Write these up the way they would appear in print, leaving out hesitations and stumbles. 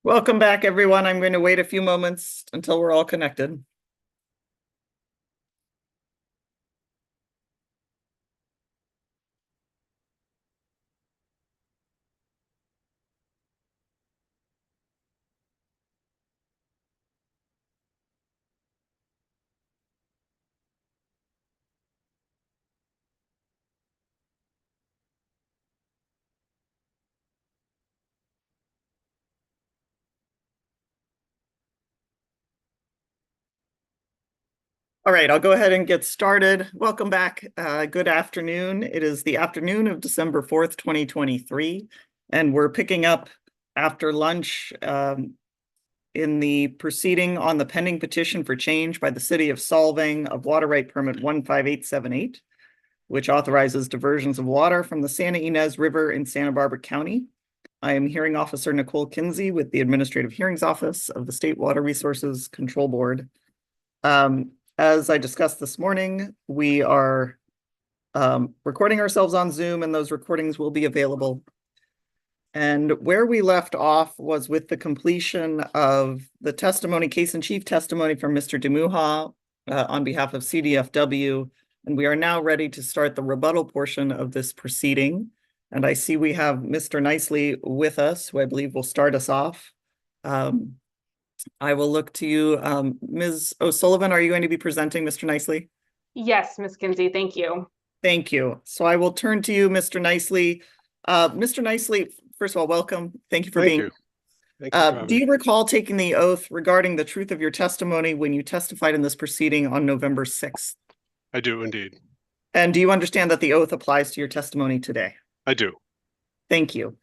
Welcome back, everyone. I'm going to wait a few moments until we're all connected. All right, I'll go ahead and get started. Welcome back. Good afternoon. It is the afternoon of December 4th, 2023, and we're picking up after lunch in the proceeding on the pending petition for change by the City of Solvang of Water Right Permit 15878, which authorizes diversions of water from the Santa Ynez River in Santa Barbara County. I am Hearing Officer Nicole Kinsey with the Administrative Hearings Office of the State Water Resources Control Board. As I discussed this morning, we are recording ourselves on Zoom, and those recordings will be available. And where we left off was with the completion of the testimony, case in chief testimony from Mr. Demuha on behalf of CDFW. And we are now ready to start the rebuttal portion of this proceeding. And I see we have Mr. Nicely with us, who I believe will start us off. I will look to you. Ms. O'Sullivan, are you going to be presenting Mr. Nicely? Yes, Ms. Kinsey, thank you. Thank you. So I will turn to you, Mr. Nicely. Mr. Nicely, first of all, welcome. Thank you for being here. Thank you. Do you recall taking the oath regarding the truth of your testimony when you testified in this proceeding on November 6th? I do indeed. And do you understand that the oath applies to your testimony today? I do. Thank you.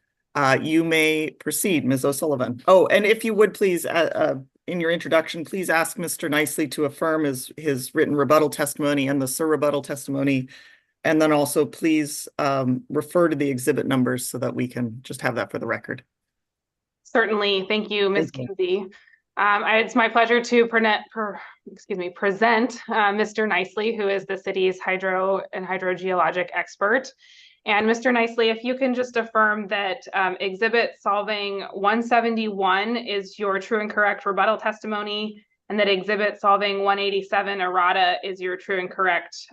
You may proceed, Ms. O'Sullivan. Oh, and if you would please, in your introduction, please ask Mr. Nicely to affirm his written rebuttal testimony and the surrebuttal testimony. And then also please refer to the exhibit numbers so that we can just have that for the record. Certainly. Thank you, Ms. Kinsey. It's my pleasure to present Mr. Nicely, who is the city's hydro and hydrogeologic expert. And Mr. Nicely, if you can just affirm that exhibit solving 171 is your true and correct rebuttal testimony, and that exhibit solving 187 errata is your true and correct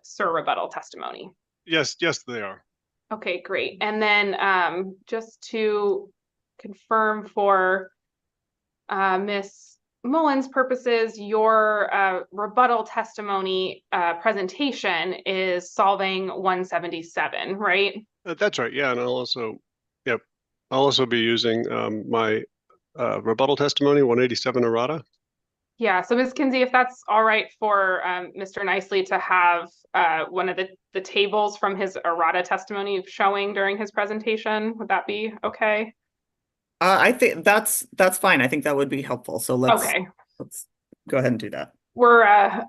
surrebuttal testimony. Yes, they are. Okay, great. And then just to confirm for Ms. Mullins' purposes, your rebuttal testimony presentation is solving 177, right? That's right. Yeah, and I'll also be using my rebuttal testimony 187 errata. Yeah. So Ms. Kinsey, if that's all right for Mr. Nicely to have one of the tables from his errata testimony showing during his presentation, would that be okay? I think that's fine. I think that would be helpful. So let's go ahead and do that. We're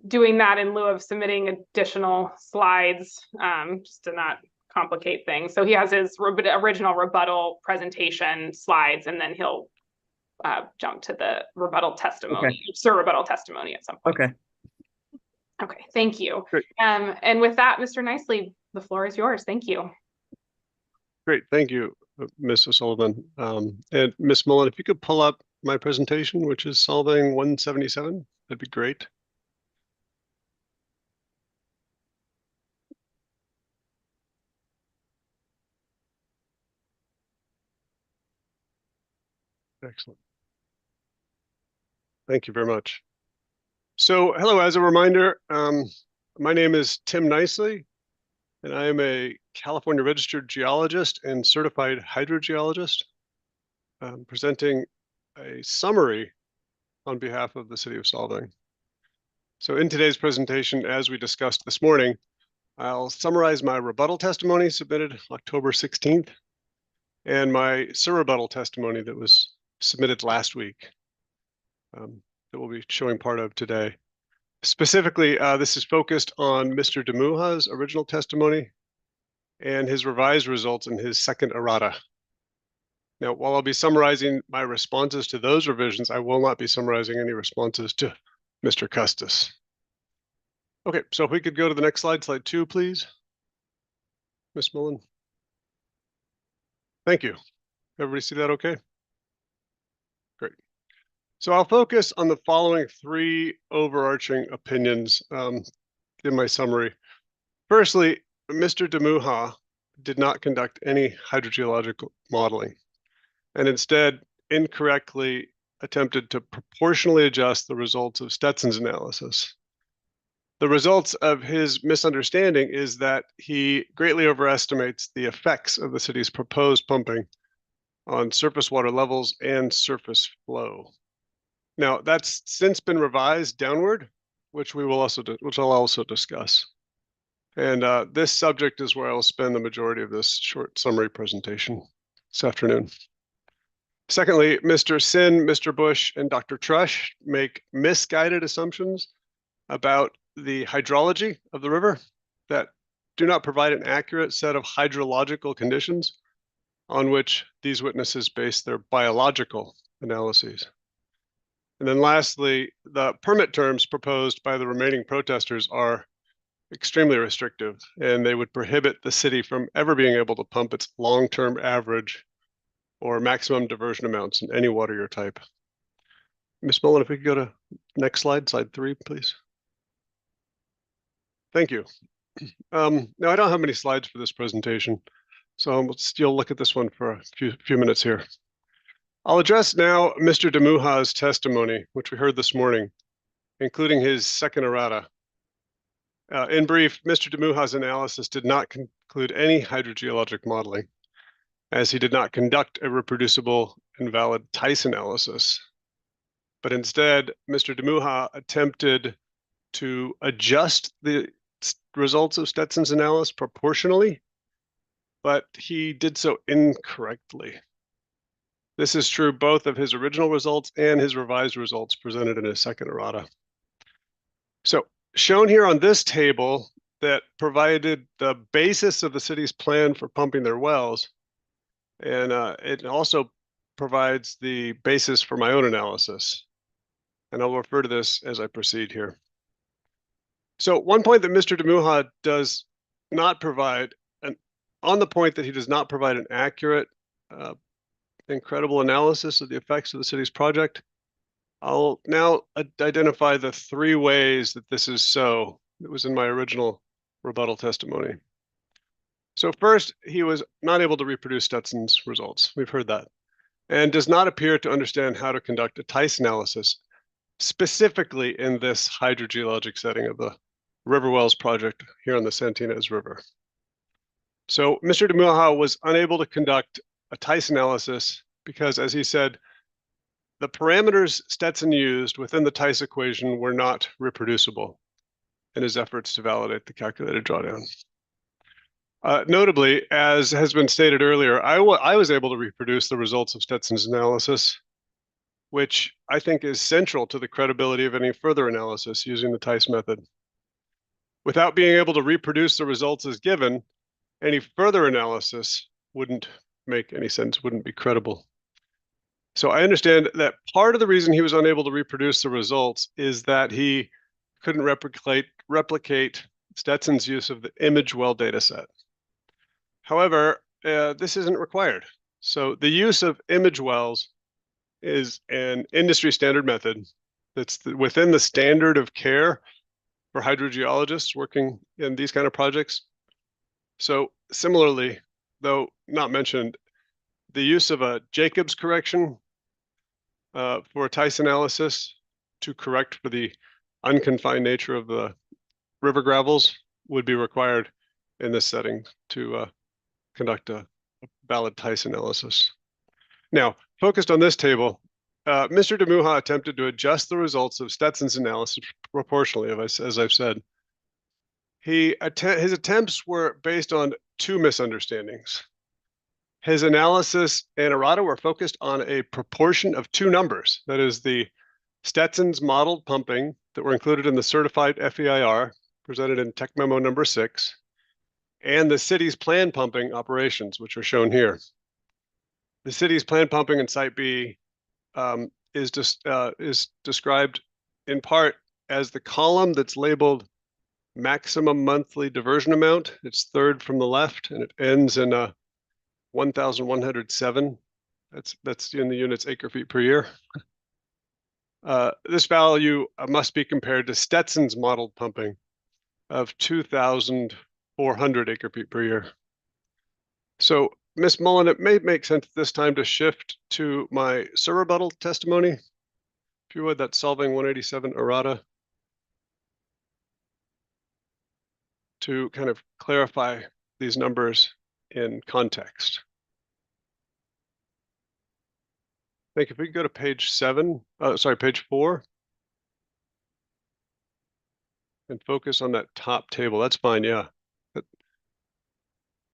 doing that in lieu of submitting additional slides, just to not complicate things. So he has his original rebuttal presentation slides, and then he'll jump to the rebuttal testimony, surrebuttal testimony at some point. Okay, thank you. Great. And with that, Mr. Nicely, the floor is yours. Thank you. Great, thank you, Ms. O'Sullivan. And Ms. Mullen, if you could pull up my presentation, which is solving 177, that'd be great. Excellent. Thank you very much. So, hello, as a reminder, my name is Tim Nicely, and I am a California registered geologist and certified hydrogeologist, presenting a summary on behalf of the City of Solvang. So in today's presentation, as we discussed this morning, I'll summarize my rebuttal testimony submitted October 16th and my surrebuttal testimony that was submitted last week that we'll be showing part of today. Specifically, this is focused on Mr. Demuha's original testimony and his revised results in his second errata. Now, while I'll be summarizing my responses to those revisions, I will not be summarizing any responses to Mr. Custis. Okay, so if we could go to the next slide, slide 2, please. Ms. Mullen. Thank you. Everybody see that okay? So I'll focus on the following three overarching opinions in my summary. Firstly, Mr. Demuha did not conduct any hydrogeological modeling and instead incorrectly attempted to proportionally adjust the results of Stetson's analysis. The results of his misunderstanding is that he greatly overestimates the effects of the city's proposed pumping on surface water levels and surface flow. Now, that's since been revised downward, which I'll also discuss. And this subject is where I'll spend the majority of this short summary presentation this afternoon. Secondly, Mr. Sin, Mr. Bush, and Dr. Trush make misguided assumptions about the hydrology of the river that do not provide an accurate set of hydrological conditions on which these witnesses base their biological analyses. And then lastly, the permit terms proposed by the remaining protesters are extremely restrictive, and they would prohibit the city from ever being able to pump its long-term average or maximum diversion amounts in any water year type. Ms. Mullen, if we could go to next slide 3, please. Thank you. Now, I don't have many slides for this presentation, so we'll still look at this one for a few minutes here. I'll address now Mr. Demuha's testimony, which we heard this morning, including his second errata. In brief, Mr. Demuha's analysis did not conclude any hydrogeologic modeling, as he did not conduct a reproducible and valid TICE analysis. But instead, Mr. Demuha attempted to adjust the results of Stetson's analysis proportionally, but he did so incorrectly. This is true both of his original results and his revised results presented in his second errata. So, shown here on this table that provided the basis of the city's plan for pumping their wells, and it also provides the basis for my own analysis. And I'll refer to this as I proceed here. So one point that Mr. Demuha does not provide, on the point that he does not provide an accurate, incredible analysis of the effects of the city's project, I'll now identify the three ways that this is so. It was in my original rebuttal testimony. So first, he was not able to reproduce Stetson's results. We've heard that. And does not appear to understand how to conduct a TICE analysis, specifically in this hydrogeologic setting of the River Wells project here on the Santinez River. So Mr. Demuha was unable to conduct a TICE analysis because, as he said, the parameters Stetson used within the TICE equation were not reproducible in his efforts to validate the calculated drawdown. Notably, as has been stated earlier, I was able to reproduce the results of Stetson's analysis, which I think is central to the credibility of any further analysis using the TICE method. Without being able to reproduce the results as given, any further analysis wouldn't make any sense, wouldn't be credible. So I understand that part of the reason he was unable to reproduce the results is that he couldn't replicate Stetson's use of the image well data set. However, this isn't required. So the use of image wells is an industry standard method that's within the standard of care for hydrogeologists working in these kind of projects. So similarly, though not mentioned, the use of a Jacobs correction for a TICE analysis to correct for the unconfined nature of the river gravels would be required in this setting to conduct a valid TICE analysis. Now, focused on this table, Mr. Demuha attempted to adjust the results of Stetson's analysis proportionally, as I've said. His attempts were based on two misunderstandings. His analysis and errata were focused on a proportion of two numbers, that is the Stetson's modeled pumping that were included in the certified FEIR presented in Tech Memo number 6, and the city's planned pumping operations, which are shown here. The city's planned pumping in Site B is described in part as the column that's labeled maximum monthly diversion amount. It's third from the left, and it ends in 1,107. That's in the units acre feet per year. This value must be compared to Stetson's modeled pumping of 2,400 acre-feet per year. So, Ms. Mullen, it may make sense at this time to shift to my surrebuttal testimony. If you would, that's Solvang 187 errata, to kind of clarify these numbers in context. Thank you. If we could go to page 4, and focus on that top table. That's fine, yeah.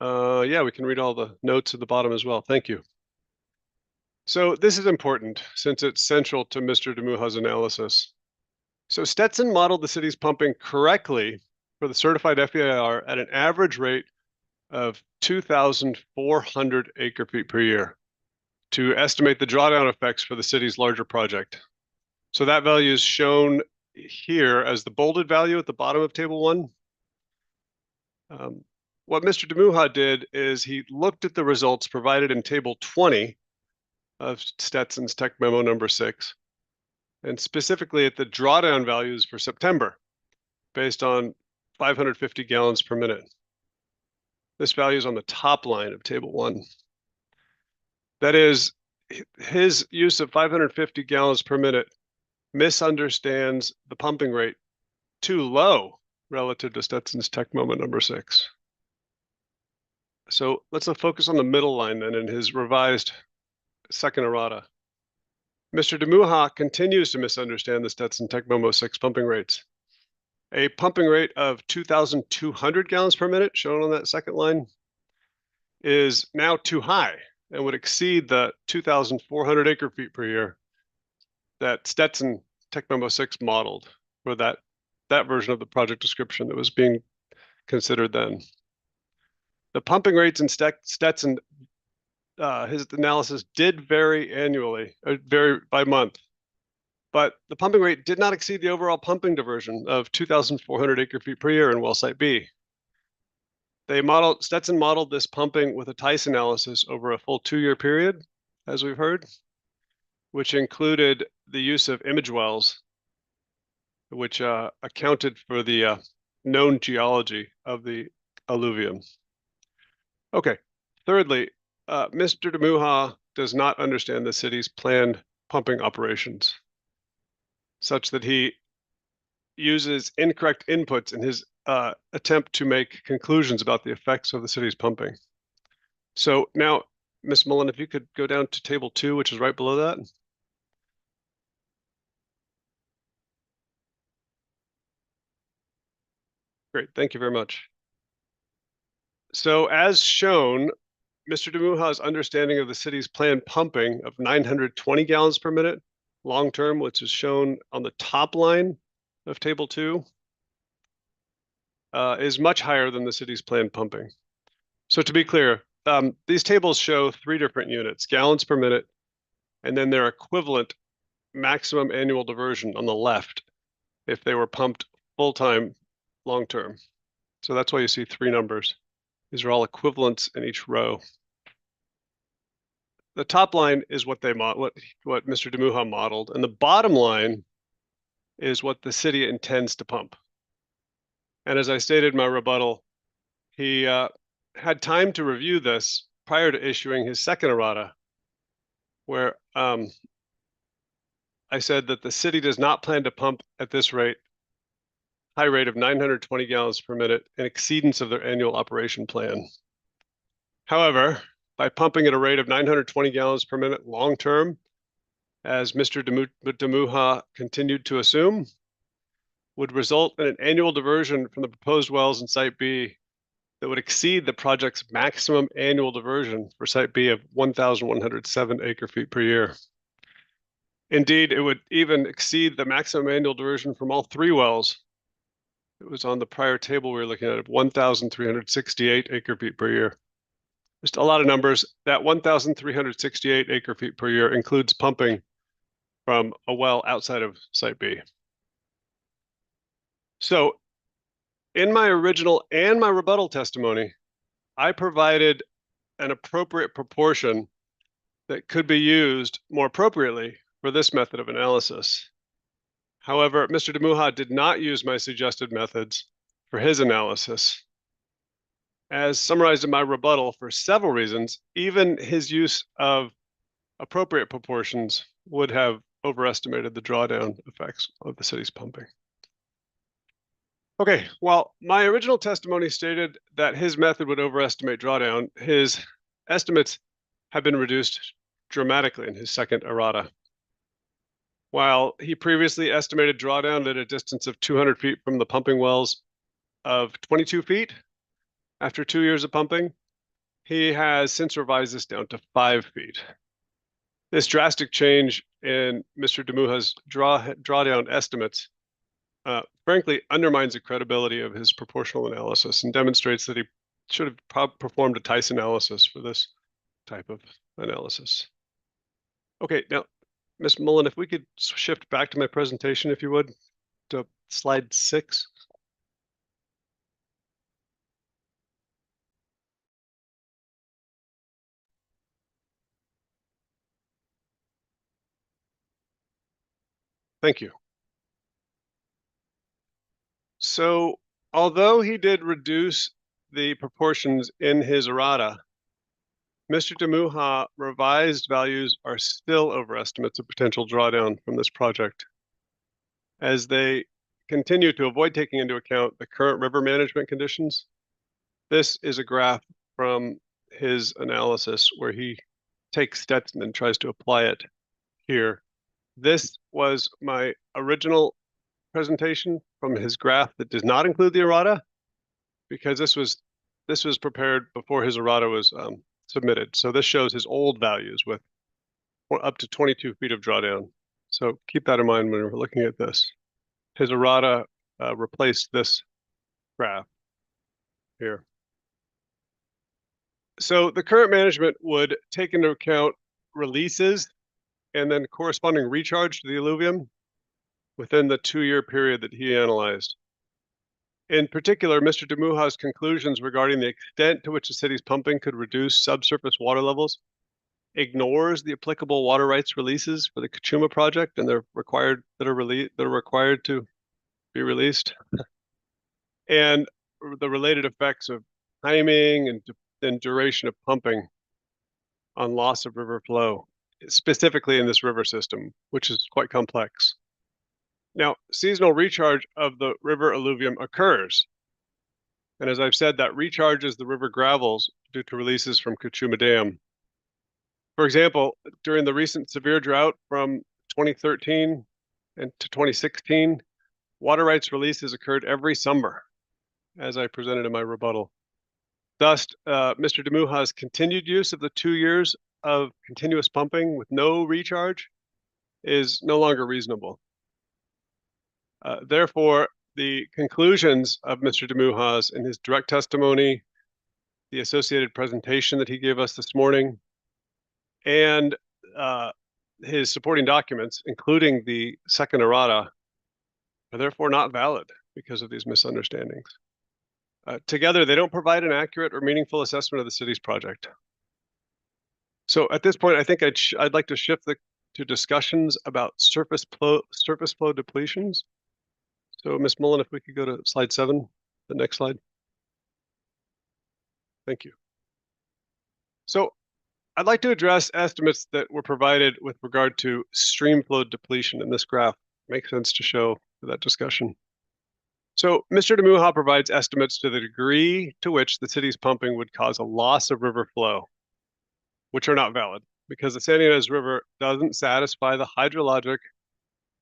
Yeah, we can read all the notes at the bottom as well. Thank you. So this is important since it's central to Mr. DeMuha's analysis. So Stetson modeled the city's pumping correctly for the certified FEIR at an average rate of 2,400 acre-feet per year to estimate the drawdown effects for the city's larger project. So that value is shown here as the bolded value at the bottom of table 1. What Mr. DeMuha did is he looked at the results provided in table 20 of Stetson's Tech Memo number 6, and specifically at the drawdown values for September, based on 550 gallons per minute. This value is on the top line of table 1. That is, his use of 550 gallons per minute misunderstands the pumping rate too low relative to Stetson's Tech Memo number 6. So let's focus on the middle line then in his revised second errata. Mr. DeMuha continues to misunderstand the Stetson Tech Memo 6 pumping rates. A pumping rate of 2,200 gallons per minute, shown on that second line, is now too high and would exceed the 2,400 acre-feet per year that Stetson Tech Memo 6 modeled for that version of the project description that was being considered then. The pumping rates in Stetson, his analysis did vary annually, vary by month, but the pumping rate did not exceed the overall pumping diversion of 2,400 acre-feet per year in well site B. Stetson modeled this pumping with a TICE analysis over a full 2-year period, as we've heard, which included the use of image wells, which accounted for the known geology of the alluvium. Okay, thirdly, Mr. DeMuha does not understand the city's planned pumping operations, such that he uses incorrect inputs in his attempt to make conclusions about the effects of the city's pumping. So now, Ms. Mullen, if you could go down to table 2, which is right below that. Great, thank you very much. So as shown, Mr. DeMuha's understanding of the city's planned pumping of 920 gallons per minute long-term, which is shown on the top line of table 2, is much higher than the city's planned pumping. So to be clear, these tables show 3 different units, gallons per minute, and then their equivalent maximum annual diversion on the left if they were pumped full-time long-term. So that's why you see 3 numbers. These are all equivalents in each row. The top line is what what Mr. DeMuha modeled, and the bottom line is what the city intends to pump. And as I stated in my rebuttal, he had time to review this prior to issuing his second errata, where I said that the city does not plan to pump at this high rate of 920 gallons per minute in exceedance of their annual operation plan. However, by pumping at a rate of 920 gallons per minute long-term, as Mr. DeMuha continued to assume, would result in an annual diversion from the proposed wells in Site B that would exceed the project's maximum annual diversion for Site B of 1,107 acre-feet per year. Indeed, it would even exceed the maximum annual diversion from all 3 wells. It was on the prior table we were looking at 1,368 acre-feet per year. Just a lot of numbers. That 1,368 acre-feet per year includes pumping from a well outside of Site B. So in my original and my rebuttal testimony, I provided an appropriate proportion that could be used more appropriately for this method of analysis. However, Mr. Demuha did not use my suggested methods for his analysis. As summarized in my rebuttal, for several reasons, even his use of appropriate proportions would have overestimated the drawdown effects of the city's pumping. Okay, while my original testimony stated that his method would overestimate drawdown, his estimates have been reduced dramatically in his second errata. While he previously estimated drawdown at a distance of 200 feet from the pumping wells of 22 feet after 2 years of pumping, he has since revised this down to 5 feet. This drastic change in Mr. Demuha's drawdown estimates frankly undermines the credibility of his proportional analysis and demonstrates that he should have performed a Tice analysis for this type of analysis. Okay, now, Ms. Mullen, if we could shift back to my presentation, if you would, to slide 6. Thank you. So, although he did reduce the proportions in his errata, Mr. Demuha revised values are still overestimates of potential drawdown from this project, as they continue to avoid taking into account the current river management conditions. This is a graph from his analysis where he takes Stetson and tries to apply it here. This was my original presentation from his graph that does not include the errata, because this was prepared before his errata was submitted. So this shows his old values with up to 22 feet of drawdown. So keep that in mind when we're looking at this. His errata replaced this graph here. So the current management would take into account releases and then corresponding recharge to the alluvium within the 2-year period that he analyzed. In particular, Mr. Demuha's conclusions regarding the extent to which the city's pumping could reduce subsurface water levels ignores the applicable water rights releases for the Kachuma project and they're required to be released, and the related effects of timing and duration of pumping on loss of river flow, specifically in this river system, which is quite complex. Now, seasonal recharge of the river alluvium occurs. And as I've said, that recharges the river gravels due to releases from Kachuma Dam. For example, during the recent severe drought from 2013 and to 2016, water rights releases occurred every summer, as I presented in my rebuttal. Thus, Mr. Demuha's continued use of the 2 years of continuous pumping with no recharge is no longer reasonable. Therefore, the conclusions of Mr. Demuha's in his direct testimony, the associated presentation that he gave us this morning, and his supporting documents, including the second errata, are therefore not valid because of these misunderstandings. Together, they don't provide an accurate or meaningful assessment of the city's project. So at this point, I think I'd like to shift to discussions about surface flow depletions. So Ms. Mullen, if we could go to slide 7, the next slide. Thank you. So I'd like to address estimates that were provided with regard to stream flow depletion in this graph. Makes sense to show for that discussion. So Mr. Demuha provides estimates to the degree to which the city's pumping would cause a loss of river flow, which are not valid because the San Ynez River doesn't satisfy the hydrologic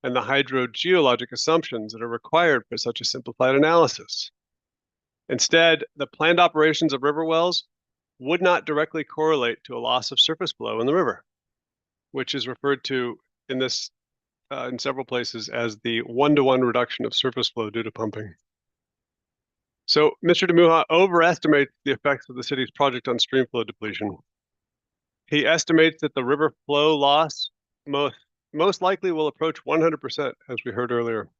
and the hydrogeologic assumptions that are required for such a simplified analysis. Instead, the planned operations of river wells would not directly correlate to a loss of surface flow in the river, which is referred to in this in several places as the 1-to-1 reduction of surface flow due to pumping. So Mr. Demuha overestimates the effects of the city's project on stream flow depletion. He estimates that the river flow loss most likely will approach 100%, as we heard earlier.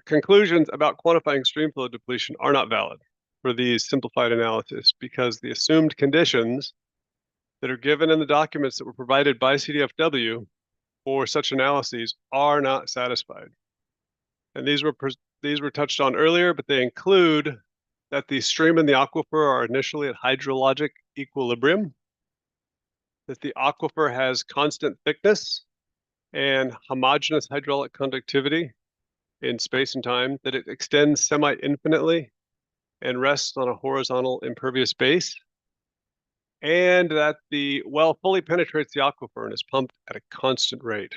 Conclusions about quantifying stream flow depletion are not valid for these simplified analysis because the assumed conditions that are given in the documents that were provided by CDFW for such analyses are not satisfied. And these were touched on earlier, but they include that the stream and the aquifer are initially at hydrologic equilibrium, that the aquifer has constant thickness and homogeneous hydraulic conductivity in space and time, that it extends semi-infinitely and rests on a horizontal impervious base, and that the well fully penetrates the aquifer and is pumped at a constant rate.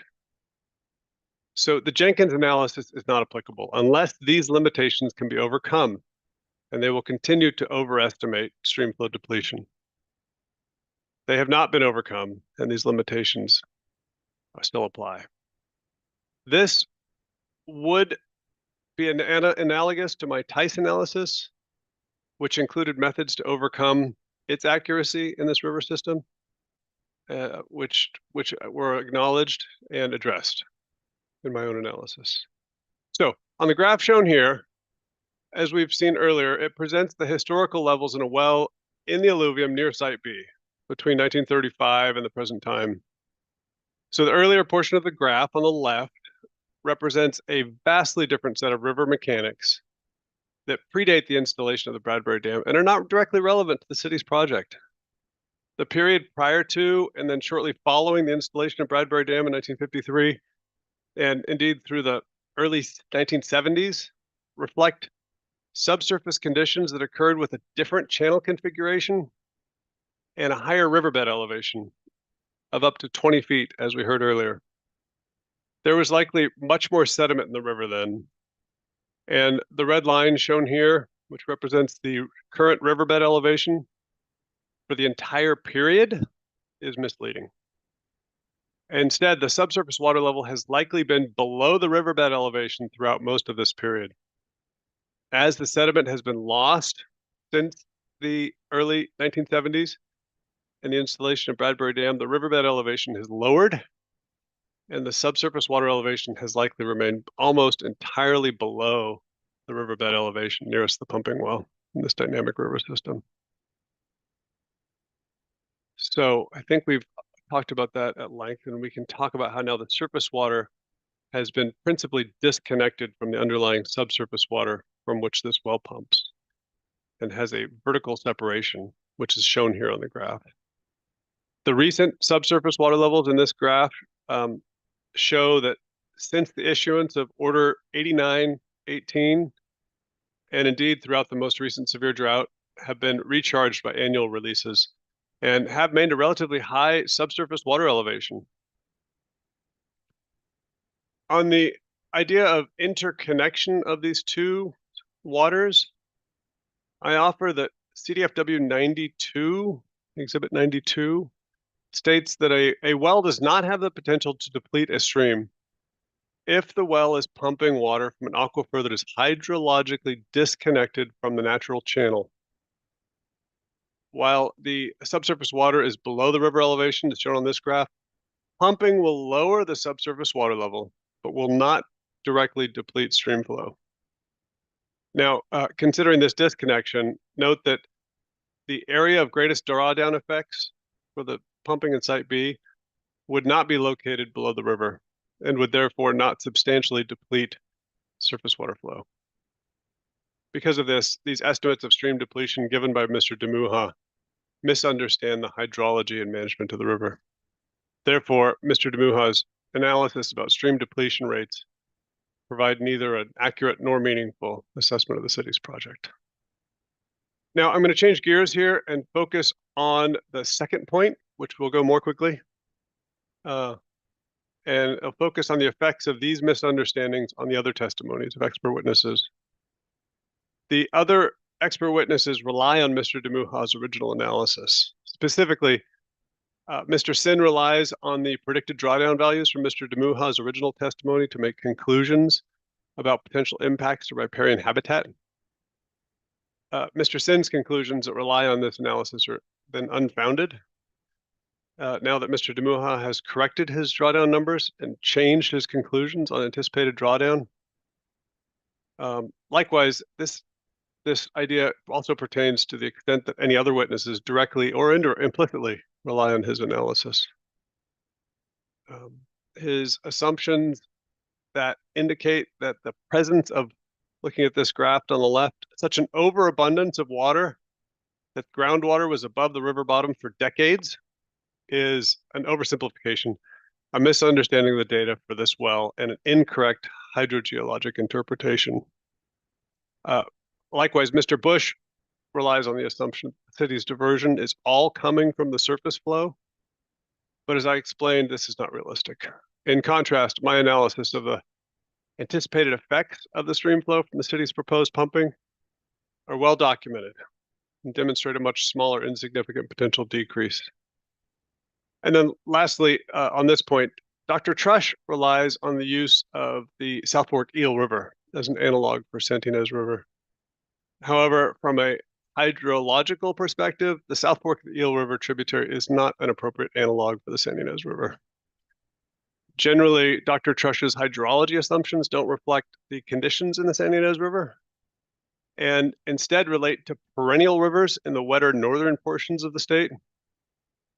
So the Jenkins analysis is not applicable unless these limitations can be overcome, and they will continue to overestimate streamflow depletion. They have not been overcome, and these limitations still apply. This would be analogous to my Tice analysis, which included methods to overcome its accuracy in this river system, which were acknowledged and addressed in my own analysis. So on the graph shown here, as we've seen earlier, it presents the historical levels in a well in the alluvium near Site B between 1935 and the present time. So the earlier portion of the graph on the left represents a vastly different set of river mechanics that predate the installation of the Bradbury Dam and are not directly relevant to the city's project. The period prior to and then shortly following the installation of Bradbury Dam in 1953, and indeed through the early 1970s, reflect subsurface conditions that occurred with a different channel configuration and a higher riverbed elevation of up to 20 feet, as we heard earlier. There was likely much more sediment in the river then. And the red line shown here, which represents the current riverbed elevation for the entire period, is misleading. Instead, the subsurface water level has likely been below the riverbed elevation throughout most of this period. As the sediment has been lost since the early 1970s and the installation of Bradbury Dam, the riverbed elevation has lowered, and the subsurface water elevation has likely remained almost entirely below the riverbed elevation nearest the pumping well in this dynamic river system. So I think we've talked about that at length, and we can talk about how now the surface water has been principally disconnected from the underlying subsurface water from which this well pumps and has a vertical separation, which is shown here on the graph. The recent subsurface water levels in this graph show that since the issuance of Order 8918, and indeed throughout the most recent severe drought, have been recharged by annual releases and have maintained a relatively high subsurface water elevation. On the idea of interconnection of these two waters, I offer that CDFW 92, Exhibit 92, states that a well does not have the potential to deplete a stream if the well is pumping water from an aquifer that is hydrologically disconnected from the natural channel. While the subsurface water is below the river elevation, as shown on this graph, pumping will lower the subsurface water level, but will not directly deplete stream flow. Now, considering this disconnection, note that the area of greatest drawdown effects for the pumping in Site B would not be located below the river and would therefore not substantially deplete surface water flow. Because of this, these estimates of stream depletion given by Mr. Demuha misunderstand the hydrology and management of the river. Therefore, Mr. Demuha's analysis about stream depletion rates provide neither an accurate nor meaningful assessment of the city's project. Now, I'm going to change gears here and focus on the second point, which will go more quickly. And I'll focus on the effects of these misunderstandings on the other testimonies of expert witnesses. The other expert witnesses rely on Mr. Demuha's original analysis. Specifically, Mr. Sin relies on the predicted drawdown values from Mr. Demuha's original testimony to make conclusions about potential impacts to riparian habitat. Mr. Sin's conclusions that rely on this analysis are then unfounded. Now that Mr. Demuha has corrected his drawdown numbers and changed his conclusions on anticipated drawdown. Likewise, this idea also pertains to the extent that any other witnesses directly or implicitly rely on his analysis. his assumptions that indicate that the presence of, looking at this graph on the left, such an overabundance of water that groundwater was above the river bottom for decades is an oversimplification, a misunderstanding of the data for this well, and an incorrect hydrogeologic interpretation. Likewise, Mr. Bush relies on the assumption that the city's diversion is all coming from the surface flow. But as I explained, this is not realistic. In contrast, my analysis of the anticipated effects of the stream flow from the city's proposed pumping are well documented and demonstrate a much smaller, insignificant potential decrease. And then lastly, on this point, Dr. Trush relies on the use of the South Fork Eel River as an analog for Santinez River. However, from a hydrological perspective, the South Fork of the Eel River tributary is not an appropriate analog for the Santinez River. Generally, Dr. Trush's hydrology assumptions don't reflect the conditions in the Santinez River and instead relate to perennial rivers in the wetter northern portions of the state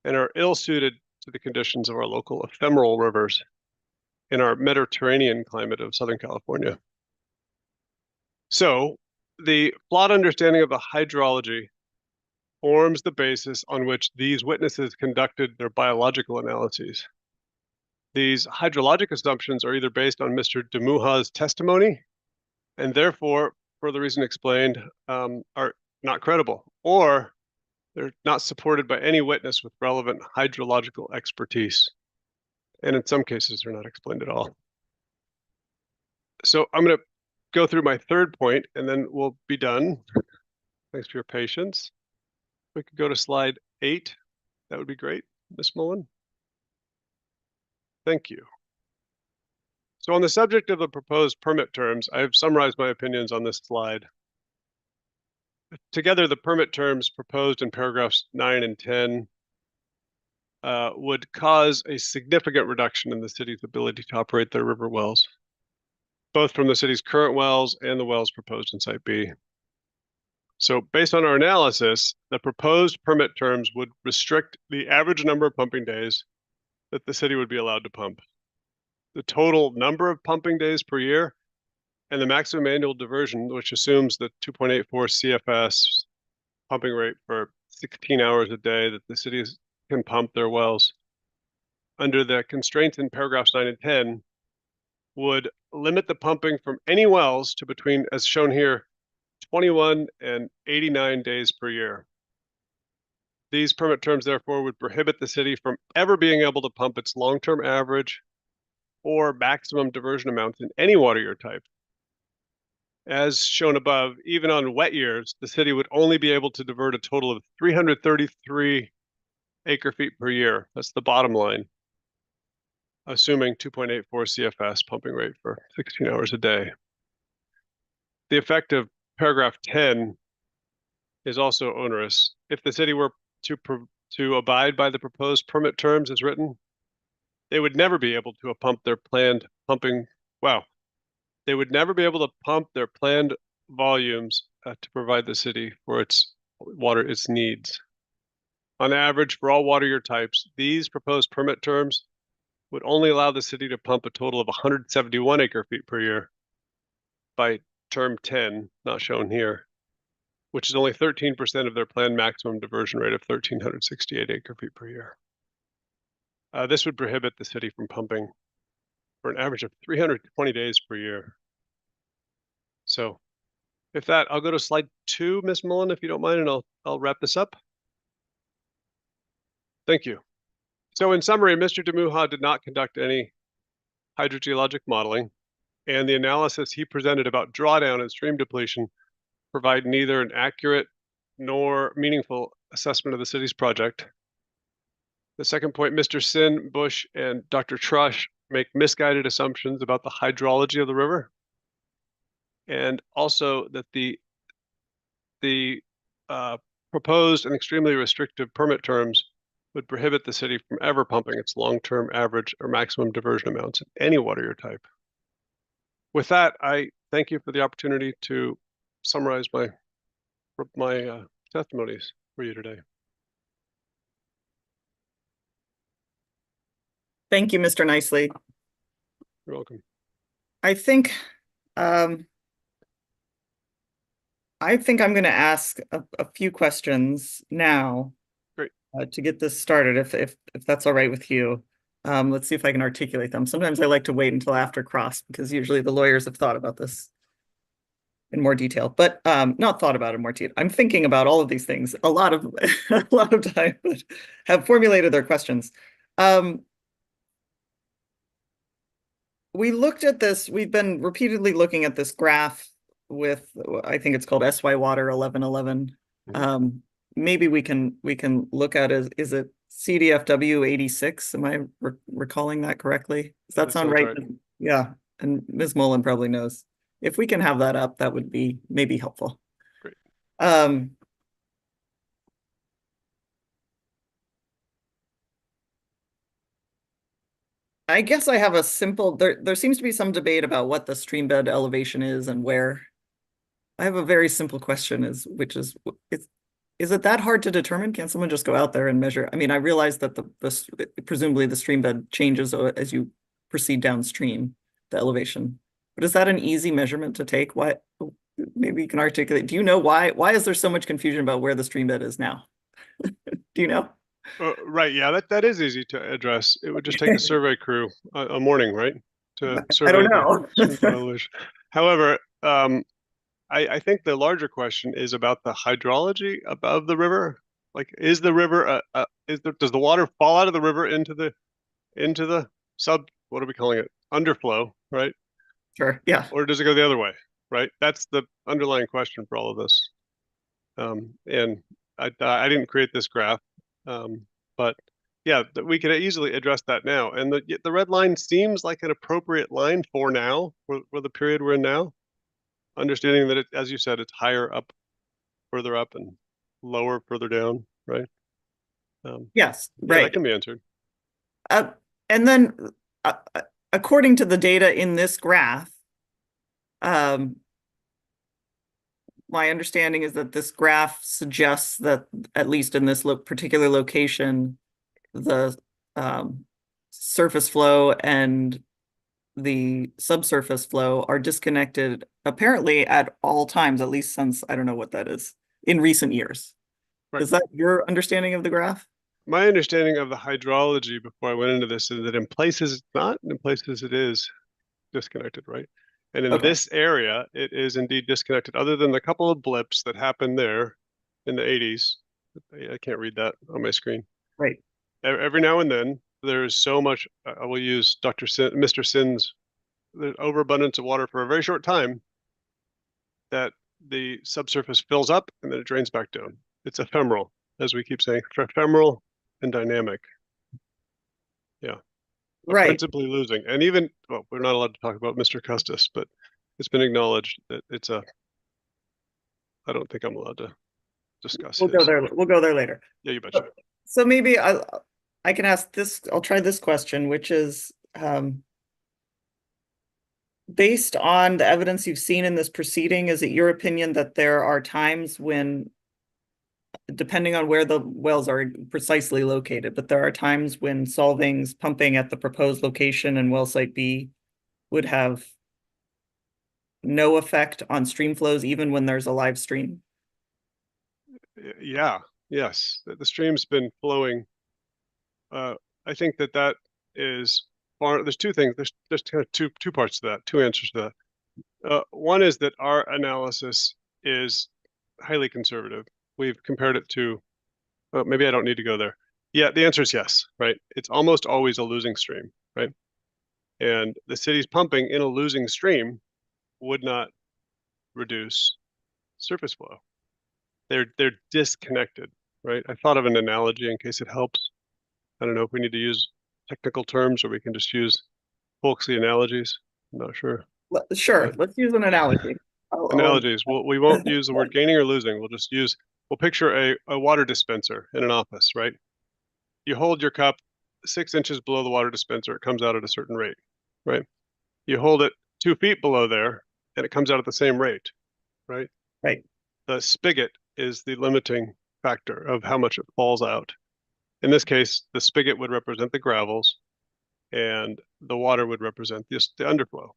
and are ill-suited to the conditions of our local ephemeral rivers in our Mediterranean climate of Southern California. So, the flawed understanding of the hydrology forms the basis on which these witnesses conducted their biological analyses. These hydrologic assumptions are either based on Mr. Demuha's testimony and therefore, for the reason explained, are not credible, or they're not supported by any witness with relevant hydrological expertise. And in some cases, they're not explained at all. So I'm going to go through my third point and then we'll be done. Thanks for your patience. We could go to slide 8. That would be great, Ms. Mullen. Thank you. So on the subject of the proposed permit terms, I've summarized my opinions on this slide. Together, the permit terms proposed in paragraphs 9 and 10 would cause a significant reduction in the city's ability to operate their river wells, both from the city's current wells and the wells proposed in Site B. So based on our analysis, the proposed permit terms would restrict the average number of pumping days that the city would be allowed to pump, the total number of pumping days per year, and the maximum annual diversion, which assumes the 2.84 CFS pumping rate for 16 hours a day that the cities can pump their wells. Under the constraints in paragraphs 9 and 10, would limit the pumping from any wells to between, as shown here, 21 and 89 days per year. These permit terms, therefore, would prohibit the city from ever being able to pump its long-term average or maximum diversion amounts in any water year type. As shown above, even on wet years, the city would only be able to divert a total of 333 acre-feet per year. That's the bottom line, assuming 2.84 CFS pumping rate for 16 hours a day. The effect of paragraph 10 is also onerous. If the city were to abide by the proposed permit terms as written, they would never be able to pump their planned pumping. Wow. They would never be able to pump their planned volumes to provide the city for its water, its needs. On average, for all water year types, these proposed permit terms would only allow the city to pump a total of 171 acre-feet per year by term 10, not shown here, which is only 13% of their planned maximum diversion rate of 1,368 acre-feet per year. This would prohibit the city from pumping for an average of 320 days per year. So if that, I'll go to slide 2, Ms. Mullen, if you don't mind, and I'll wrap this up. Thank you. So in summary, Mr. Demuha did not conduct any hydrogeologic modeling, and the analysis he presented about drawdown and stream depletion provide neither an accurate nor meaningful assessment of the city's project. The second point, Mr. Sin, Bush, and Dr. Trush make misguided assumptions about the hydrology of the river, and also that the proposed and extremely restrictive permit terms would prohibit the city from ever pumping its long-term average or maximum diversion amounts in any water year type. With that, I thank you for the opportunity to summarize my testimonies for you today. Thank you, Mr. Nicely. You're welcome. I think um, I'm going to ask a few questions now Great. to get this started, if that's all right with you. Let's see if I can articulate them. Sometimes I like to wait until after cross because usually the lawyers have thought about this in more detail, but not thought about in more detail. I'm thinking about all of these things a lot of a lot of time, but have formulated their questions. Um, we looked at this. We've been repeatedly looking at this graph with, I think it's called SY Water 1111. Maybe we can look at is it CDFW 86? Am I recalling that correctly? Does that That sound sounds right? right. Yeah, and Ms. Mullen probably knows. If we can have that up, that would be maybe helpful. Great. Um, I guess I have a simple, there seems to be some debate about what the stream bed elevation is and where. I have a very simple question which is it that hard to determine? Can't someone just go out there and measure? I mean, I realize that presumably the stream bed changes as you proceed downstream, the elevation. But is that an easy measurement to take? Why, maybe you can articulate. Do you know why is there so much confusion about where the stream bed is now? Do you know? Right. Yeah, that is easy to address. It would just take a survey crew a morning, right, to I don't survey the know. stream bed elevation. However, I think the larger question is about the hydrology above the river. Like, is the river does the water fall out of the river into the what are we calling it? Underflow, right? Sure. Yeah. Or does it go the other way, right? That's the underlying question for all of this. And I didn't create this graph, but yeah, we could easily address that now. And the red line seems like an appropriate line for now, for the period we're in now, understanding that as you said, it's higher up, further up, and lower further down, right? Yes. Yeah, that Right. can be answered. Uh, and then, uh, according to the data in this graph, um, my understanding is that this graph suggests that at least in this particular location, the surface flow and the subsurface flow are disconnected apparently at all times, at least since I don't know what that is, in recent years. Right. Is that your understanding of the graph? My understanding of the hydrology before I went into this is that in places it's not, and in places it is disconnected, right? And in Okay. this area, it is indeed disconnected, other than the couple of blips that happened there in the 80s. I can't read that on my screen. Right. Every now and then, there is so much, I will use Mr. Sin's, the overabundance of water for a very short time that the subsurface fills up and then it drains back down. It's ephemeral, as we keep saying, ephemeral and dynamic. Yeah. But Right. principally losing. And even, well, we're not allowed to talk about Mr. Custis, but it's been acknowledged that I don't think I'm allowed to discuss We'll go his. there. We'll go there later. Yeah, you betcha. So maybe I can ask this, I'll try this question, which is based on the evidence you've seen in this proceeding, is it your opinion that there are times when, depending on where the wells are precisely located, but there are times when Solvang's pumping at the proposed location and well site B would have no effect on stream flows, even when there's a live stream? Yeah, yes. The stream's been flowing. I think that is far. There's two things. There's kind of two parts to that, two answers to that. One is that our analysis is highly conservative. We've compared it to, maybe I don't need to go there. Yeah, the answer is yes, right? It's almost always a losing stream, right? And the city's pumping in a losing stream would not reduce surface flow. They're disconnected, right? I thought of an analogy in case it helps. I don't know if we need to use technical terms or we can just use folksy analogies. I'm not sure. Sure, But let's use an analogy. analogies, we won't use the word gaining or losing. We'll picture a water dispenser in an office, right? You hold your cup 6 inches below the water dispenser, it comes out at a certain rate, right? You hold it 2 feet below there and it comes out at the same rate, right? Right. The spigot is the limiting factor of how much it falls out. In this case, the spigot would represent the gravels and the water would represent the underflow.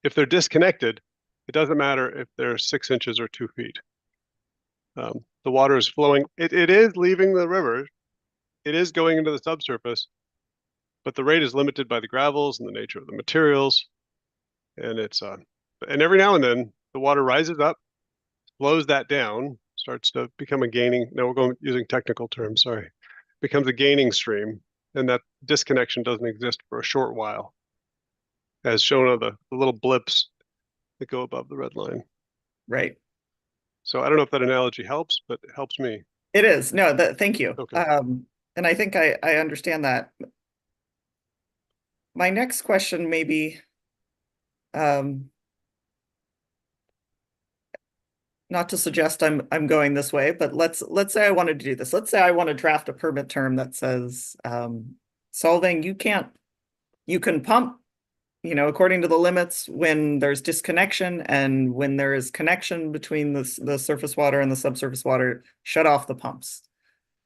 If they're disconnected, it doesn't matter if they're 6 inches or 2 feet. The water is flowing. It is leaving the river. It is going into the subsurface, but the rate is limited by the gravels and the nature of the materials. And and every now and then the water rises up, slows that down, starts to become a gaining. No, we're going using technical terms. Sorry, becomes a gaining stream, and that disconnection doesn't exist for a short while, as shown on the little blips that go above the red line. Right. So I don't know if that analogy helps, but it helps me. It is. No, thank you. Okay. And I think I understand that. My next question maybe, not to suggest I'm going this way, but let's say I wanted to do this. Let's say I want to draft a permit term that says, Solvang, you can pump, according to the limits when there's disconnection, and when there is connection between the surface water and the subsurface water, shut off the pumps.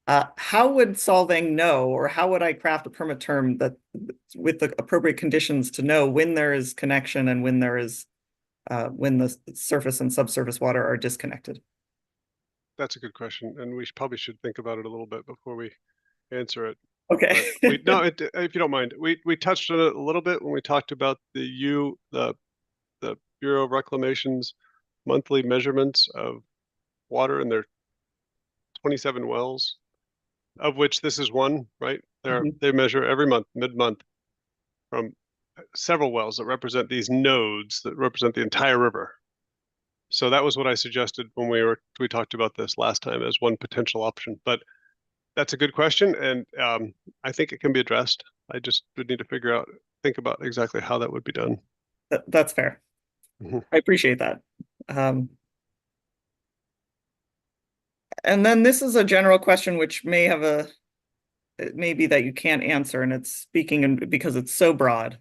How would Solvang know, or how would I craft a permit term that with the appropriate conditions to know when there is connection and when when the surface and subsurface water are disconnected? That's a good question, and we probably should think about it a little bit before we answer it. Okay. No, if you don't mind, we touched on it a little bit when we talked about the Bureau of Reclamation's monthly measurements of water in their 27 wells, of which this is one, right? They measure every month, mid-month, from several wells that represent these nodes that represent the entire river. So that was what I suggested when we talked about this last time as one potential option. But that's a good question, and I think it can be addressed. I just would need to think about exactly how that would be done. That's fair. I appreciate that. And then this is a general question which it may be that you can't answer, and it's speaking because it's so broad.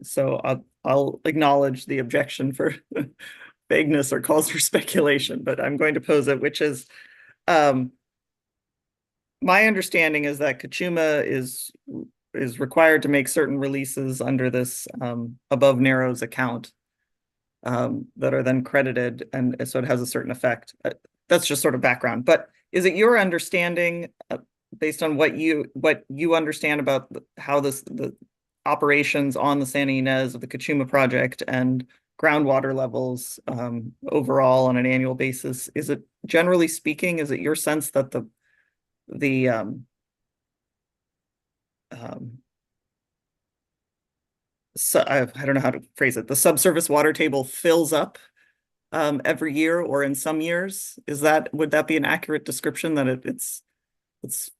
So I'll acknowledge the objection for vagueness or calls for speculation, but I'm going to pose it, which is, my understanding is that Kachuma is required to make certain releases under this above narrows account that are then credited, and so it has a certain effect. That's just sort of background. But is it your understanding, based on what you understand about how the operations on the Santa Ynez of the Kachuma project and groundwater levels overall on an annual basis, is it, generally speaking, is it your sense that so I don't know how to phrase it, the subsurface water table fills up every year, or in some years? Would that be an accurate description, that it's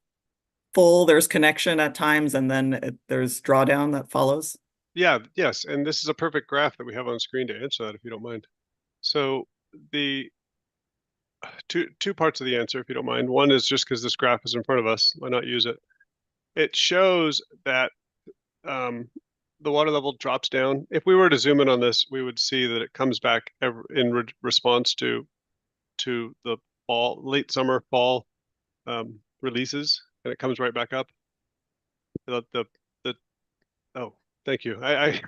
full, there's connection at times, and then there's drawdown that follows? Yeah, yes, and this is a perfect graph that we have on screen to answer that, if you don't mind. So the two parts of the answer, if you don't mind. One is just because this graph is in front of us, why not use it? It shows that the water level drops down. If we were to zoom in on this, we would see that it comes back in response to the late summer, fall releases, and it comes right back up. Oh, thank you. Okay,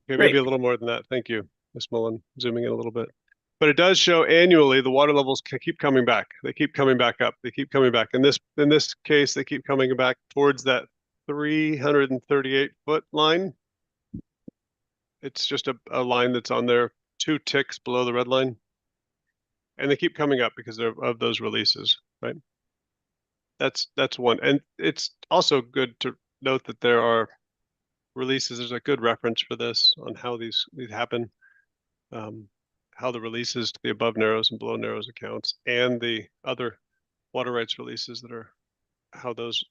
maybe a little more than that. Thank you, Ms. Mullen. Zooming in a little bit. But it does show annually the water levels keep coming back. They keep coming back up. They keep coming back. In this case, they keep coming back towards that 338-foot line. It's just a line that's on there 2 ticks below the red line. And they keep coming up because of those releases, right? That's one. And it's also good to note that there are releases. There's a good reference for this on how these happen. How the releases to the above narrows and below narrows accounts, and the other water rights releases that are how those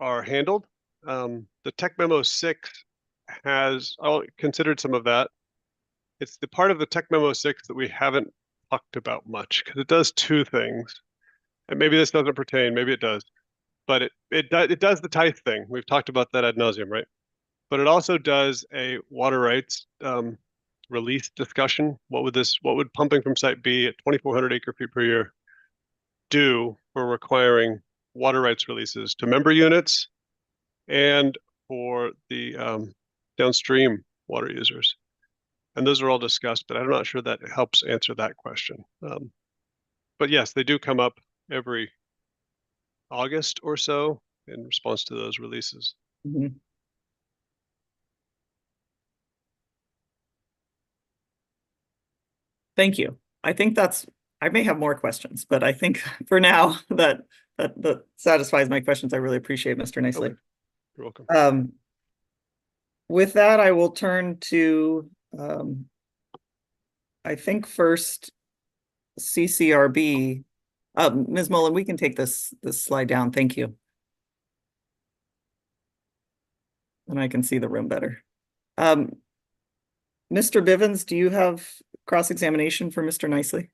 are handled. The Tech Memo 6 has considered some of that. It's the part of the Tech Memo 6 that we haven't talked about much, because it does 2 things. And maybe this doesn't pertain, maybe it does. But it does the tithe thing. We've talked about that ad nauseum, right? But it also does a water rights release discussion. What would pumping from site B at 2,400 acre-feet per year, do for requiring water rights releases to member units and for the downstream water users. And those are all discussed, but I'm not sure that helps answer that question. But yes, they do come up every August or so in response to those releases. Mhm. Thank you. I think I may have more questions, but I think for now that satisfies my questions. I really appreciate Mr. Nicely. Okay. You're welcome. With that, I will turn to, I think first CCRB. Ms. Mullen, we can take this slide down. Thank you. And I can see the room better. Mr. Bivens, do you have cross-examination for Mr. Nicely?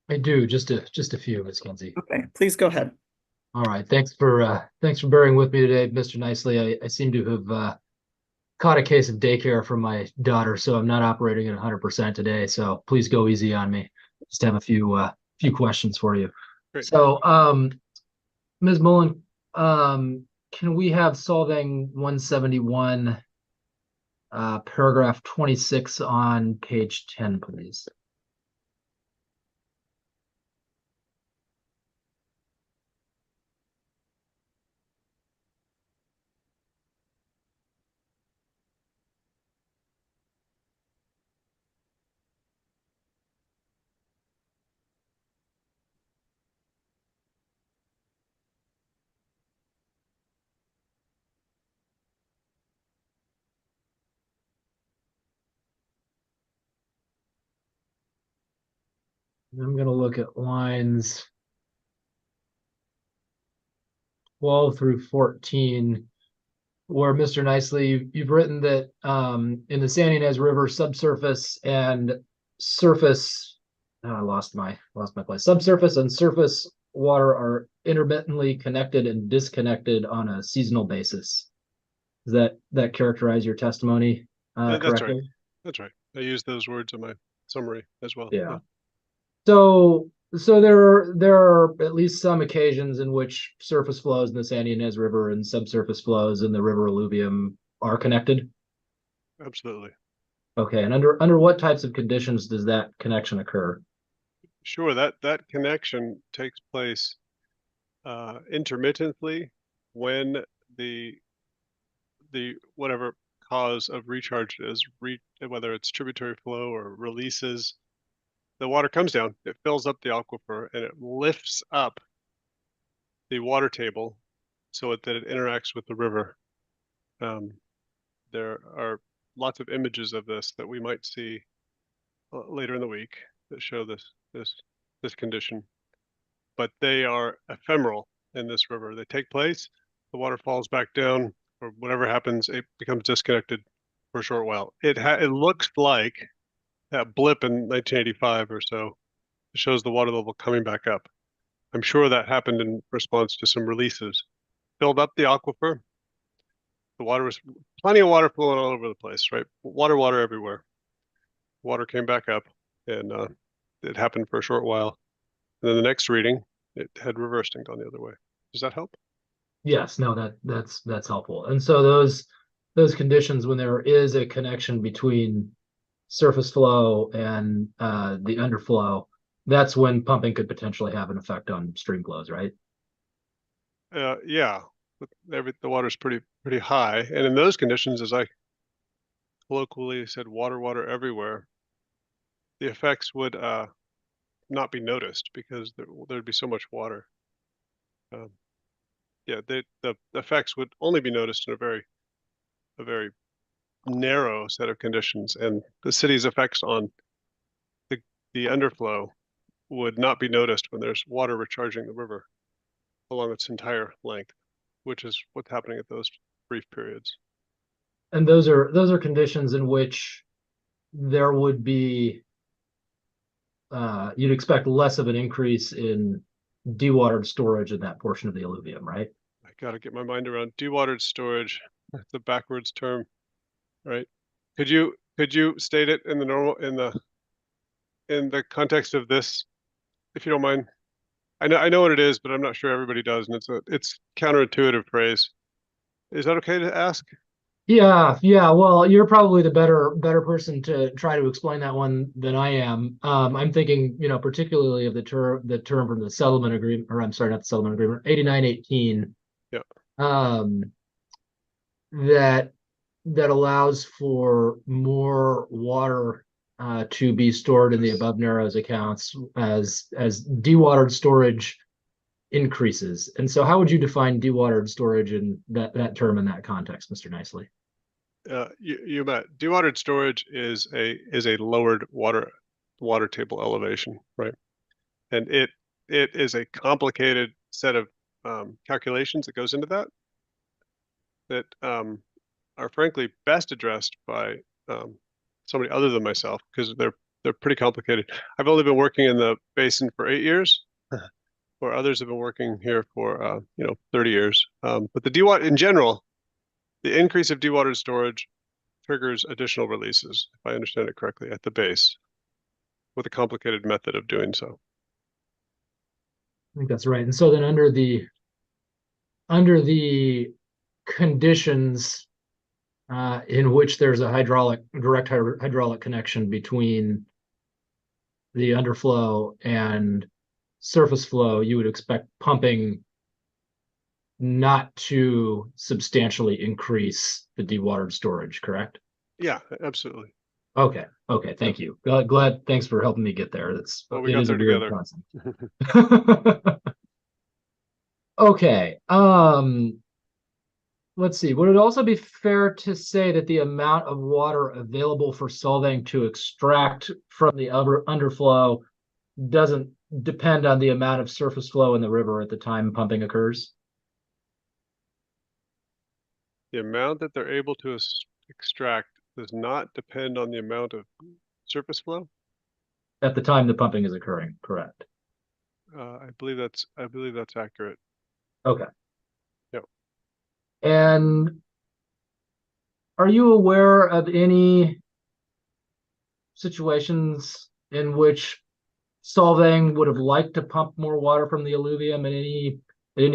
I do, just a few, Ms. Kinsey. Okay, please go ahead. All right, thanks for bearing with me today, Mr. Nicely. I seem to have caught a case of daycare from my daughter, so I'm not operating at 100% today. So please go easy on me. Just have a few questions for you. Great. So, Ms. Mullen, can we have Solvang 171, paragraph 26 on page 10, please? I'm going to look at lines 12 through 14, where Mr. Nicely, you've written that in the San Ynez River, subsurface and surface, I lost my place. Subsurface and surface water are intermittently connected and disconnected on a seasonal basis. Does that characterize your testimony That's correctly? right. That's right. I used those words in my summary as well. Yeah. So there are at least some occasions in which surface flows in the San Ynez River and subsurface flows in the river alluvium are connected. Absolutely. Okay, and under what types of conditions does that connection occur? Sure, that connection takes place intermittently when the whatever cause of recharge is, whether it's tributary flow or releases, the water comes down, it fills up the aquifer, and it lifts up the water table so that it interacts with the river. There are lots of images of this that we might see later in the week that show this condition, but they are ephemeral in this river. They take place, the water falls back down, or whatever happens, it becomes disconnected for a short while. It looks like that blip in 1985 or so. It shows the water level coming back up. I'm sure that happened in response to some releases. Filled up the aquifer. The water was plenty of water flowing all over the place, right? Water everywhere. Water came back up, and it happened for a short while. And then the next reading, it had reversed and gone the other way. Does that help? Yes, no, that's helpful. And so those conditions when there is a connection between surface flow and the underflow, that's when pumping could potentially have an effect on stream flows, right? Yeah, the water's pretty high, and in those conditions, as I colloquially said, water everywhere, the effects would not be noticed because there'd be so much water. Yeah, the effects would only be noticed in a very narrow set of conditions, and the city's effects on the underflow would not be noticed when there's water recharging the river along its entire length, which is what's happening at those brief periods. And those are conditions in which there would be you'd expect less of an increase in dewatered storage in that portion of the alluvium, right? I got to get my mind around dewatered storage. That's a backwards term, right? Could you state it in the context of this, if you don't mind? I know what it is, but I'm not sure everybody does, and it's counterintuitive phrase. Is that okay to ask? Yeah, yeah. Well, you're probably the better person to try to explain that one than I am. I'm thinking, particularly of the term from the settlement agreement, or I'm sorry, not the settlement agreement, 8918. Yeah. Um, that that allows for more water to be stored in the above narrows accounts as dewatered storage increases. And so how would you define dewatered storage in that term in that context, Mr. Nicely? You bet. Dewatered storage is a lowered water table elevation, right? And it is a complicated set of calculations that goes into that are frankly best addressed by somebody other than myself, because they're pretty complicated. I've only been working in the basin for 8 years, where others have been working here for 30 years. But the dewater in general, the increase of dewatered storage triggers additional releases, if I understand it correctly, at the base, with a complicated method of doing so. I think that's right. And so then under the conditions in which there's a direct hydraulic connection between the underflow and surface flow, you would expect pumping not to substantially increase the dewatered storage, correct? Yeah, absolutely. Okay. Thank you. Thanks for helping me get there. Well, we It got is a there weird together. concept. Okay. Let's see. Would it also be fair to say that the amount of water available for Solvang to extract from the underflow doesn't depend on the amount of surface flow in the river at the time pumping occurs? The amount that they're able to extract does not depend on the amount of surface flow. At the time the pumping is occurring, correct? I believe that's accurate. Okay. Yep. And are you aware of any situations in which Solvang would have liked to pump more water from the alluvium at any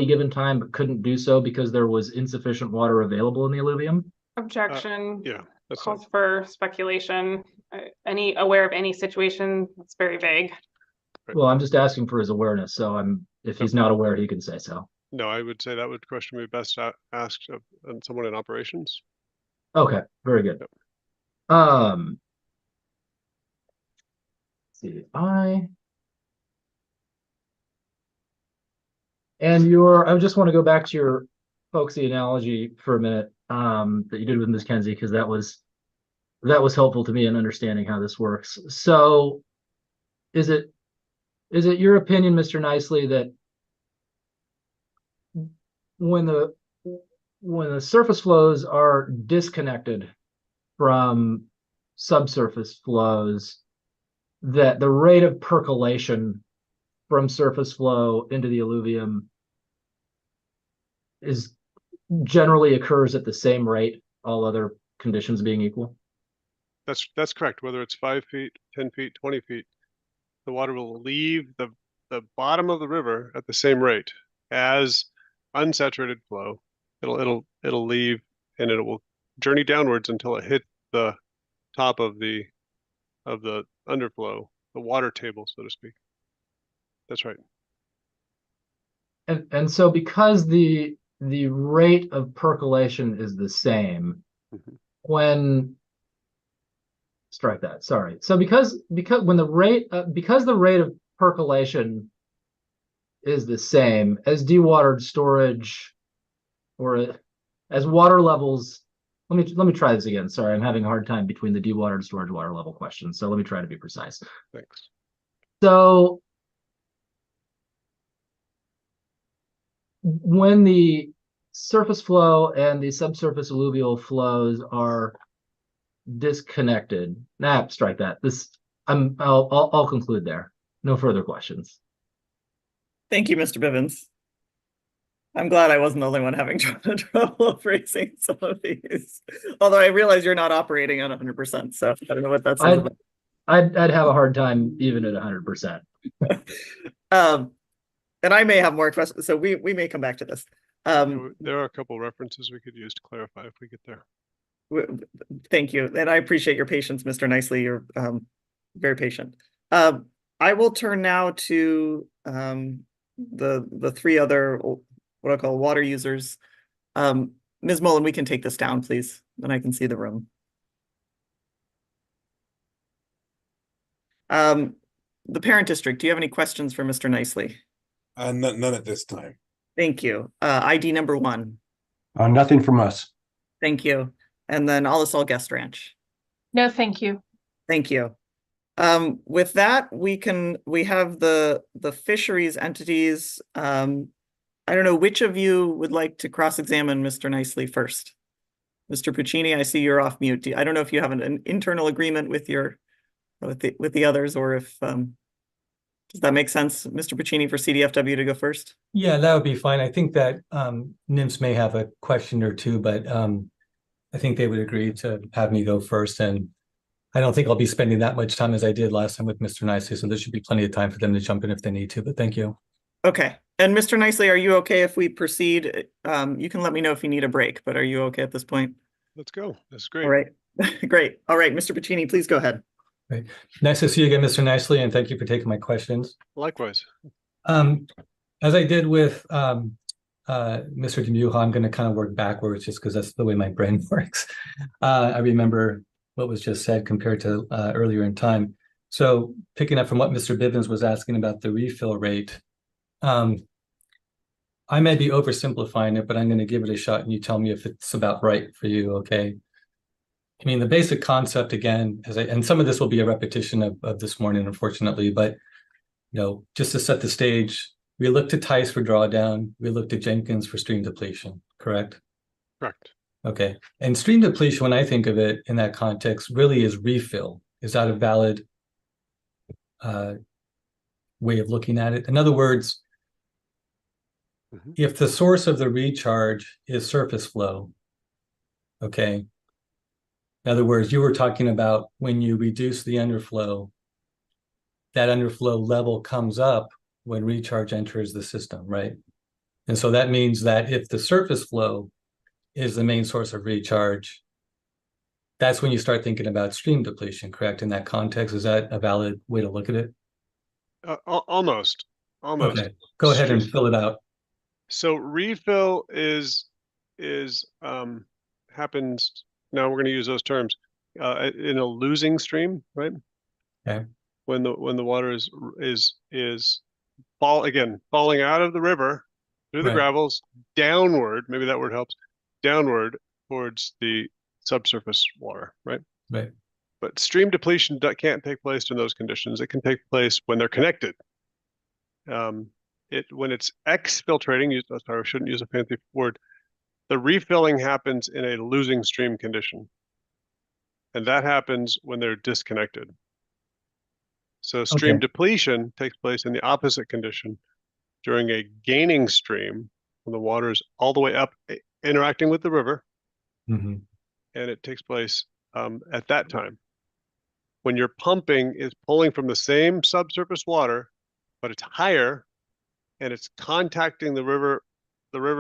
given time, but couldn't do so because there was insufficient water available in the alluvium? Objection. Yeah, that's fine. Calls for speculation. Aware of any situation? It's very vague. Well, I'm just asking for his awareness, so if he's not aware, he can say so. No, I would say that would question be best asked of someone in operations. Okay, very good. Yep. Let's see, I just want to go back to your folksy analogy for a minute, that you did with Ms. Kenzie, because that was helpful to me in understanding how this works. So is it your opinion, Mr. Nicely, that when the surface flows are disconnected from subsurface flows, that the rate of percolation from surface flow into the alluvium generally occurs at the same rate, all other conditions being equal? That's correct. Whether it's 5 feet, 10 feet, 20 feet, the water will leave the bottom of the river at the same rate as unsaturated flow. It'll leave, and it will journey downwards until it hits the top of the underflow, the water table, so to speak. That's right. And so because the rate of percolation is the same, when strike that, sorry. So because when the rate because the rate of percolation is the same as dewatered storage, or as water levels, let me try this again. Sorry, I'm having a hard time between the dewatered storage water level questions. So let me try to be precise. Thanks. So when the surface flow and the subsurface alluvial flows are disconnected, strike that. I'll conclude there. No further questions. Thank you, Mr. Bivens. I'm glad I wasn't the only one having trouble phrasing some of these. Although I realize you're not operating at 100%, so I don't know what that says about. I'd have a hard time even at 100%. And I may have more questions, so we may come back to this. There are a couple references we could use to clarify if we get there. Thank you. And I appreciate your patience, Mr. Nicely. You're very patient. I will turn now to the three other, what I call water users. Ms. Mullen, we can take this down, please, and I can see the room. The parent district, do you have any questions for Mr. Nicely? None at this time. Thank you. ID number 1. Nothing from us. Thank you. And then All Guest Ranch. No, thank you. Thank you. With that, we have the fisheries entities. I don't know which of you would like to cross-examine Mr. Nicely first. Mr. Puccini, I see you're off mute. I don't know if you have an internal agreement with the others, or if does that make sense, Mr. Puccini, for CDFW to go first? Yeah, that would be fine. I think that NIMS may have a question or two, but I think they would agree to have me go first. And I don't think I'll be spending that much time as I did last time with Mr. Nicely, so there should be plenty of time for them to jump in if they need to, but thank you. Okay. And Mr. Nicely, are you okay if we proceed? You can let me know if you need a break, but are you okay at this point? Let's go. That's great. All right. Great. All right, Mr. Puccini, please go ahead. Great. Nice to see you again, Mr. Nicely, and thank you for taking my questions. Likewise. As I did with Mr. Demuha, I'm going to kind of work backwards just because that's the way my brain works. I remember what was just said compared to earlier in time. So picking up from what Mr. Bivens was asking about the refill rate, I may be oversimplifying it, but I'm going to give it a shot and you tell me if it's about right for you, okay? I mean, the basic concept, again, and some of this will be a repetition of this morning, unfortunately, but just to set the stage, we looked at Tice for drawdown, we looked at Jenkins for stream depletion, correct? Correct. Okay. And stream depletion, when I think of it in that context, really is refill. Is that a valid way of looking at it? In other words, if the source of the recharge is surface flow, okay. In other words, you were talking about when you reduce the underflow, that underflow level comes up when recharge enters the system, right? And so that means that if the surface flow is the main source of recharge, that's when you start thinking about stream depletion, correct? In that context, is that a valid way to look at it? Almost. Okay, go ahead and fill it out. So refill happens. Now we're going to use those terms in a losing stream, right? Okay. When the water is falling out of the river through the gravels downward. Maybe that word helps. Downward towards the subsurface water, right? Right. But stream depletion can't take place in those conditions. It can take place when they're connected. When it's exfiltrating, sorry, I shouldn't use a fancy word. The refilling happens in a losing stream condition. And that happens when they're disconnected. So stream depletion takes place in the opposite condition during a gaining stream when the water is all the way up interacting with the river. And it takes place at that time. When your pumping is pulling from the same subsurface water, but it's higher and it's contacting the river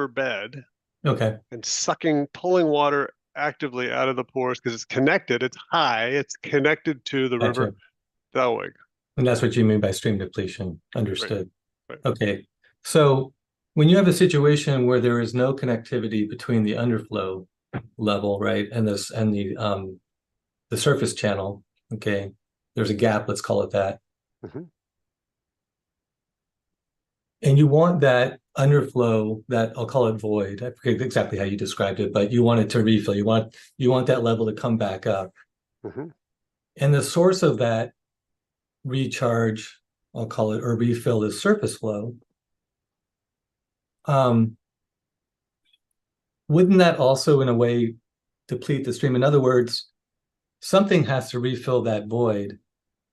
bed. Okay. And pulling water actively out of the pores because it's connected, it's high, it's connected to the river Thalweg. And that's what you mean by stream depletion. Understood. Right. Okay. So when you have a situation where there is no connectivity between the underflow level, right, and the surface channel, okay, there's a gap, let's call it that. And you want that underflow, that I'll call it void. I forget exactly how you described it, but you want it to refill. You want that level to come back up. And the source of that recharge, I'll call it, or refill, is surface flow. Wouldn't that also, in a way, deplete the stream? In other words, something has to refill that void.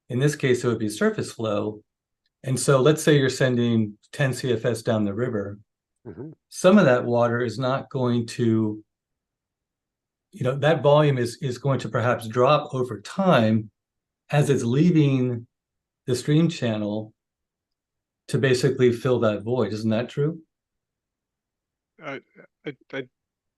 In this case, it would be surface flow. And so let's say you're sending 10 CFS down the river. Some of that water is not going to, that volume is going to perhaps drop over time as it's leaving the stream channel to basically fill that void. Isn't that true? I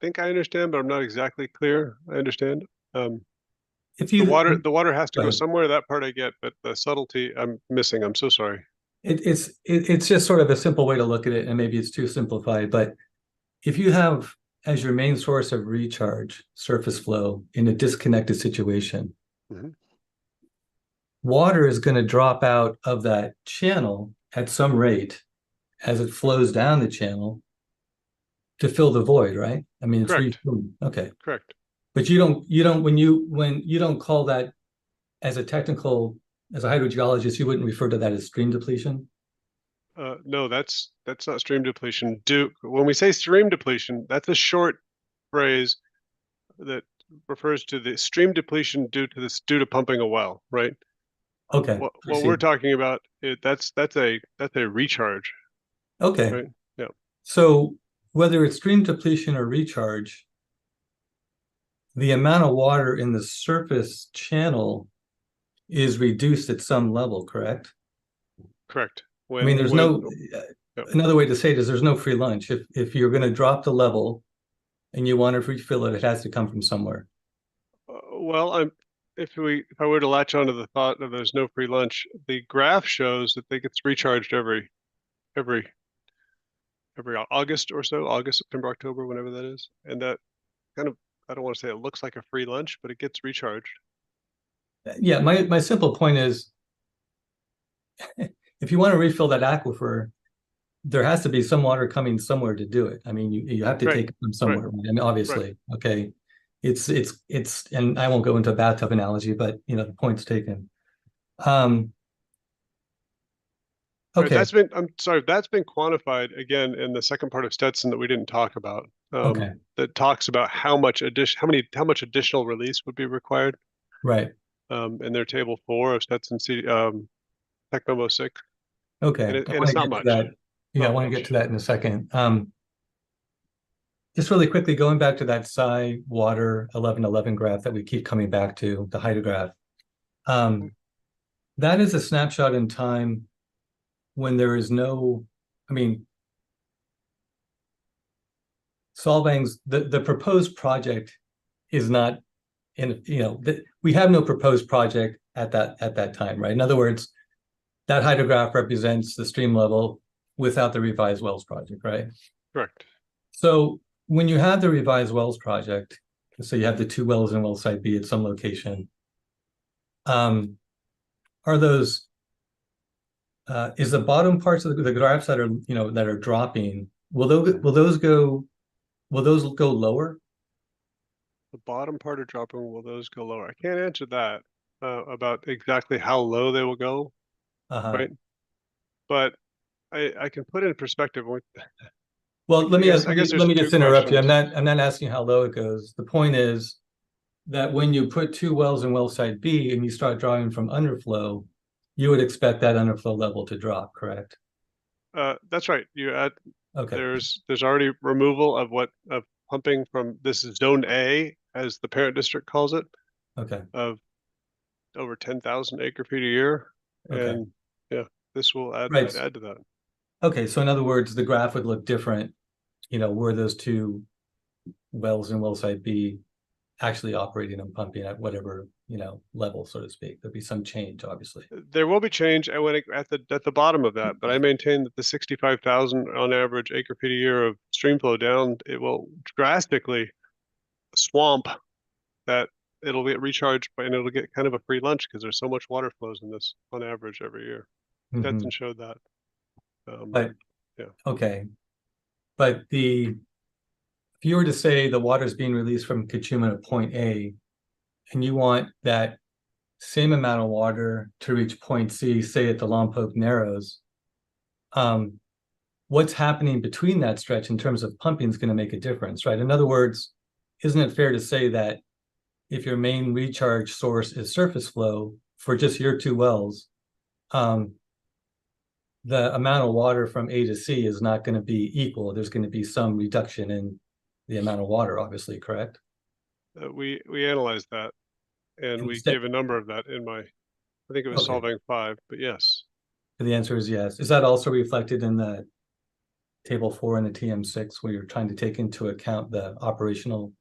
think I understand, but I'm not exactly clear. I understand. If The you, water has to go go ahead. somewhere. That part I get, but the subtlety I'm missing. I'm so sorry. It's just sort of a simple way to look at it, and maybe it's too simplified, but if you have as your main source of recharge surface flow in a disconnected situation, Mhm. water is going to drop out of that channel at some rate as it flows down the channel to fill the void, right? I mean, it's Correct. refilling. Okay. Correct. But when you don't call that as a technical, as a hydrogeologist, you wouldn't refer to that as stream depletion. No, that's not stream depletion. When we say stream depletion, that's a short phrase that refers to the stream depletion due to pumping a well, right? Okay. What we're talking about, that's a recharge, Okay. right? Yeah. So whether it's stream depletion or recharge, the amount of water in the surface channel is reduced at some level, correct? Correct. I mean, there's no yeah. another way to say it is there's no free lunch. If you're going to drop the level and you want to refill it, it has to come from somewhere. Well, if I were to latch onto the thought that there's no free lunch, the graph shows that they gets recharged every August or so, August, September, October, whenever that is, and that kind of, I don't want to say it looks like a free lunch, but it gets recharged. Yeah, my simple point is, if you want to refill that aquifer, there has to be some water coming somewhere to do it. I mean, you have to Right. take it from somewhere. Right. I mean, obviously, okay. It's and I won't go into a bathtub analogy, but the point's taken. Right, Okay. I'm sorry, that's been quantified again in the second part of Stetson that we didn't talk about. Okay. That talks about how much additional release would be required. Right. In their table 4 of Stetson Technomo 6. Okay. And I want it's to not get much. to that. Yeah, I want to get to that in a second. Just really quickly, going back to that Psi water 1111 graph that we keep coming back to, the hydrograph. That is a snapshot in time when there is no, I mean, Solvang's, the proposed project is not in, we have no proposed project at that time, right? In other words, that hydrograph represents the stream level without the revised wells project, right? Correct. So when you have the revised wells project, so you have the 2 wells in well site B at some location, are those is the bottom parts of the graphs that are that are dropping, will those go lower? The bottom part of dropping, will those go lower? I can't answer that about exactly how low they will go, right? But I can put it in perspective. Well, let me I guess there's just two interrupt you. questions. I'm not asking how low it goes. The point is that when you put 2 wells in well site B and you start drawing from underflow, you would expect that underflow level to drop, correct? That's right. You add, Okay. there's already removal of pumping from, this is zone A, as the parent district calls it, Okay. of over 10,000 acre feet a year. Okay. And yeah, this will add to that. Okay, so in other words, the graph would look different, were those 2 wells in well site B actually operating and pumping at whatever, level, so to speak. There'd be some change, obviously. There will be change at the bottom of that, but I maintain that the 65,000 on average acre feet a year of stream flow down, it will drastically swamp that. It'll get recharged, and it'll get kind of a free lunch because there's so much water flows in this on average every year. Stetson showed that. But yeah. Okay, but if you were to say the water is being released from Kachuman at point A, and you want that same amount of water to reach point C, say at the Lompoc Narrows, what's happening between that stretch in terms of pumping is going to make a difference, right? In other words, isn't it fair to say that if your main recharge source is surface flow for just your 2 wells, the amount of water from A to C is not going to be equal. There's going to be some reduction in the amount of water, obviously, correct? We analyzed that, and we gave a number of that in I think it was Solvang 5, but yes. The answer is yes. Is that also reflected in the table 4 in the TM6, where you're trying to take into account the operational.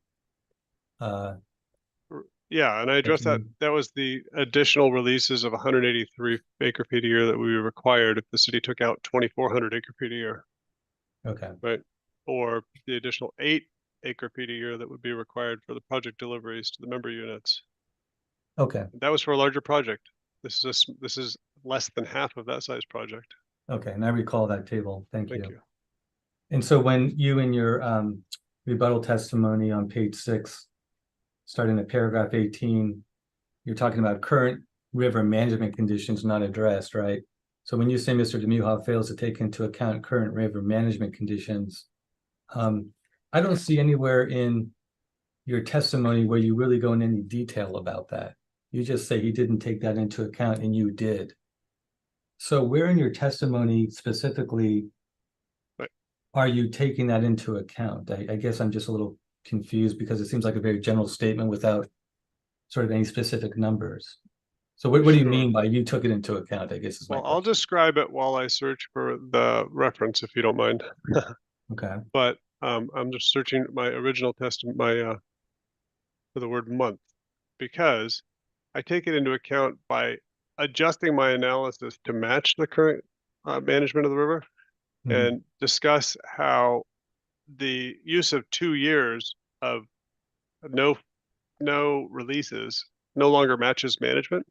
Yeah, and I addressed that. Mhm. That was the additional releases of 183 acre feet a year that we required if the city took out 2,400 acre feet a year, Okay, right? Or the additional 8 acre feet a year that would be required for the project deliveries to the member units. okay, That was for a larger project. This is less than half of that size project. okay. And I recall that table. Thank Thank you. you. And so when you in your rebuttal testimony on page 6, starting at paragraph 18, you're talking about current river management conditions not addressed, right? So when you say Mr. DeMuha fails to take into account current river management conditions, I don't see anywhere in your testimony where you really go in any detail about that. You just say he didn't take that into account and you did. So where in your testimony specifically Right. are you taking that into account? I guess I'm just a little confused because it seems like a very general statement without sort of any specific numbers. So what do you Sure. mean by you took it into account, I guess is my Well, I'll question. describe it while I search for the reference, if you don't mind. Okay, But I'm just searching my original testament, for the word month, because I take it into account by adjusting my analysis to match the current management of the river, Mhm. and discuss how the use of 2 years of no releases no longer matches management,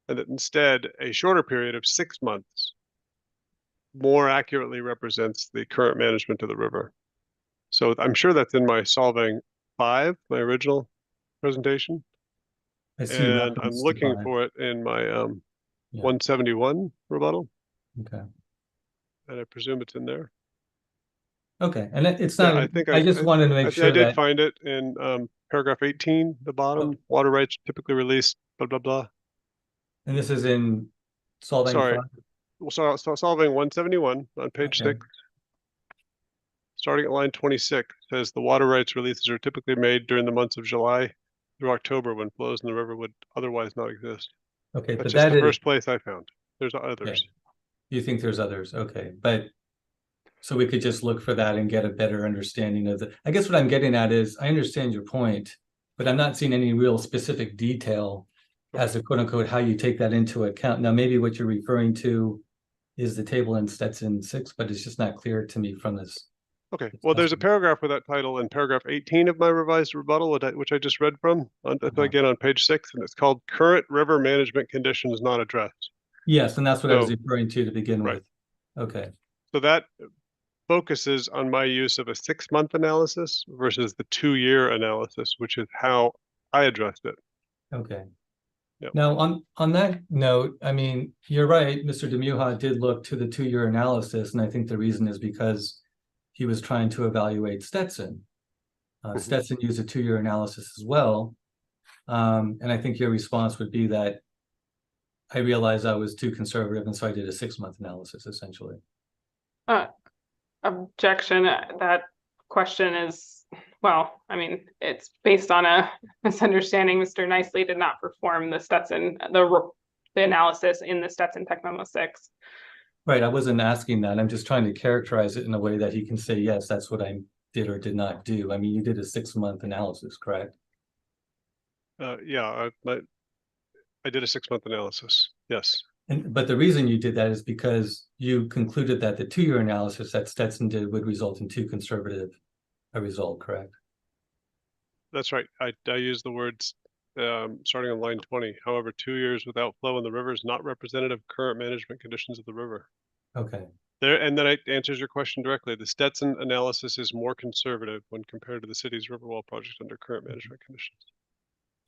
and that instead a shorter period of 6 months more accurately represents the current management of the river. So I'm sure that's in my Solvang 5, my original presentation, I see and I'm reference to looking 5. for it in my Yeah. 171 rebuttal, Okay. and I presume it's in there. Okay, and it's Yeah, not, I think I just wanted to make I sure did that, find it in paragraph 18, the bottom. Water rights typically released, blah blah blah. and this is in Solvang Sorry, 5. well, so Solvang 171 on page Okay. 6, starting at line 26, says the water rights releases are typically made during the months of July through October, when flows in the river would otherwise not exist. Okay, That's but just that the is, first place I found. There's okay. others. You think there's others, okay, but so we could just look for that and get a better understanding of the, I guess what I'm getting at is, I understand your point, but I'm not seeing any real specific detail as to quote unquote, how you take that into account. Now, maybe what you're referring to is the table in Stetson 6, but it's just not clear to me from this. Okay, well, there's a paragraph with that title in paragraph 18 of my revised rebuttal, which I just read from, again on page 6, and it's called Current River Management Conditions Not Addressed. Yes, and that's what I was So, referring to begin right. with. Okay, So that focuses on my use of a 6-month analysis versus the 2-year analysis, which is how I addressed it. okay. Yep. Now, on that note, I mean, you're right, Mr. DeMuha did look to the 2-year analysis, and I think the reason is because he was trying to evaluate Stetson. Stetson used a 2-year analysis as well. And I think your response would be that I realized I was too conservative, and so I did a 6-month analysis, essentially. Objection. That question is, well, I mean, it's based on a misunderstanding. Mr. Nicely did not perform the Stetson, the analysis in the Stetson Tech Memo 6. Right, I wasn't asking that. I'm just trying to characterize it in a way that he can say, yes, that's what I did or did not do. I mean, you did a 6-month analysis, correct? Yeah, I did a 6-month analysis. Yes. But the reason you did that is because you concluded that the 2-year analysis that Stetson did would result in too conservative a result, correct? That's right. I use the words starting on line 20. However, 2 years without flow in the river is not representative of current management conditions of the river. Okay. And then it answers your question directly. The Stetson analysis is more conservative when compared to the city's Riverwall project under current management conditions.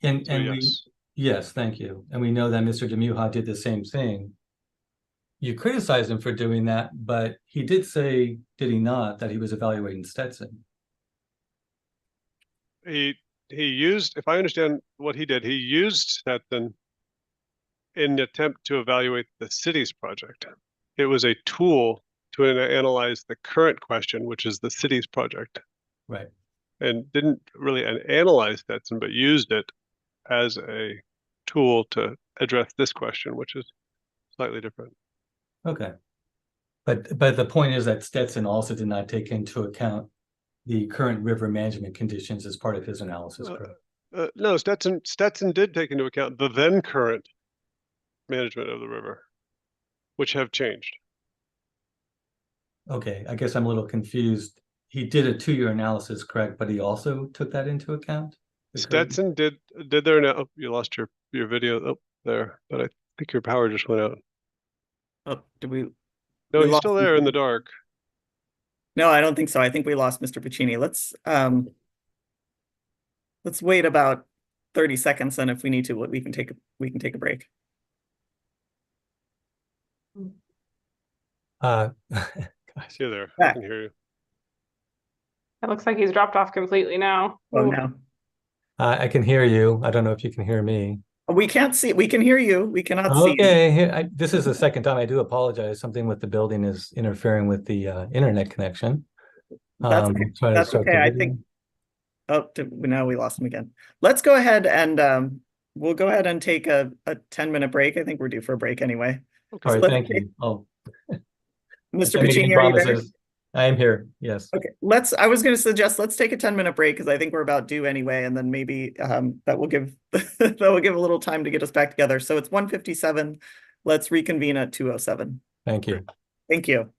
And So yes. Yes, thank you. And we know that Mr. DeMuha did the same thing. You criticized him for doing that, but he did say, did he not, that he was evaluating Stetson? He used, if I understand what he did, he used Stetson in an attempt to evaluate the city's project. It was a tool to analyze the current question, which is the city's project. Right. And didn't really analyze Stetson, but used it as a tool to address this question, which is slightly different. Okay. But the point is that Stetson also did not take into account the current river management conditions as part of his analysis, correct? No, Stetson did take into account the then current management of the river, which have changed. Okay, I guess I'm a little confused. He did a 2-year analysis, correct? But he also took that into account? The current- Stetson did their now. Oh, you lost your video. Oh, there, but I think your power just went out. Oh, did we? No, We he's still lost there in the Mr. dark. No, I don't think so. I think we lost Mr. Puccini. Let's wait about 30 seconds, and if we need to, we can take a break. Gosh. See you there. I Back. can hear you. It looks like he's dropped off completely now. Oh, Ooh. no. I can hear you. I don't know if you can hear me. We can't see. We can hear you. We cannot see you. Okay, this is the second time. I do apologize. Something with the building is interfering with the internet connection. That's okay. Trying to That's start okay. the I video. think. Oh, now we lost him again. Let's go ahead and we'll go ahead and take a 10-minute break. I think we're due for a break anyway. Okay. All right, let's thank take- you. Oh, Mr. I'm making Puccini, are you there? promises. I am here. Yes. Okay, I was going to suggest let's take a 10-minute break because I think we're about due anyway, and then maybe that will give that will give a little time to get us back together. So it's 1:57. Let's reconvene at 2:07. Thank you. Thank you.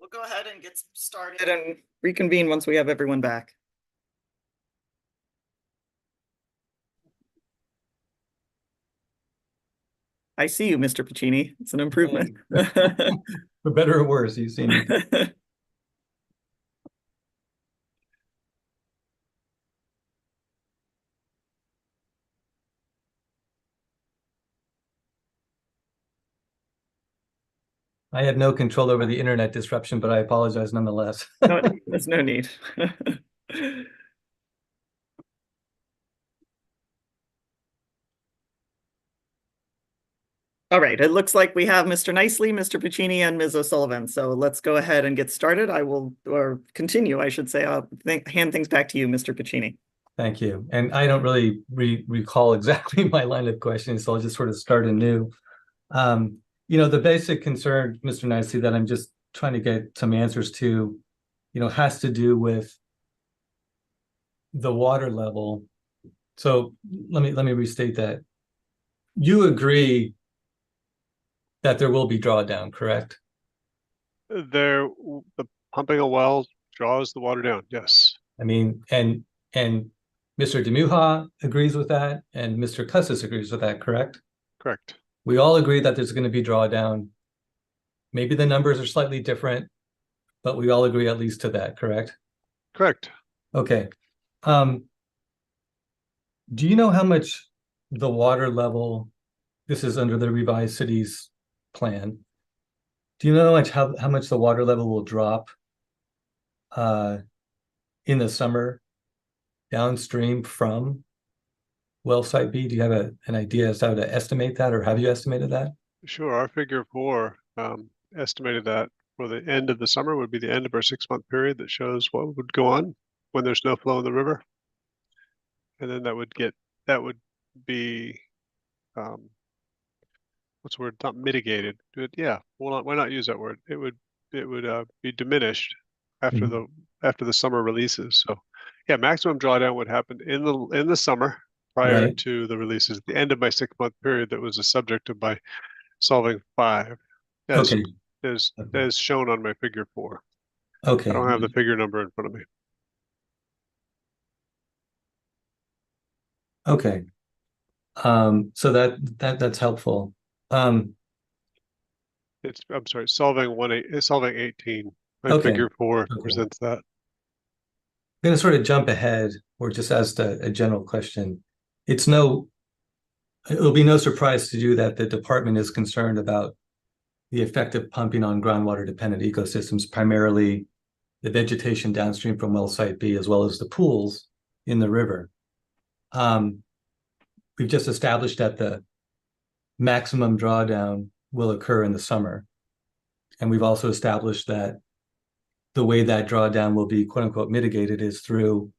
we'll go ahead and get started and reconvene once we have everyone back. I see you, Mr. Piccini. It's an improvement. For better or worse, you've seen me. I had no control over the internet disruption, but I apologize nonetheless. No, there's no need. All right, it looks like we have Mr. Nicely, Mr. Piccini, and Ms. O'Sullivan. So let's go ahead and get started. I will, or continue, I should say. I'll hand things back to you, Mr. Piccini. Thank you. And I don't really recall exactly my line of questioning, so I'll just sort of start anew. The basic concern, Mr. Nicely, that I'm just trying to get some answers to, has to do with the water level. So let me restate that. You agree that there will be drawdown, correct? The pumping a well draws the water down. Yes. I mean, and Mr. DeMuha agrees with that, and Mr. Custis agrees with that, correct? Correct. We all agree that there's going to be drawdown. Maybe the numbers are slightly different, but we all agree at least to that, correct? Correct. Okay. Do you know how much the water level, this is under the revised cities plan, do you know how much the water level will drop in the summer downstream from well site B? Do you have an idea as to how to estimate that, or have you estimated that? Sure. Our figure 4 estimated that for the end of the summer would be the end of our 6-month period that shows what would go on when there's no flow in the river. And then that would be what's the word? Not mitigated. Yeah. Why not use that word? It would be diminished after the summer releases. So yeah, maximum drawdown would happen in the summer prior to the releases. At the end of my 6-month period, that was the subject of my Solvang 5, as shown on my figure 4. Okay. I don't have the figure number in front of me. Okay. So that's helpful. I'm sorry, Solvang 18. My figure 4 presents that. I'm going to sort of jump ahead or just ask a general question. It'll be no surprise to you that the department is concerned about the effect of pumping on groundwater dependent ecosystems, primarily the vegetation downstream from well site B, as well as the pools in the river. We've just established that the maximum drawdown will occur in the summer. And we've also established that the way that drawdown will be quote unquote mitigated is through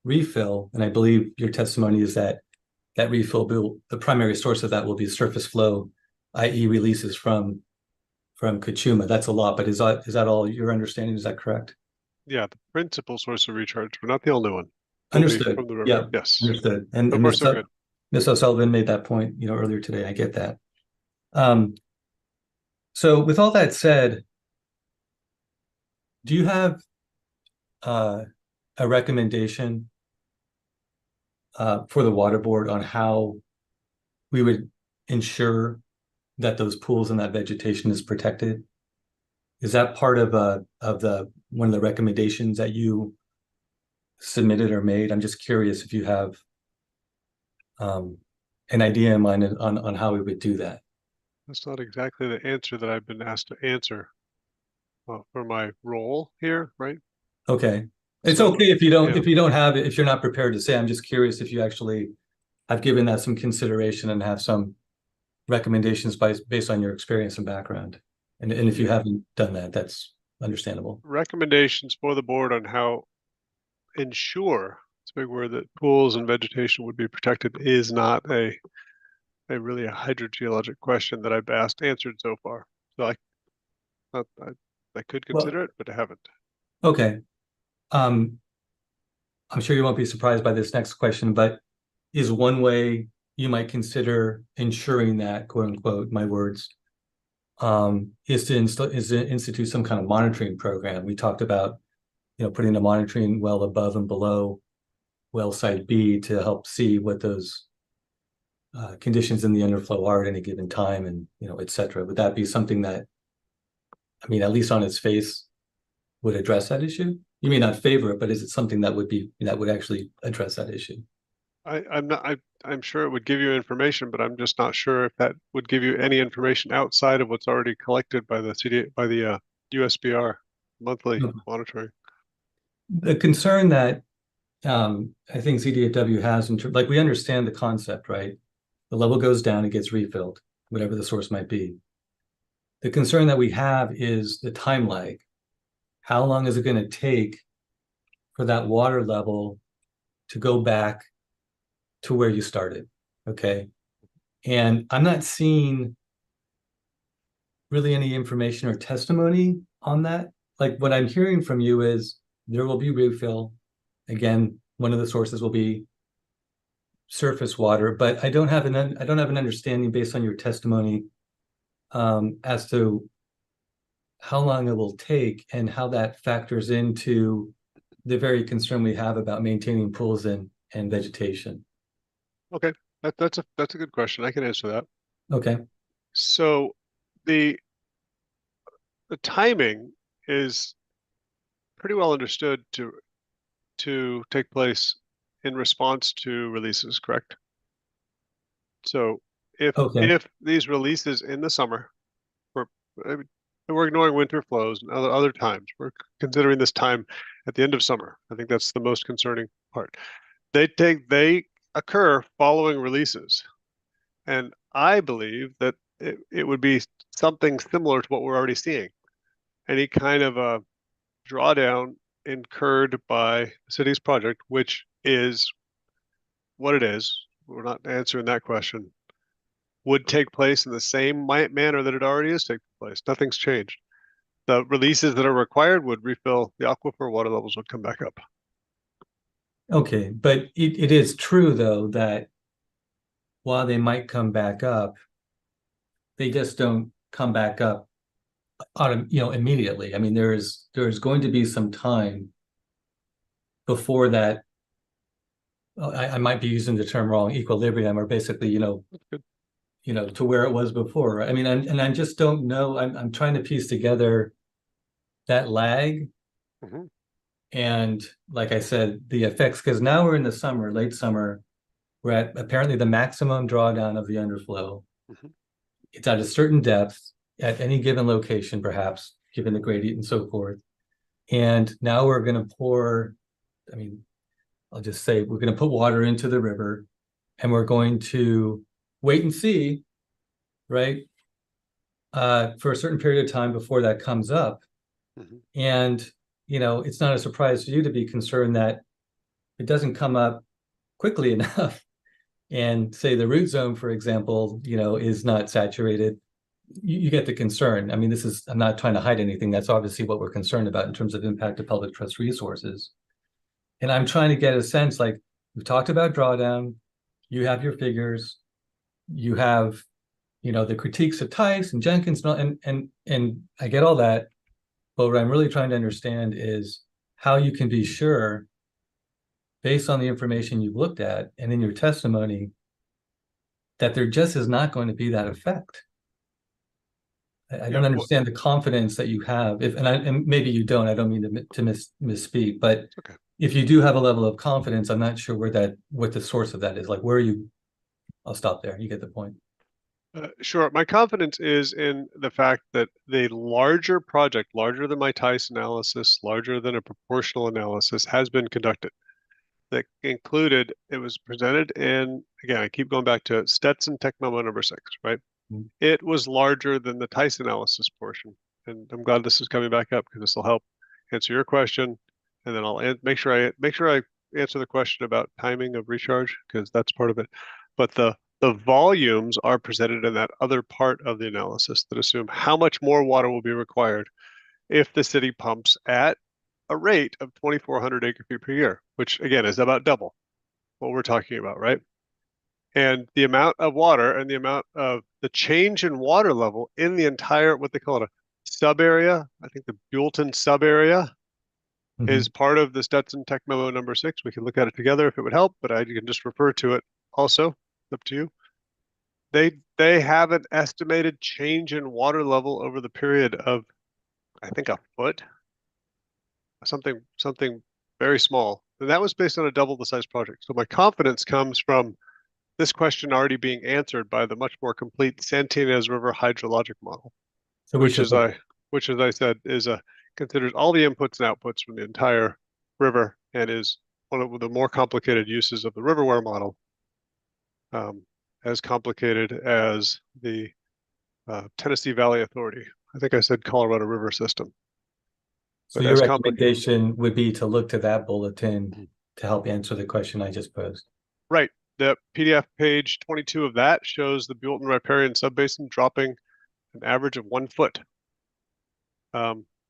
refill. And I believe your testimony is that refill the primary source of that will be surface flow, i.e. releases from Kachuma. That's a lot, but is that all your understanding? Is that correct? Yeah, the principal source of recharge, but not the only one. Understood. From the river. Yeah. Yes. Understood. And so far, so good. Ms. O'Sullivan made that point, earlier today. I get that. So with all that said, do you have a recommendation for the water board on how we would ensure that those pools and that vegetation is protected? Is that part of one of the recommendations that you submitted or made? I'm just curious if you have an idea in mind on how we would do that. That's not exactly the answer that I've been asked to answer for my role here, right? Okay. It's okay if you don't have it, if you're not prepared to say. I'm just curious if you actually have given that some consideration and have some recommendations based on your experience and background. And if you haven't done that, that's understandable. Recommendations for the board on how ensure, it's a big word, that pools and vegetation would be protected is not really a hydrogeologic question that I've answered so far. So I could consider it, but I haven't. Okay. I'm sure you won't be surprised by this next question, but is one way you might consider ensuring that, quote unquote, my words, is to institute some kind of monitoring program. We talked about, putting a monitoring well above and below well site B to help see what those conditions in the underflow are at any given time, and et cetera. Would that be something that, I mean, at least on its face, would address that issue? You may not favor it, but is it something that would actually address that issue? I'm sure it would give you information, but I'm just not sure if that would give you any information outside of what's already collected by the USBR monthly Okay. monitoring. The concern that I think CDW has, like, we understand the concept, right? The level goes down, it gets refilled, whatever the source might be. The concern that we have is the time lag. How long is it going to take for that water level to go back to where you started? Okay. And I'm not seeing really any information or testimony on that. Like, what I'm hearing from you is there will be refill. Again, one of the sources will be surface water, but I don't have an understanding based on your testimony as to how long it will take and how that factors into the very concern we have about maintaining pools and vegetation. Okay, that's a good question. I can answer that. Okay. So the timing is pretty well understood to take place in response to releases, correct? So if these releases in the summer, we're ignoring winter flows and other times, we're considering this time at the end of summer. I think that's the most concerning part. They occur following releases, and I believe that it would be something similar to what we're already seeing. Any kind of a drawdown incurred by the city's project, which is what it is, we're not answering that question, would take place in the same manner that it already is taking place. Nothing's changed. The releases that are required would refill the aquifer, water levels would come back up. Okay, but it is true, though, that while they might come back up, they just don't come back up immediately. I mean, there's going to be some time before that. I might be using the term wrong, equilibrium, or basically, to where it was before. I mean, and I just don't know. I'm trying to piece together that lag. Mm-hmm. And like I said, the effects, because now we're in the summer, late summer, we're at apparently the maximum drawdown of the underflow. Mm-hmm. It's at a certain depth at any given location, perhaps, given the gradient and so forth. And now we're going to pour, I mean, I'll just say we're going to put water into the river, and we're going to wait and see, right, for a certain period of time before that comes up. Mm-hmm. And, it's not a surprise to you to be concerned that it doesn't come up quickly enough. And say the root zone, for example, is not saturated. You get the concern. I mean, I'm not trying to hide anything. That's obviously what we're concerned about in terms of impact to public trust resources. And I'm trying to get a sense, like, we've talked about drawdown, you have your figures, you have, the critiques of Tice and Jenkins, and I get all that. But what I'm really trying to understand is how you can be sure, based on the information you've looked at and in your testimony, that there just is not going to be that effect. I don't understand the confidence that you have. And maybe you don't. I don't mean to misspeak, but okay. If you do have a level of confidence, I'm not sure what the source of that is. Like, where are you? I'll stop there. You get the point. Sure. My confidence is in the fact that the larger project, larger than my Tice analysis, larger than a proportional analysis, has been conducted. That included, it was presented in, again, I keep going back to Stetson Tech Memo number 6, right? Mm-hmm. It was larger than the Tice analysis portion. And I'm glad this is coming back up because this will help answer your question. And then I'll make sure I answer the question about timing of recharge, because that's part of it. But the volumes are presented in that other part of the analysis that assume how much more water will be required if the city pumps at a rate of 2,400 acre feet per year, which again is about double what we're talking about, right? And the amount of water and the amount of the change in water level in the entire, what they call it, a sub area, I think the Buellton sub area is part of the Stetson Tech Memo number 6. We can look at it together if it would help, but you can just refer to it also. Up to you. They have an estimated change in water level over the period of, I think, a foot, something very small. And that was based on a double the size project. So my confidence comes from this question already being answered by the much more complete Santinez River hydrologic model, So we should look, which, as I said, considers all the inputs and outputs from the entire river and is one of the more complicated uses of the riverware model, as complicated as the Tennessee Valley Authority. I think I said Colorado River System. so your recommendation would be to look to that bulletin to help answer the question I just posed. Right. The PDF page 22 of that shows the Buellton riparian subbasin dropping an average of 1 foot,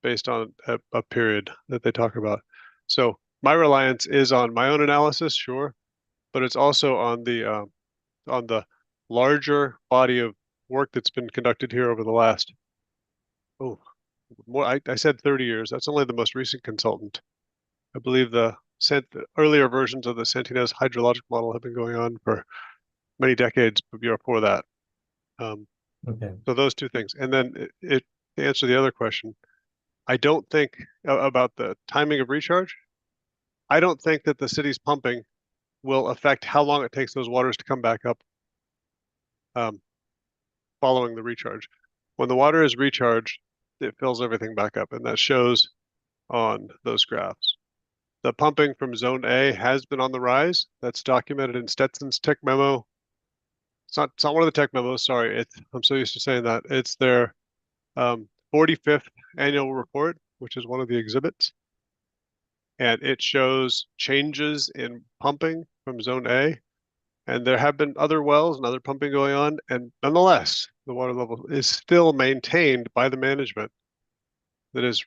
based on a period that they talk about. So my reliance is on my own analysis, sure, but it's also on the larger body of work that's been conducted here over the last, I said 30 years. That's only the most recent consultant. I believe the earlier versions of the Santinez hydrologic model have been going on for many decades before that. Okay. So those two things. And then to answer the other question, I don't think about the timing of recharge. I don't think that the city's pumping will affect how long it takes those waters to come back up, following the recharge. When the water is recharged, it fills everything back up, and that shows on those graphs. The pumping from Zone A has been on the rise. That's documented in Stetson's tech memo. It's not one of the tech memos, sorry. I'm so used to saying that. It's their 45th annual report, which is one of the exhibits. And it shows changes in pumping from Zone A. And there have been other wells and other pumping going on. And nonetheless, the water level is still maintained by the management that is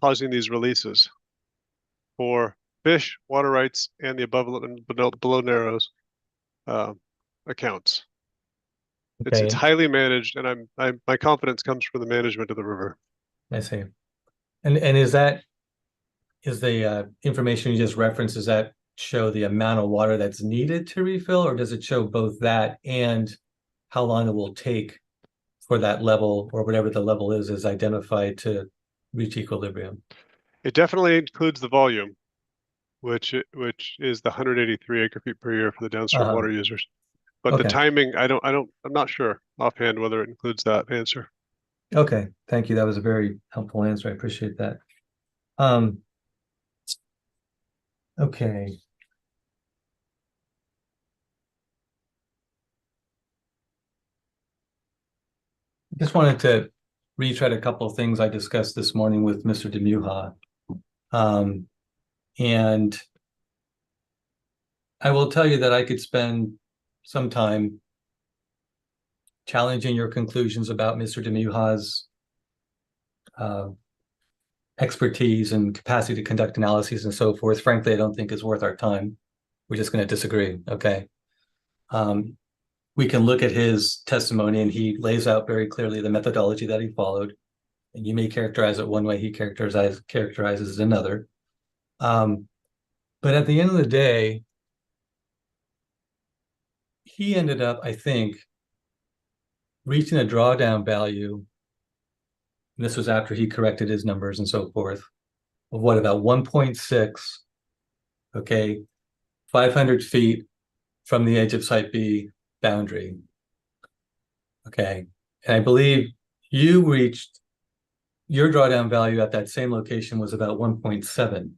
causing these releases for fish, water rights, and the above and below narrows accounts. Okay. It's highly managed, and my confidence comes from the management of the river. I see. And is the information you just referenced, does that show the amount of water that's needed to refill, or does it show both that and how long it will take for that level, or whatever the level is identified, to reach equilibrium? It definitely includes the volume, which is the 183 acre feet per year for the downstream water users. But the timing, I'm not sure offhand whether it includes that answer. Okay, thank you. That was a very helpful answer. I appreciate that. Okay. Just wanted to retread a couple of things I discussed this morning with Mr. DeMuha. And I will tell you that I could spend some time challenging your conclusions about Mr. DeMuha's expertise and capacity to conduct analyses and so forth. Frankly, I don't think it's worth our time. We're just going to disagree, okay? We can look at his testimony, and he lays out very clearly the methodology that he followed. And you may characterize it one way, he characterizes it another. But at the end of the day, he ended up, I think, reaching a drawdown value. And this was after he corrected his numbers and so forth, of what, about 1.6, okay, 500 feet from the edge of Site B boundary. Okay, and I believe you reached, your drawdown value at that same location was about 1.7.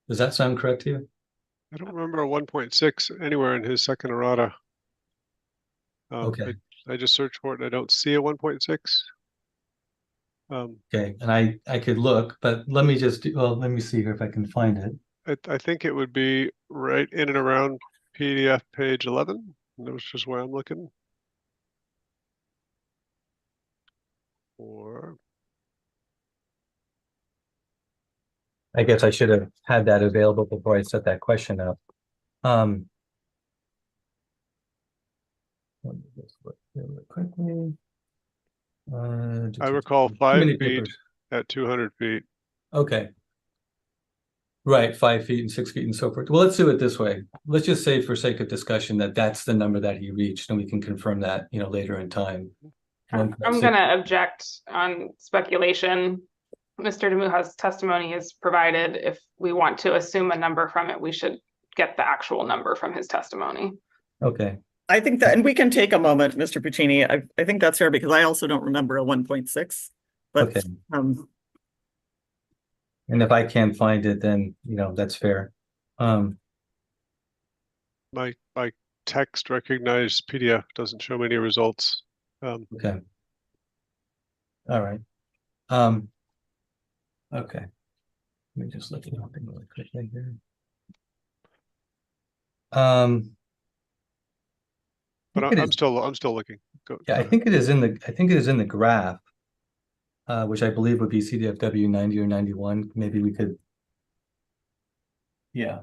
Does that sound correct to you? I don't remember a 1.6 anywhere in his second errata. Okay. I just searched for it and I don't see a 1.6. Okay, and I could look, but let me see here if I can find it. I think it would be right in and around PDF page 11. That was just where I'm looking. Or I guess I should have had that available before I set that question up. Let me just look here real quickly. I recall Too 5 many feet papers. at 200 feet. Okay. Right, 5 feet and 6 feet and so forth. Well, let's do it this way. Let's just say for sake of discussion that that's the number that he reached, and we can confirm that, later in time. I'm 1.6. gonna object on speculation. Mr. Demuha's testimony is provided. If we want to assume a number from it, we should get the actual number from his testimony. Okay, I think that, and we can take a moment, Mr. Puccini. I think that's fair because I also don't remember a 1.6. But okay. And if I can't find it, then, that's fair. My text recognized PDF doesn't show me any results. Okay. All right. Okay. Let me just look at something really quickly here. But think it I'm is- still looking. Yeah, I think it is in the graph, which I believe would be CDFW 90 or 91. Maybe we could. Yeah.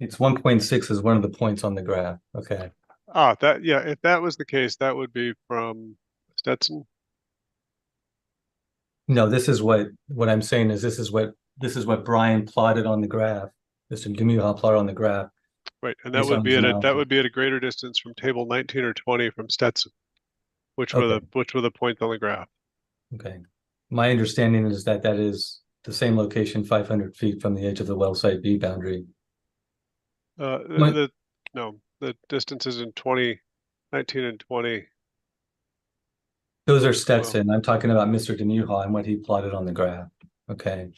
It's 1.6 is one of the points on the graph. Okay. If that was the case, that would be from Stetson. No, this is what I'm saying is this is what Brian plotted on the graph. Mr. Demuha plotted on the graph. Right, and that based would on be his at analysis. a greater distance from table 19 or 20 from Stetson, which were Okay. the points on the graph. Okay. My understanding is that is the same location 500 feet from the edge of the well site B boundary. The distances in 19 and 20. Those are Stetson. I'm talking about Mr. Demuha and what he plotted on the graph. Okay.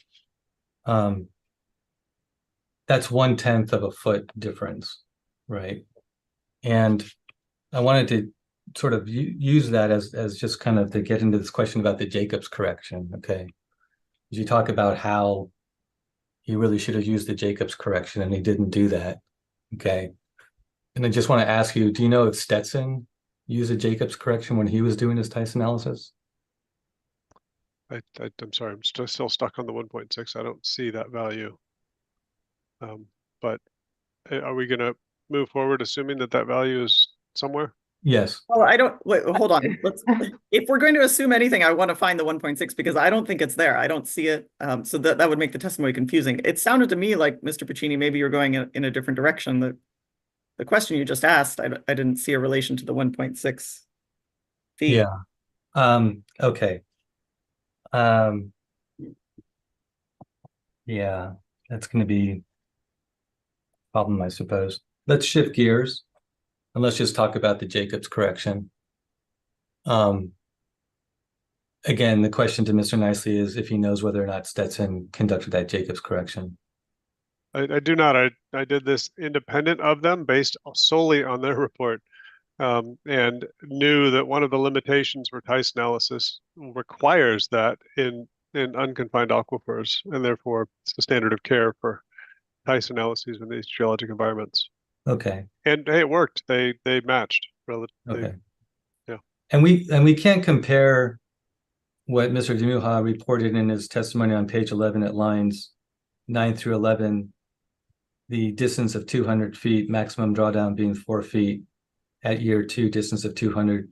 That's 1/10 of a foot difference, right? And I wanted to sort of use that as just kind of to get into this question about the Jacobs correction. Okay. You talk about how he really should have used the Jacobs correction and he didn't do that. Okay. And I just want to ask you, do you know if Stetson used a Jacobs correction when he was doing his Tyson analysis? I'm sorry, I'm still stuck on the 1.6. I don't see that value. But are we going to move forward assuming that value is somewhere? Yes. Well, I don't, wait, hold on. If we're going to assume anything, I want to find the 1.6 because I don't think it's there. I don't see it. So that would make the testimony confusing. It sounded to me like, Mr. Puccini, maybe you're going in a different direction. The question you just asked, I didn't see a relation to the 1.6 feet. Yeah. Okay. Yeah, that's going to be a problem, I suppose. Let's shift gears and let's just talk about the Jacobs correction. Again, the question to Mr. Nicely is if he knows whether or not Stetson conducted that Jacobs correction. I do not. I did this independent of them based solely on their report, and knew that one of the limitations for Tyson analysis requires that in unconfined aquifers, and therefore it's the standard of care for Tyson analyses in these geologic environments. Okay. And hey, it worked. They matched. Okay. Yeah. And we can't compare what Mr. Demuha reported in his testimony on page 11 at lines 9 through 11, the distance of 200 feet, maximum drawdown being 4 feet, at year 2, distance of 200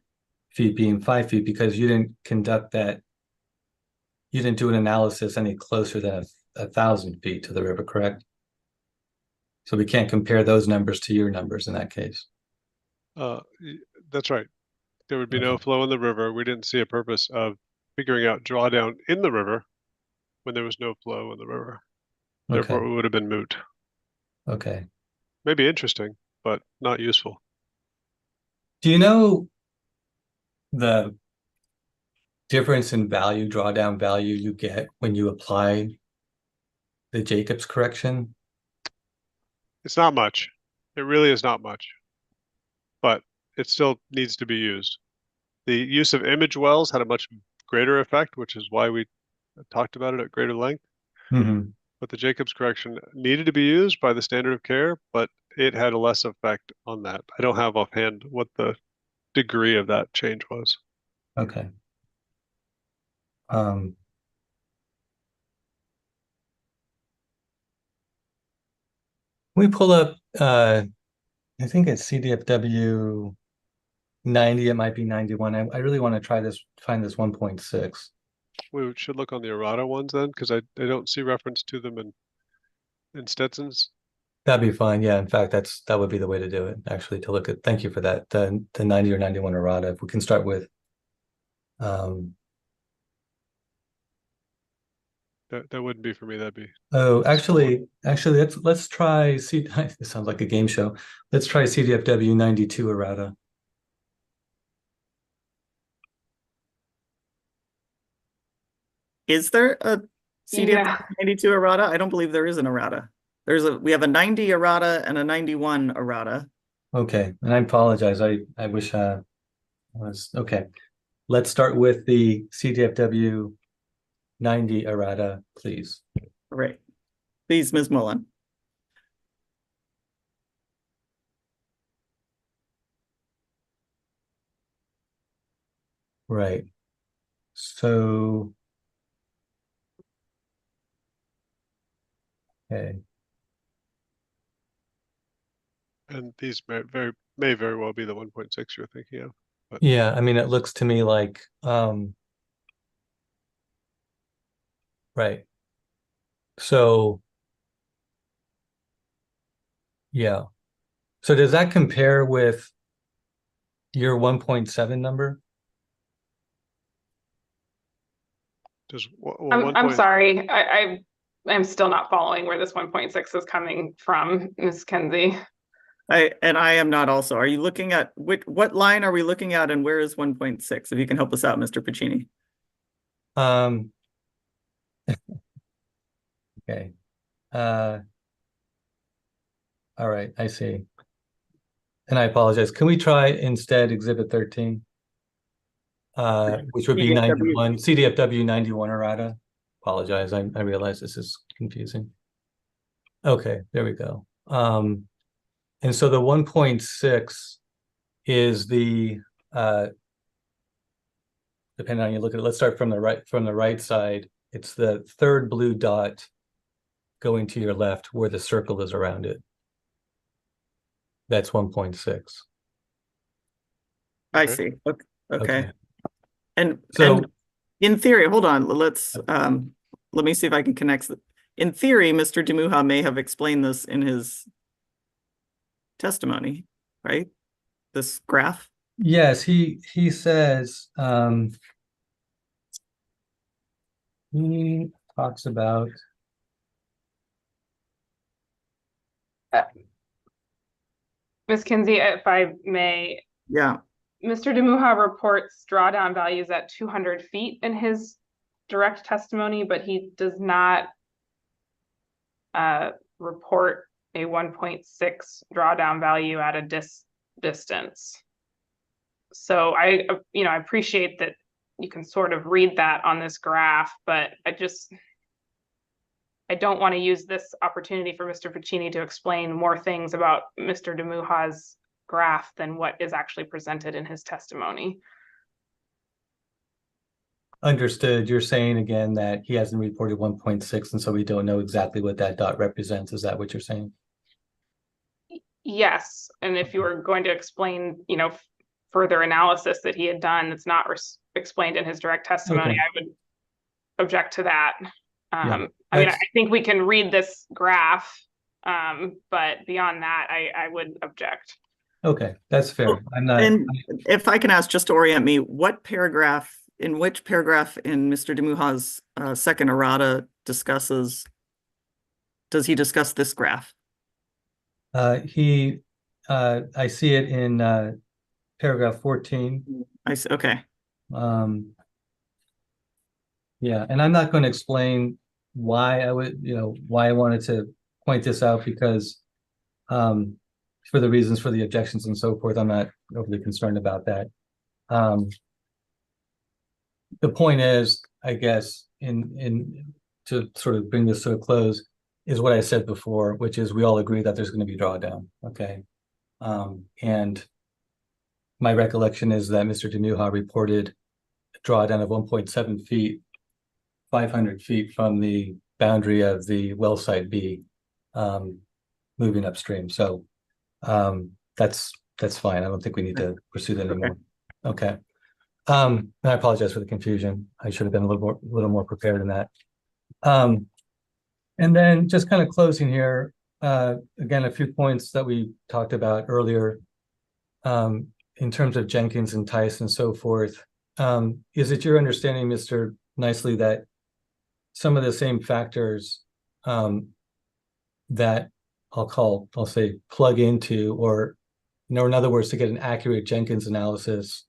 feet being 5 feet, because you didn't conduct that, you didn't do an analysis any closer than 1,000 feet to the river, correct? So we can't compare those numbers to your numbers in that case. That's right. There would be no flow in the river. We didn't see a purpose of figuring out drawdown in the river when there was no flow in the river. Therefore, it would have been moot. Okay. Maybe interesting, but not useful. Do you know the difference in value, drawdown value you get when you apply the Jacobs correction? It's not much. It really is not much, but it still needs to be used. The use of image wells had a much greater effect, which is why we talked about it at greater length. Mm-hmm. But the Jacobs correction needed to be used by the standard of care, but it had a less effect on that. I don't have offhand what the degree of that change was. Okay. We pull up I think it's CDFW 90, it might be 91. I really want to find this 1.6. We should look on the errata ones then, because I don't see reference to them in Stetson's. That'd be fine. Yeah, in fact, that would be the way to do it, actually, to look at. Thank you for that. The 90 or 91 errata. If we can start with That wouldn't be for me, that'd be. oh, actually let's try this sounds like a game show. Let's try CDFW 92 errata. Is there a CDF Yeah. 92 errata? I don't believe there is an errata. We have a 90 errata and a 91 errata. Okay, and I apologize. I wish I was okay. Let's start with the CDFW 90 errata, please. All right. Please, Ms. Mullen. Right. So, okay. And these may very well be the 1.6 you're thinking of. But Yeah, I mean, it looks to me like, right. So, yeah. So does that compare with your 1.7 number? just I'm sorry. I'm still not following where this 1.6 is coming from, Ms. Kinsey. I am not also. Are you looking at what line are we looking at and where is 1.6? If you can help us out, Mr. Piccini. Okay. All right, I see. And I apologize. Can we try instead Exhibit 13? Which would be 91, CDFW 91 errata. Apologize, I realize this is confusing. Okay, there we go. And so the 1.6 is the depending on how you look at it, let's start from the right side. It's the third blue dot going to your left where the circle is around it. That's 1.6. I see. Okay. And so in theory, hold on, let me see if I can connect. In theory, Mr. Demuha may have explained this in his testimony, right? This graph. yes, he says he talks about Ms. Kinsey, if I may. Yeah. Mr. Demuha reports drawdown values at 200 feet in his direct testimony, but he does not report a 1.6 drawdown value at a distance. So I appreciate that you can sort of read that on this graph, but I don't want to use this opportunity for Mr. Piccini to explain more things about Mr. Demuha's graph than what is actually presented in his testimony. Understood. You're saying again that he hasn't reported 1.6, and so we don't know exactly what that dot represents. Is that what you're saying? Yes, and if you were going to explain, further analysis that he had done that's not explained in his direct testimony, Okay. I would object to that. Yeah, I mean, I think we can read this graph, but beyond that, I would object. Okay, that's fair. Well, I'm not. And if I can ask, just to orient me, in which paragraph in Mr. Demuha's second errata does he discuss this graph? I see it in paragraph 14. I see. Okay. Yeah, and I'm not going to explain why why I wanted to point this out, because for the reasons for the objections and so forth, I'm not overly concerned about that. The point is, I guess, in to sort of bring this to a close, is what I said before, which is we all agree that there's going to be drawdown. Okay. And my recollection is that Mr. Demuha reported a drawdown of 1.7 feet, 500 feet from the boundary of the well site B, moving upstream. So that's fine. I don't think we need to pursue that anymore. Okay. And I apologize for the confusion. I should have been a little more prepared in that. And then just kind of closing here, again, a few points that we talked about earlier, in terms of Jenkins and Tice and so forth. Is it your understanding, Mr. Nicely, that some of the same factors that I'll say plug into, or in other words, to get an accurate Jenkins analysis,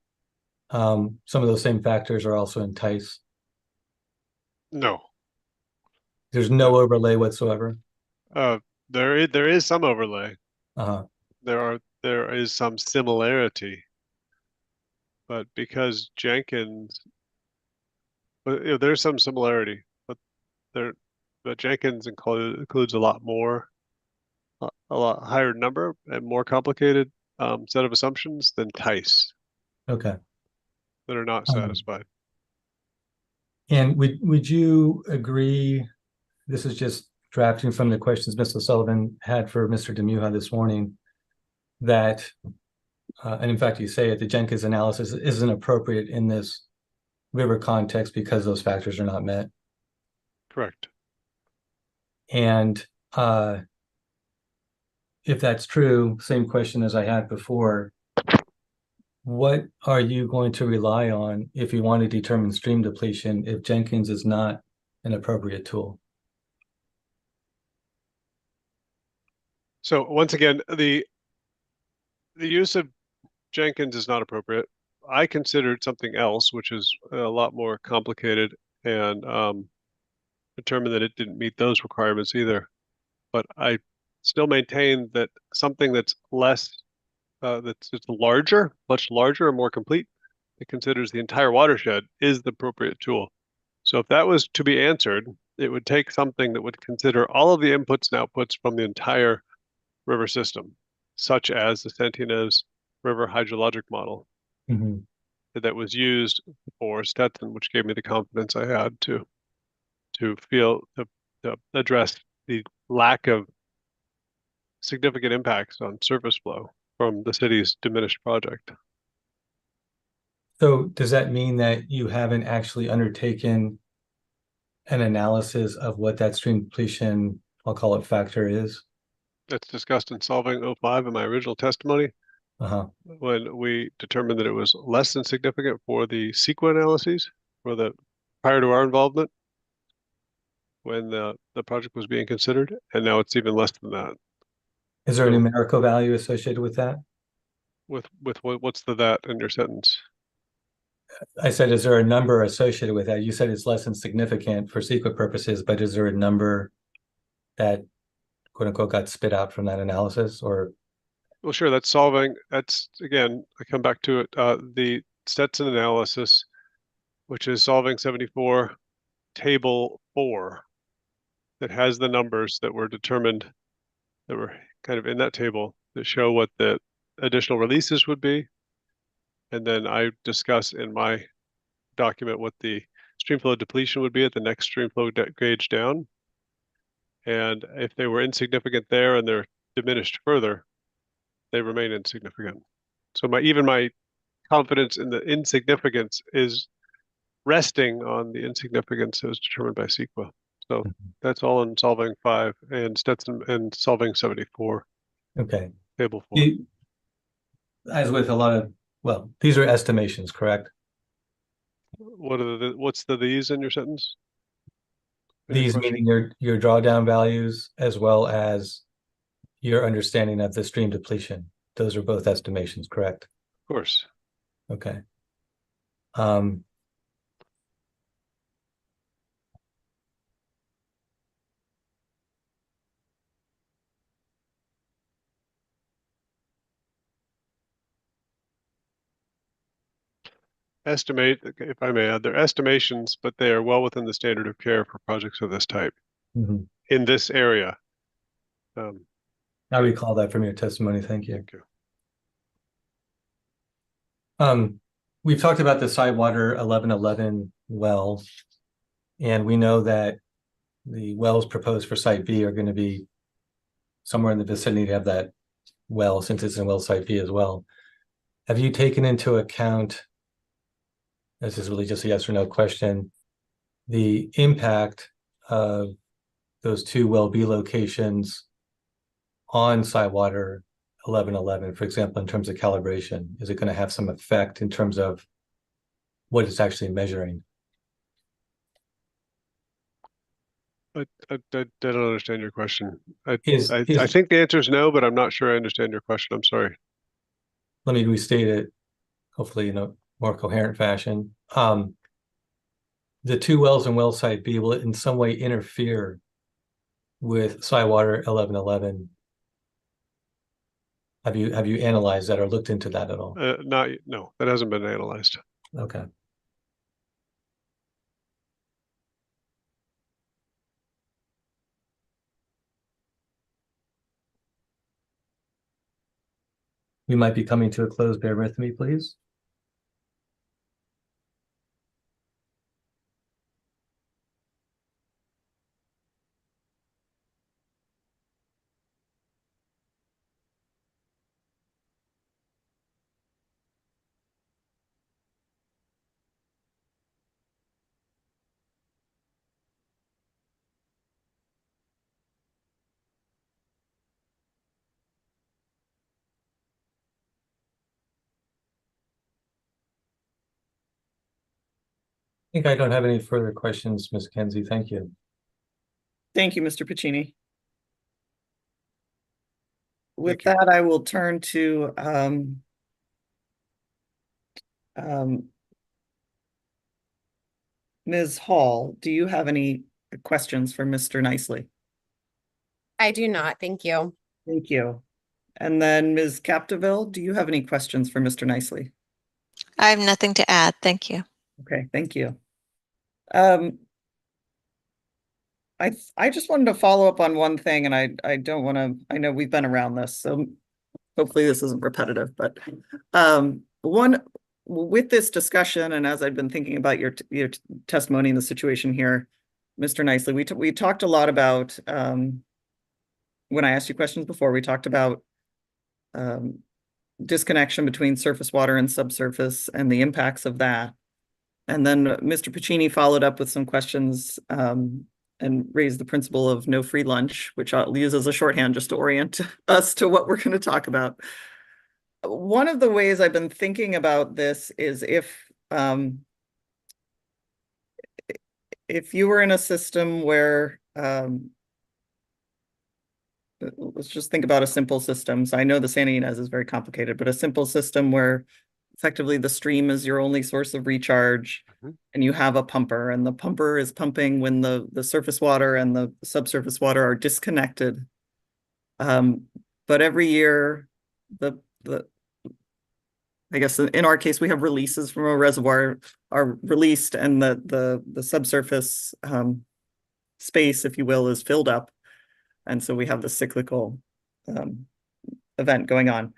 some of those same factors are also in Tice? No. There's no overlay whatsoever? There is some overlay. Uh-huh. There is some similarity, but because Jenkins, there's some similarity, but Jenkins includes a lot more, a lot higher number and more complicated set of assumptions than Tice Okay. that are not satisfied. And would you agree, this is just drafting from the questions Mr. Sullivan had for Mr. Demuha this morning, that, and in fact, you say it, the Jenkins analysis isn't appropriate in this river context because those factors are not met? Correct. And if that's true, same question as I had before, what are you going to rely on if you want to determine stream depletion if Jenkins is not an appropriate tool? So once again, the use of Jenkins is not appropriate. I considered something else, which is a lot more complicated, and determined that it didn't meet those requirements either. But I still maintain that something that's less, that's larger, much larger and more complete, that considers the entire watershed, is the appropriate tool. So if that was to be answered, it would take something that would consider all of the inputs and outputs from the entire river system, such as the Sentinas river hydrologic model that was used for Stetson, which gave me the confidence I had to address the lack of significant impacts on surface flow from the city's diminished project. So does that mean that you haven't actually undertaken an analysis of what that stream depletion, I'll call it, factor is? That's discussed in Solvang 05 in my original testimony, when we determined that it was less than significant for the CEQA analyses prior to our involvement, when the project was being considered, and now it's even less than that. Is there a numerical value associated with that? With what's that in your sentence? I said, is there a number associated with that? You said it's less than significant for CEQA purposes, but is there a number that, quote unquote, got spit out from that analysis? Or? Well, sure, that's Solvang. That's, again, I come back to it, the Stetson analysis, which is Solvang 74, table 4, that has the numbers that were determined, that were kind of in that table, that show what the additional releases would be. And then I discuss in my document what the streamflow depletion would be at the next streamflow gauge down. And if they were insignificant there and they're diminished further, they remain insignificant. So even my confidence in the insignificance is resting on the insignificance as determined by CEQA. So that's all in Solvang 5 and Stetson and Solvang 74. Okay. Table 4. As with a lot of, well, these are estimations, correct? What's these in your sentence? These meaning your drawdown values as well as your understanding of the stream depletion. Those are both estimations, correct? Of course. Okay. Estimate, if I may add, they're estimations, but they are well within the standard of care for projects of this type in this area. I recall that from your testimony. Thank you. Thank you. We've talked about the Sidewater 1111 well, and we know that the wells proposed for Site B are going to be somewhere in the vicinity of that well, since it's in well site B as well. Have you taken into account, this is really just a yes or no question, the impact of those two well B locations on SciWater 1111, for example, in terms of calibration? Is it going to have some effect in terms of what it's actually measuring? I don't understand your question. I Is think the answer is no, but I'm not sure I understand your question. I'm sorry. Let me restate it, hopefully in a more coherent fashion. The two wells in well site B, will it in some way interfere with SciWater 1111? Have you analyzed that or looked into that at all? No, that hasn't been analyzed. Okay. We might be coming to a close. Bear with me, please. I think I don't have any further questions, Ms. Kenzie. Thank you. Thank you, Mr. Piccini. With Thank you. that, I will turn to Ms. Hall. Do you have any questions for Mr. Nicely? I do not, thank you. Thank you. And then Ms. Capdeville, do you have any questions for Mr. Nicely? I have nothing to add. Thank you. Okay, thank you. I just wanted to follow up on one thing, and I don't want to, I know we've been around this, so hopefully this isn't repetitive, but one with this discussion, and as I've been thinking about your testimony in the situation here, Mr. Nicely, we talked a lot about when I asked you questions before, we talked about disconnection between surface water and subsurface and the impacts of that. And then Mr. Piccini followed up with some questions and raised the principle of no free lunch, which I'll use as a shorthand just to orient us to what we're going to talk about. One of the ways I've been thinking about this is if you were in a system where, let's just think about a simple system. So I know the Santa Ynez is very complicated, but a simple system where effectively the stream is your only source of recharge, and you have a pumper, and the pumper is pumping when the surface water and the subsurface water are disconnected. But every year, I guess in our case, we have releases from a reservoir are released, and the subsurface space, if you will, is filled up. And so we have the cyclical event going on.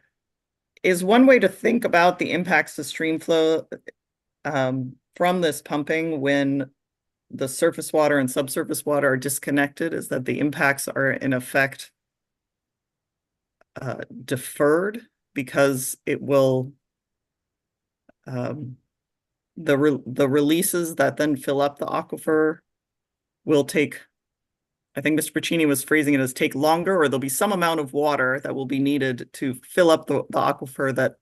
Is one way to think about the impacts to stream flow from this pumping when the surface water and subsurface water are disconnected, is that the impacts are in effect deferred, because it will the releases that then fill up the aquifer will take, I think Mr. Piccini was phrasing it as take longer, or there'll be some amount of water that will be needed to fill up the aquifer that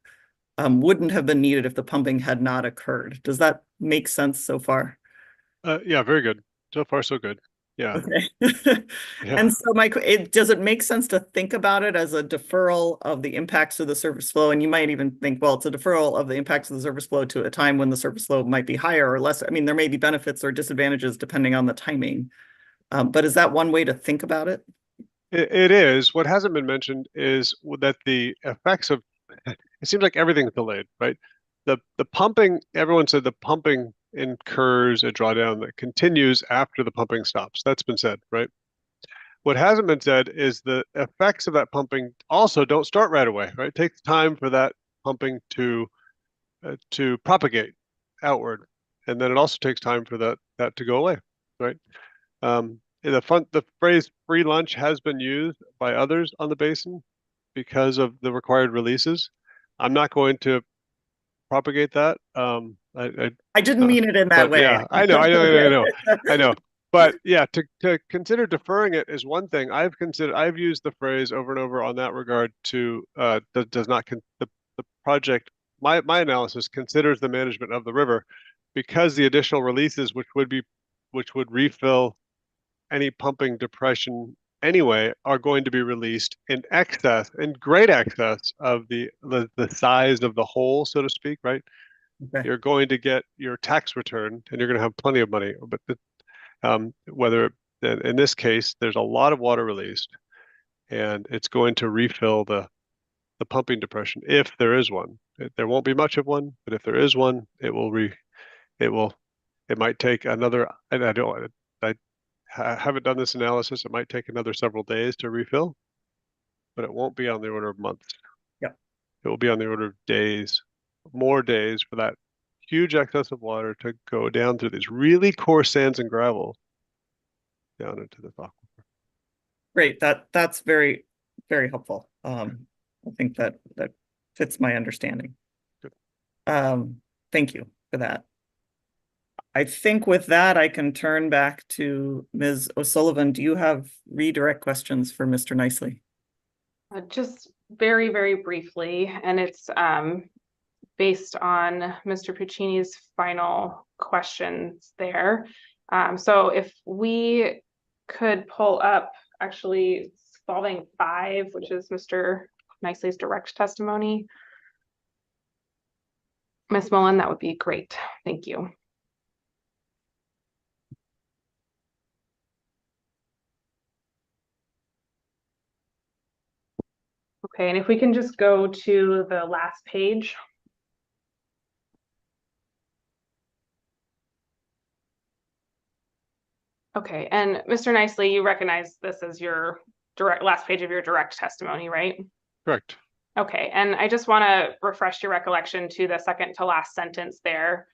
wouldn't have been needed if the pumping had not occurred. Does that make sense so far? Yeah, very good. So far, so good. Yeah. Okay. Yeah. And so does it make sense to think about it as a deferral of the impacts of the surface flow? And you might even think, well, it's a deferral of the impacts of the surface flow to a time when the surface flow might be higher or less. I mean, there may be benefits or disadvantages depending on the timing. But is that one way to think about it? It is. What hasn't been mentioned is that the effects of, it seems like everything's delayed, right? The pumping, everyone said the pumping incurs a drawdown that continues after the pumping stops. That's been said, right? What hasn't been said is the effects of that pumping also don't start right away, right? It takes time for that pumping to propagate outward, and then it also takes time for that to go away, right? The phrase free lunch has been used by others on the basin because of the required releases. I'm not going to propagate that. I didn't mean it in that but way. yeah, I know. But yeah, to consider deferring it is one thing. I've used the phrase over and over on that regard to that does not the project. My analysis considers the management of the river, because the additional releases which would refill any pumping depression anyway are going to be released in great excess of the size of the hole, so to speak, right? Okay. You're going to get your tax return and you're going to have plenty of money. But whether in this case, there's a lot of water released and it's going to refill the pumping depression if there is one. There won't be much of one, but if there is one, it might take another, and I haven't done this analysis. It might take another several days to refill, but it won't be on the order of months. Yep. It will be on the order of days, more days for that huge excess of water to go down through these really coarse sands and gravel down into the aquifer. Great. That's very, very helpful. I think that fits my understanding. Good. Thank you for that. I think with that, I can turn back to Ms. O'Sullivan. Do you have redirect questions for Mr. Nicely? Just very, very briefly, and it's based on Mr. Puccini's final questions there. So if we could pull up actually Solvang 5, which is Mr. Nicely's direct testimony. Ms. Mullen, that would be great. Thank you. Okay, and if we can just go to the last page. Okay, and Mr. Nicely, you recognize this as your last page of your direct testimony, right? Correct. Okay, and I just want to refresh your recollection to the second to last sentence there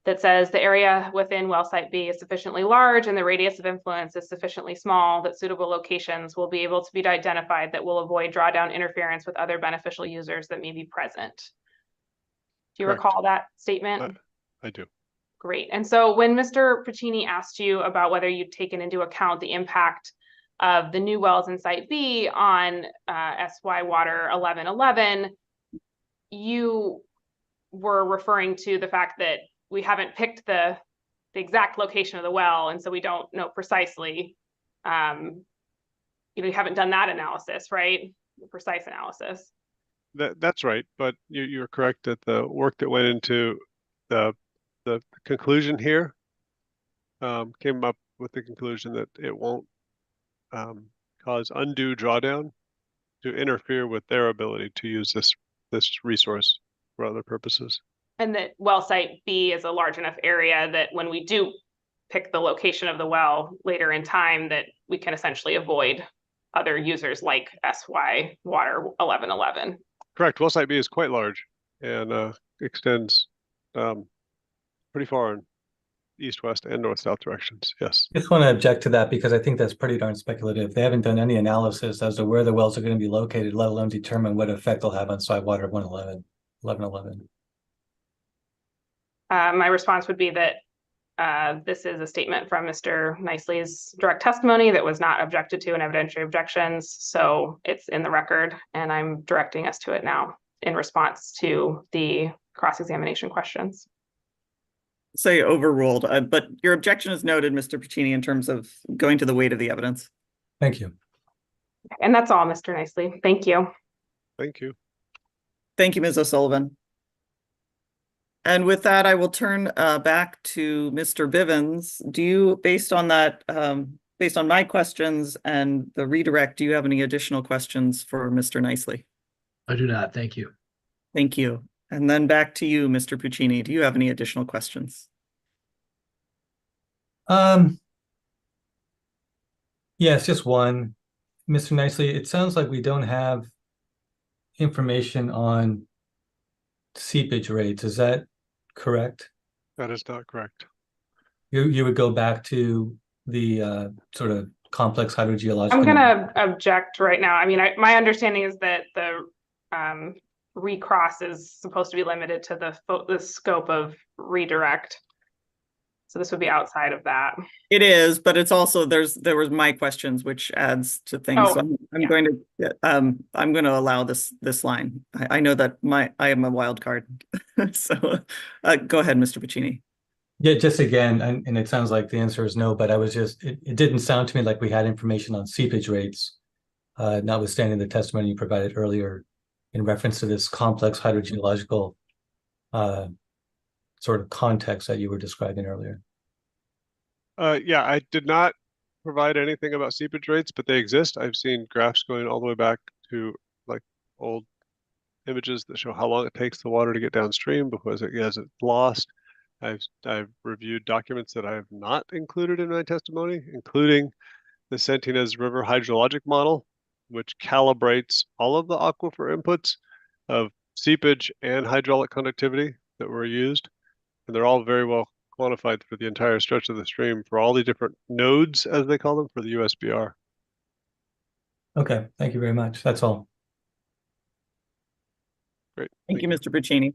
that says the area within well site B is sufficiently large and the radius of influence is sufficiently small that suitable locations will be able to be identified that will avoid drawdown interference with other beneficial users that may be present. Do you Correct. recall that statement? I do. Great. And so when Mr. Puccini asked you about whether you'd taken into account the impact of the new wells in Site B on SY Water 1111, you were referring to the fact that we haven't picked the exact location of the well, and so we don't know precisely. You haven't done that analysis, right? The precise analysis. That's right, but you're correct that the work that went into the conclusion here came up with the conclusion that it won't cause undue drawdown to interfere with their ability to use this resource for other purposes. And that well site B is a large enough area that when we do pick the location of the well later in time, that we can essentially avoid other users like SY Water 1111. Correct. Well site B is quite large and extends pretty far in east, west, and north, south directions. Yes. I just want to object to that because I think that's pretty darn speculative. They haven't done any analysis as to where the wells are going to be located, let alone determine what effect they'll have on site water 1111. My response would be that this is a statement from Mr. Nicely's direct testimony that was not objected to in evidentiary objections. So it's in the record, and I'm directing us to it now in response to the cross-examination questions. Say overruled, but your objection is noted, Mr. Puccini, in terms of going to the weight of the evidence. Thank you. And that's all, Mr. Nicely. Thank you. Thank you. Thank you, Ms. O'Sullivan. And with that, I will turn back to Mr. Bivens. Do you, based on that, based on my questions and the redirect, do you have any additional questions for Mr. Nicely? I do not. Thank you. Thank you. And then back to you, Mr. Puccini. Do you have any additional questions? Yes, just one. Mr. Nicely, it sounds like we don't have information on seepage rates. Is that correct? That is not correct. You would go back to the sort of complex hydrogeologic. I'm gonna object right now. I mean, my understanding is that the recross is supposed to be limited to the scope of redirect. So this would be outside of that. It is, but it's also there was my questions, which adds to things. So I'm yeah. going to allow this line. I know that I am a wild card. So go ahead, Mr. Piccini. Yeah, just again, and it sounds like the answer is no, but it didn't sound to me like we had information on seepage rates, notwithstanding the testimony you provided earlier in reference to this complex hydrogeological sort of context that you were describing earlier. Yeah, I did not provide anything about seepage rates, but they exist. I've seen graphs going all the way back to like old images that show how long it takes the water to get downstream because as it's lost. I've reviewed documents that I have not included in my testimony, including the Sentinez River hydrologic model, which calibrates all of the aquifer inputs of seepage and hydraulic conductivity that were used. And they're all very well quantified for the entire stretch of the stream for all the different nodes, as they call them, for the USBR. Okay, thank you very much. That's all. Great. Thank you, Mr. Piccini.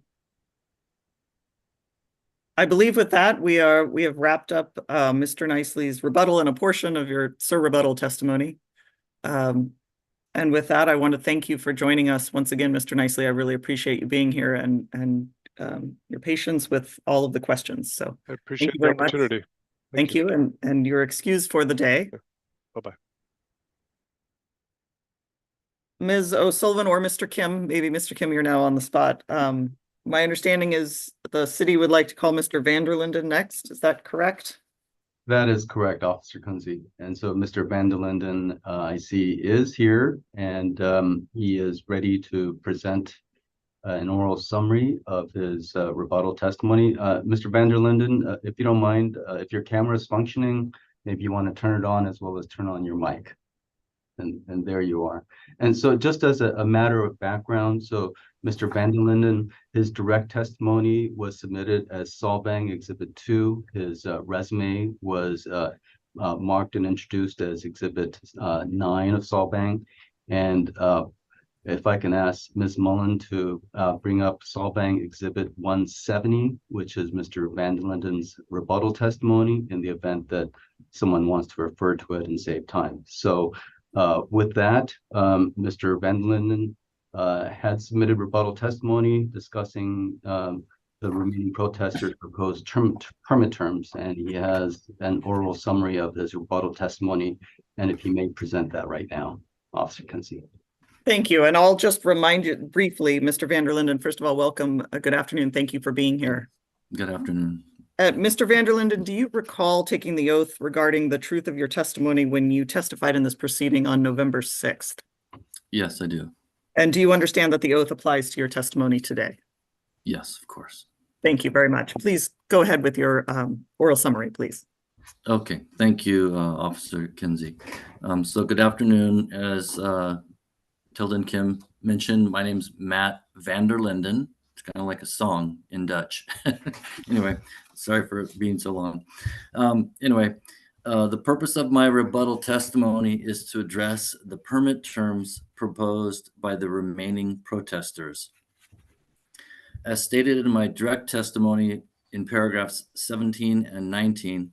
I believe with that, we have wrapped up Mr. Nicely's rebuttal and a portion of your rebuttal testimony. And with that, I want to thank you for joining us once again, Mr. Nicely. I really appreciate you being here and your patience with all of the questions. So I appreciate the very opportunity. Much. Thank you. And you're excused for the day. Bye-bye. Ms. O'Sullivan or Mr. Kim, maybe Mr. Kim, you're now on the spot. My understanding is the city would like to call Mr. Vanderlinden next. Is that correct? That is correct, Officer Kunze. And so Mr. Vanderlinden, I see, is here, and he is ready to present an oral summary of his rebuttal testimony. Mr. Vanderlinden, if you don't mind, if your camera is functioning, maybe you want to turn it on as well as turn on your mic. And there you are. And so just as a matter of background, so Mr. Vanderlinden, his direct testimony was submitted as Solvang Exhibit 2. His resume was marked and introduced as Exhibit 9 of Solvang. And if I can ask Ms. Mullen to bring up Solvang Exhibit 170, which is Mr. Vanderlinden's rebuttal testimony in the event that someone wants to refer to it and save time. So with that, Mr. Vanderlinden had submitted rebuttal testimony discussing the remaining protesters' proposed permit terms, and he has an oral summary of his rebuttal testimony, and if he may present that right now, Officer Kunze. Thank you. And I'll just remind you briefly, Mr. Vanderlinden, first of all, welcome. Good afternoon. Thank you for being here. Good afternoon. Mr. Vanderlinden, do you recall taking the oath regarding the truth of your testimony when you testified in this proceeding on November 6th? Yes, I do. And do you understand that the oath applies to your testimony today? Yes, of course. Thank you very much. Please go ahead with your oral summary, please. Okay, thank you, Officer Kinsey. So good afternoon. As Tilden Kim mentioned, my name's Matt Vanderlinden. It's kind of like a song in Dutch. Anyway, sorry for being so long. The purpose of my rebuttal testimony is to address the permit terms proposed by the remaining protesters. As stated in my direct testimony in paragraphs 17 and 19,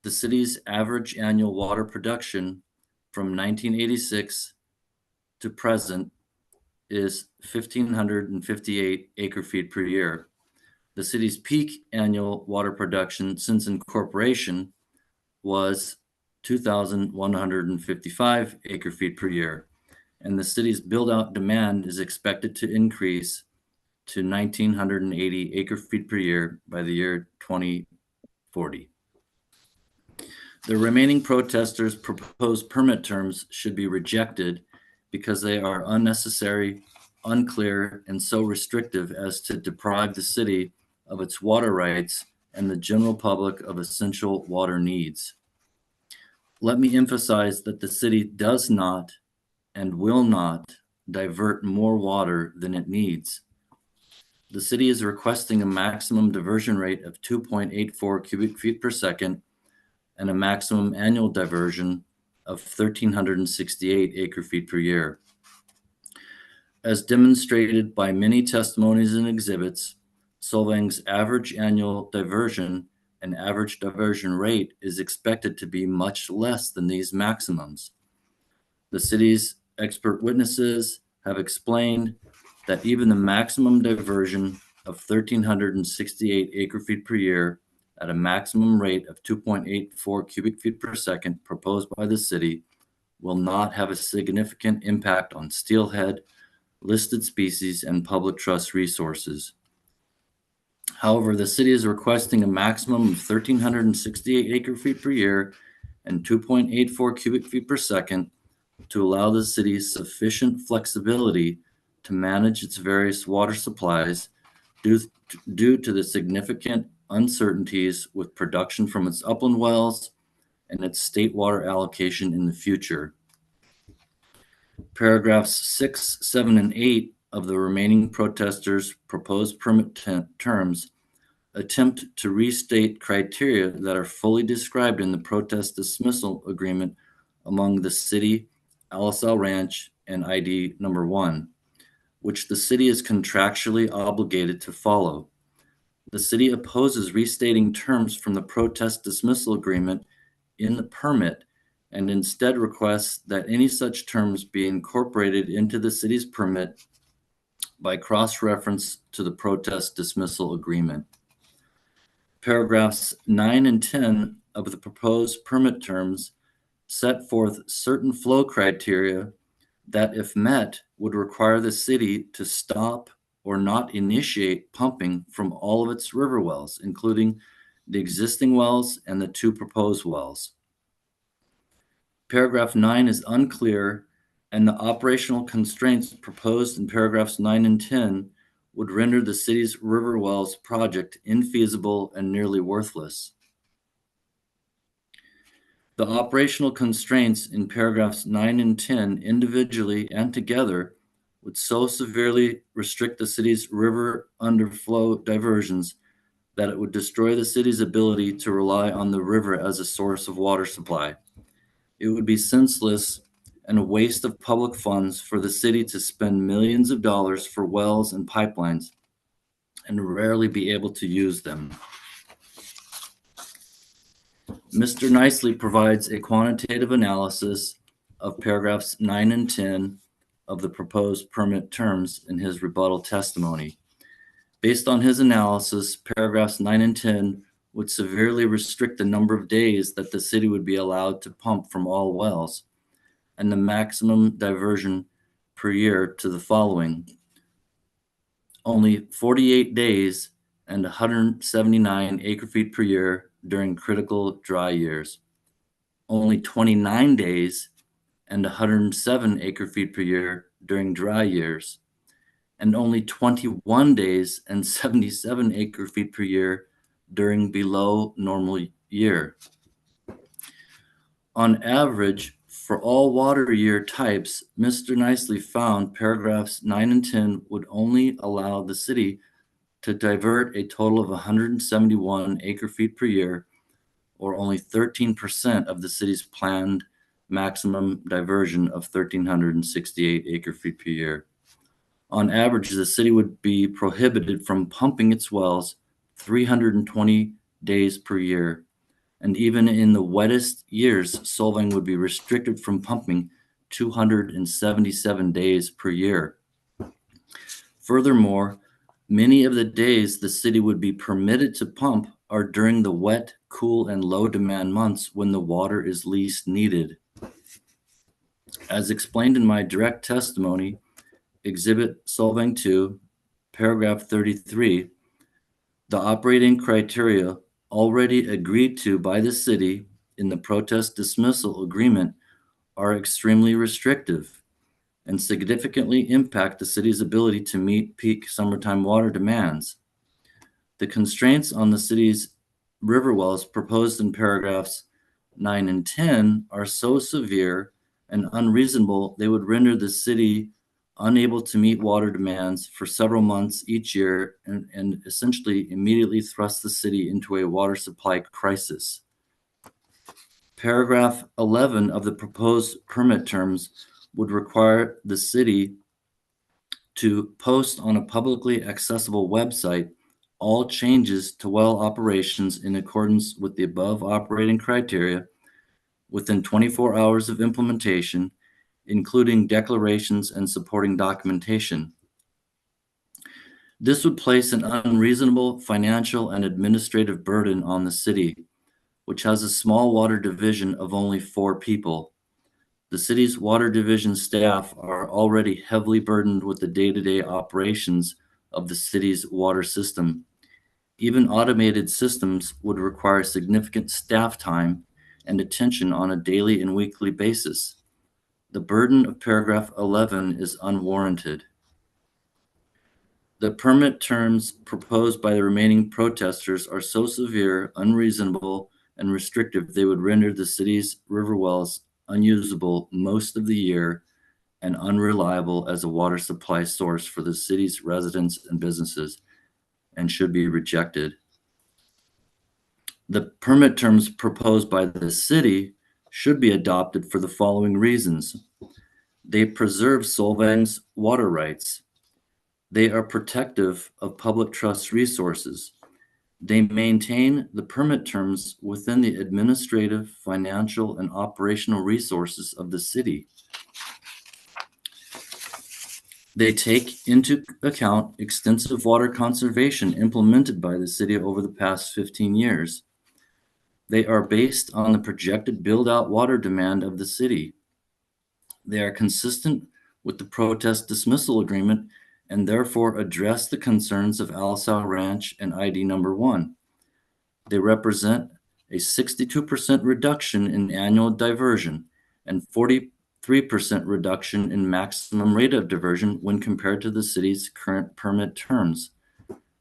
the city's average annual water production from 1986 to present is 1,558 acre-feet per year. The city's peak annual water production since incorporation was 2,155 acre-feet per year, and the city's build-out demand is expected to increase to 1,980 acre-feet per year by the year 2040. The remaining protesters' proposed permit terms should be rejected because they are unnecessary, unclear, and so restrictive as to deprive the city of its water rights and the general public of essential water needs. Let me emphasize that the city does not and will not divert more water than it needs. The city is requesting a maximum diversion rate of 2.84 cubic feet per second and a maximum annual diversion of 1,368 acre-feet per year. As demonstrated by many testimonies and exhibits, Solvang's average annual diversion and average diversion rate is expected to be much less than these maximums. The city's expert witnesses have explained that even the maximum diversion of 1,368 acre-feet per year at a maximum rate of 2.84 cubic feet per second proposed by the city will not have a significant impact on steelhead, listed species, and public trust resources. However, the city is requesting a maximum of 1,368 acre-feet per year and 2.84 cubic feet per second to allow the city sufficient flexibility to manage its various water supplies due to the significant uncertainties with production from its upland wells and its state water allocation in the future. Paragraphs 6, 7, and 8 of the remaining protesters' proposed permit terms attempt to restate criteria that are fully described in the protest dismissal agreement among the city, Alisal Ranch, and ID number 1, which the city is contractually obligated to follow. The city opposes restating terms from the protest dismissal agreement in the permit and instead requests that any such terms be incorporated into the city's permit by cross-reference to the protest dismissal agreement. Paragraphs 9 and 10 of the proposed permit terms set forth certain flow criteria that, if met, would require the city to stop or not initiate pumping from all of its river wells, including the existing wells and the 2 proposed wells. Paragraph 9 is unclear, and the operational constraints proposed in paragraphs 9 and 10 would render the city's river wells project infeasible and nearly worthless. The operational constraints in paragraphs 9 and 10 individually and together would so severely restrict the city's river underflow diversions that it would destroy the city's ability to rely on the river as a source of water supply. It would be senseless and a waste of public funds for the city to spend millions of dollars for wells and pipelines and rarely be able to use them. Mr. Nicely provides a quantitative analysis of paragraphs 9 and 10 of the proposed permit terms in his rebuttal testimony. Based on his analysis, paragraphs 9 and 10 would severely restrict the number of days that the city would be allowed to pump from all wells, and the maximum diversion per year to the following: only 48 days and 179 acre-feet per year during critical dry years, only 29 days and 107 acre-feet per year during dry years, and only 21 days and 77 acre-feet per year during below normal year. On average, for all water year types, Mr. Nicely found paragraphs 9 and 10 would only allow the city to divert a total of 171 acre-feet per year, or only 13% of the city's planned maximum diversion of 1,368 acre-feet per year. On average, the city would be prohibited from pumping its wells 320 days per year. And even in the wettest years, Solvang would be restricted from pumping 277 days per year. Furthermore, many of the days the city would be permitted to pump are during the wet, cool, and low demand months when the water is least needed. As explained in my direct testimony, Exhibit Solvang 2, paragraph 33, the operating criteria already agreed to by the city in the protest dismissal agreement are extremely restrictive and significantly impact the city's ability to meet peak summertime water demands. The constraints on the city's river wells proposed in paragraphs 9 and 10 are so severe and unreasonable they would render the city unable to meet water demands for several months each year and essentially immediately thrust the city into a water supply crisis. Paragraph 11 of the proposed permit terms would require the city to post on a publicly accessible website all changes to well operations in accordance with the above operating criteria within 24 hours of implementation, including declarations and supporting documentation. This would place an unreasonable financial and administrative burden on the city, which has a small water division of only 4 people. The city's water division staff are already heavily burdened with the day-to-day operations of the city's water system. Even automated systems would require significant staff time and attention on a daily and weekly basis. The burden of paragraph 11 is unwarranted. The permit terms proposed by the remaining protesters are so severe, unreasonable, and restrictive they would render the city's river wells unusable most of the year and unreliable as a water supply source for the city's residents and businesses, and should be rejected. The permit terms proposed by the city should be adopted for the following reasons. They preserve Solvang's water rights. They are protective of public trust resources. They maintain the permit terms within the administrative, financial, and operational resources of the city. They take into account extensive water conservation implemented by the city over the past 15 years. They are based on the projected build-out water demand of the city. They are consistent with the protest dismissal agreement and therefore address the concerns of Alisal Ranch and ID number 1. They represent a 62% reduction in annual diversion and 43% reduction in maximum rate of diversion when compared to the city's current permit terms.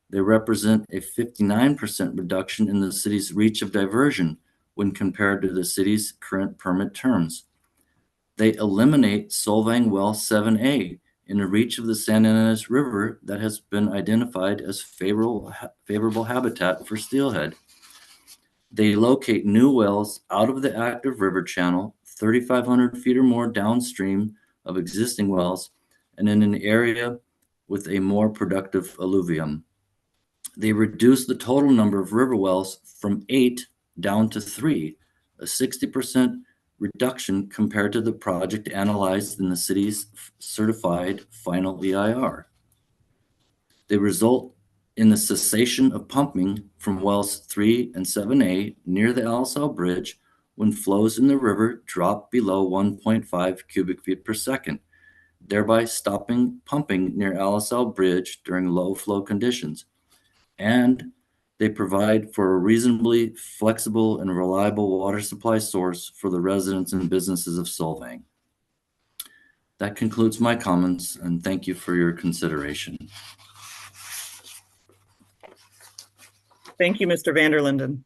They represent a 59% reduction in the city's reach of diversion when compared to the city's current permit terms. They eliminate Solvang Well 7A in the reach of the San Ynez River that has been identified as favorable habitat for steelhead. They locate new wells out of the active river channel, 3,500 feet or more downstream of existing wells, and in an area with a more productive alluvium. They reduce the total number of river wells from 8 down to 3, a 60% reduction compared to the project analyzed in the city's certified final EIR. They result in the cessation of pumping from wells 3 and 7A near the Alisal Bridge when flows in the river drop below 1.5 cubic feet per second, thereby stopping pumping near Alisal Bridge during low flow conditions. And they provide for a reasonably flexible and reliable water supply source for the residents and businesses of Solvang. That concludes my comments, and thank you for your consideration. Thank you, Mr. Vanderlinden.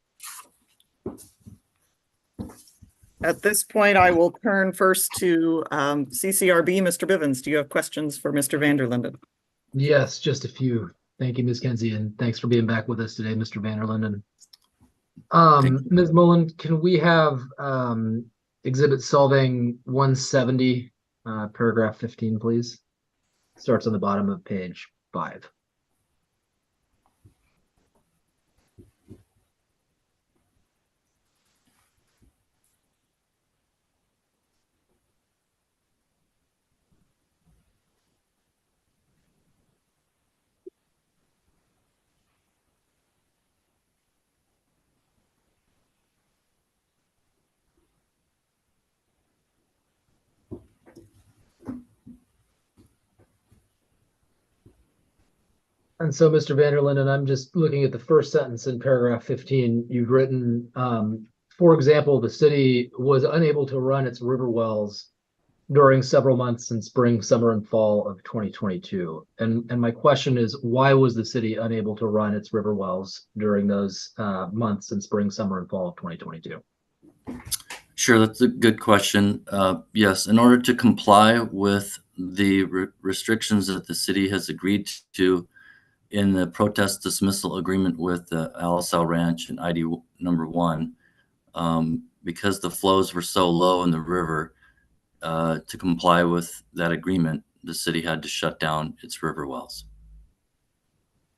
At this point, I will turn first to CCRB. Mr. Bivens, do you have questions for Mr. Vanderlinden? Yes, just a few. Thank you, Ms. Kenzie, and thanks for being back with us today, Mr. Vanderlinden. Ms. Mullen, can we have Exhibit Solvang 170, paragraph 15, please? Starts on the bottom of page 5. And so, Mr. Vanderlinden, I'm just looking at the first sentence in paragraph 15. You've written, for example, the city was unable to run its river wells during several months in spring, summer, and fall of 2022. And my question is, why was the city unable to run its river wells during those months in spring, summer, and fall of 2022? Sure, that's a good question. Yes, in order to comply with the restrictions that the city has agreed to in the protest dismissal agreement with Alisal Ranch and ID number 1, because the flows were so low in the river, to comply with that agreement, the city had to shut down its river wells.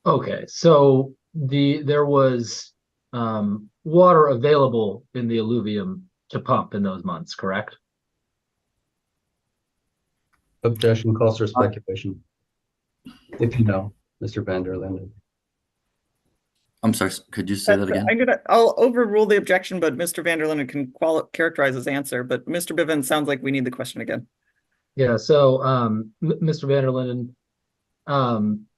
Okay, so there was water available in the alluvium to pump in those months, correct? Objection calls for speculation. If you know, Mr. Van der Linden. I'm sorry, could you say that again? I'll overrule the objection, but Mr. Van der Linden can characterize his answer. But Mr. Bivens sounds like we need the question again. Yeah, so Mr. Van der Linden,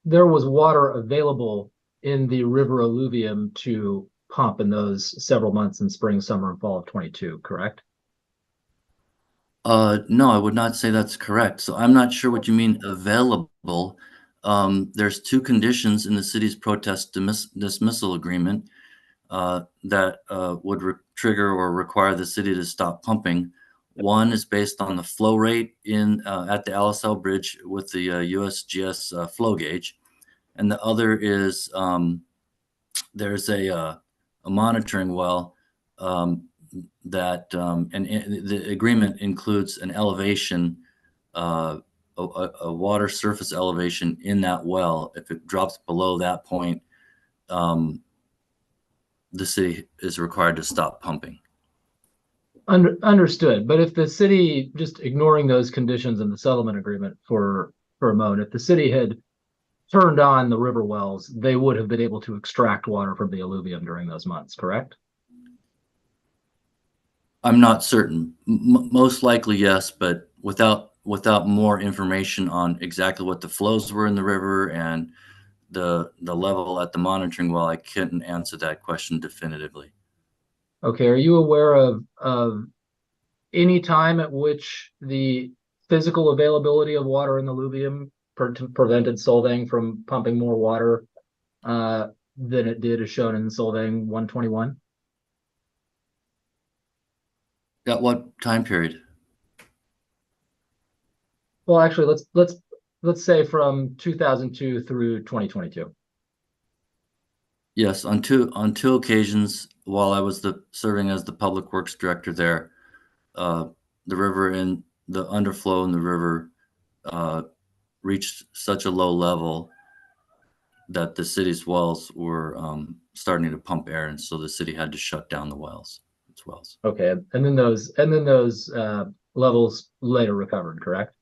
there was water available in the river alluvium to pump in those several months in spring, summer, and fall of 22, correct? No, I would not say that's correct. So I'm not sure what you mean available. There's two conditions in the city's protest dismissal agreement that would trigger or require the city to stop pumping. One is based on the flow rate in at the LSL bridge with the USGS flow gauge, and the other is there's a monitoring well that and the agreement includes an elevation, a water surface elevation in that well. If it drops below that point, the city is required to stop pumping. Understood. But if the city, just ignoring those conditions in the settlement agreement for a moment, if the city had turned on the river wells, they would have been able to extract water from the alluvium during those months, correct? I'm not certain. Most likely, yes, but without more information on exactly what the flows were in the river and the level at the monitoring well, I couldn't answer that question definitively. Okay, are you aware of any time at which the physical availability of water in the alluvium prevented Solvang from pumping more water than it did as shown in Solvang 121? At what time period? Well, actually, let's say from 2002 through 2022. Yes, on two occasions while I was serving as the public works director there, the river and the underflow in the river reached such a low level that the city's wells were starting to pump air, and so the city had to shut down the wells. Its wells. Okay, and then those levels later recovered, correct?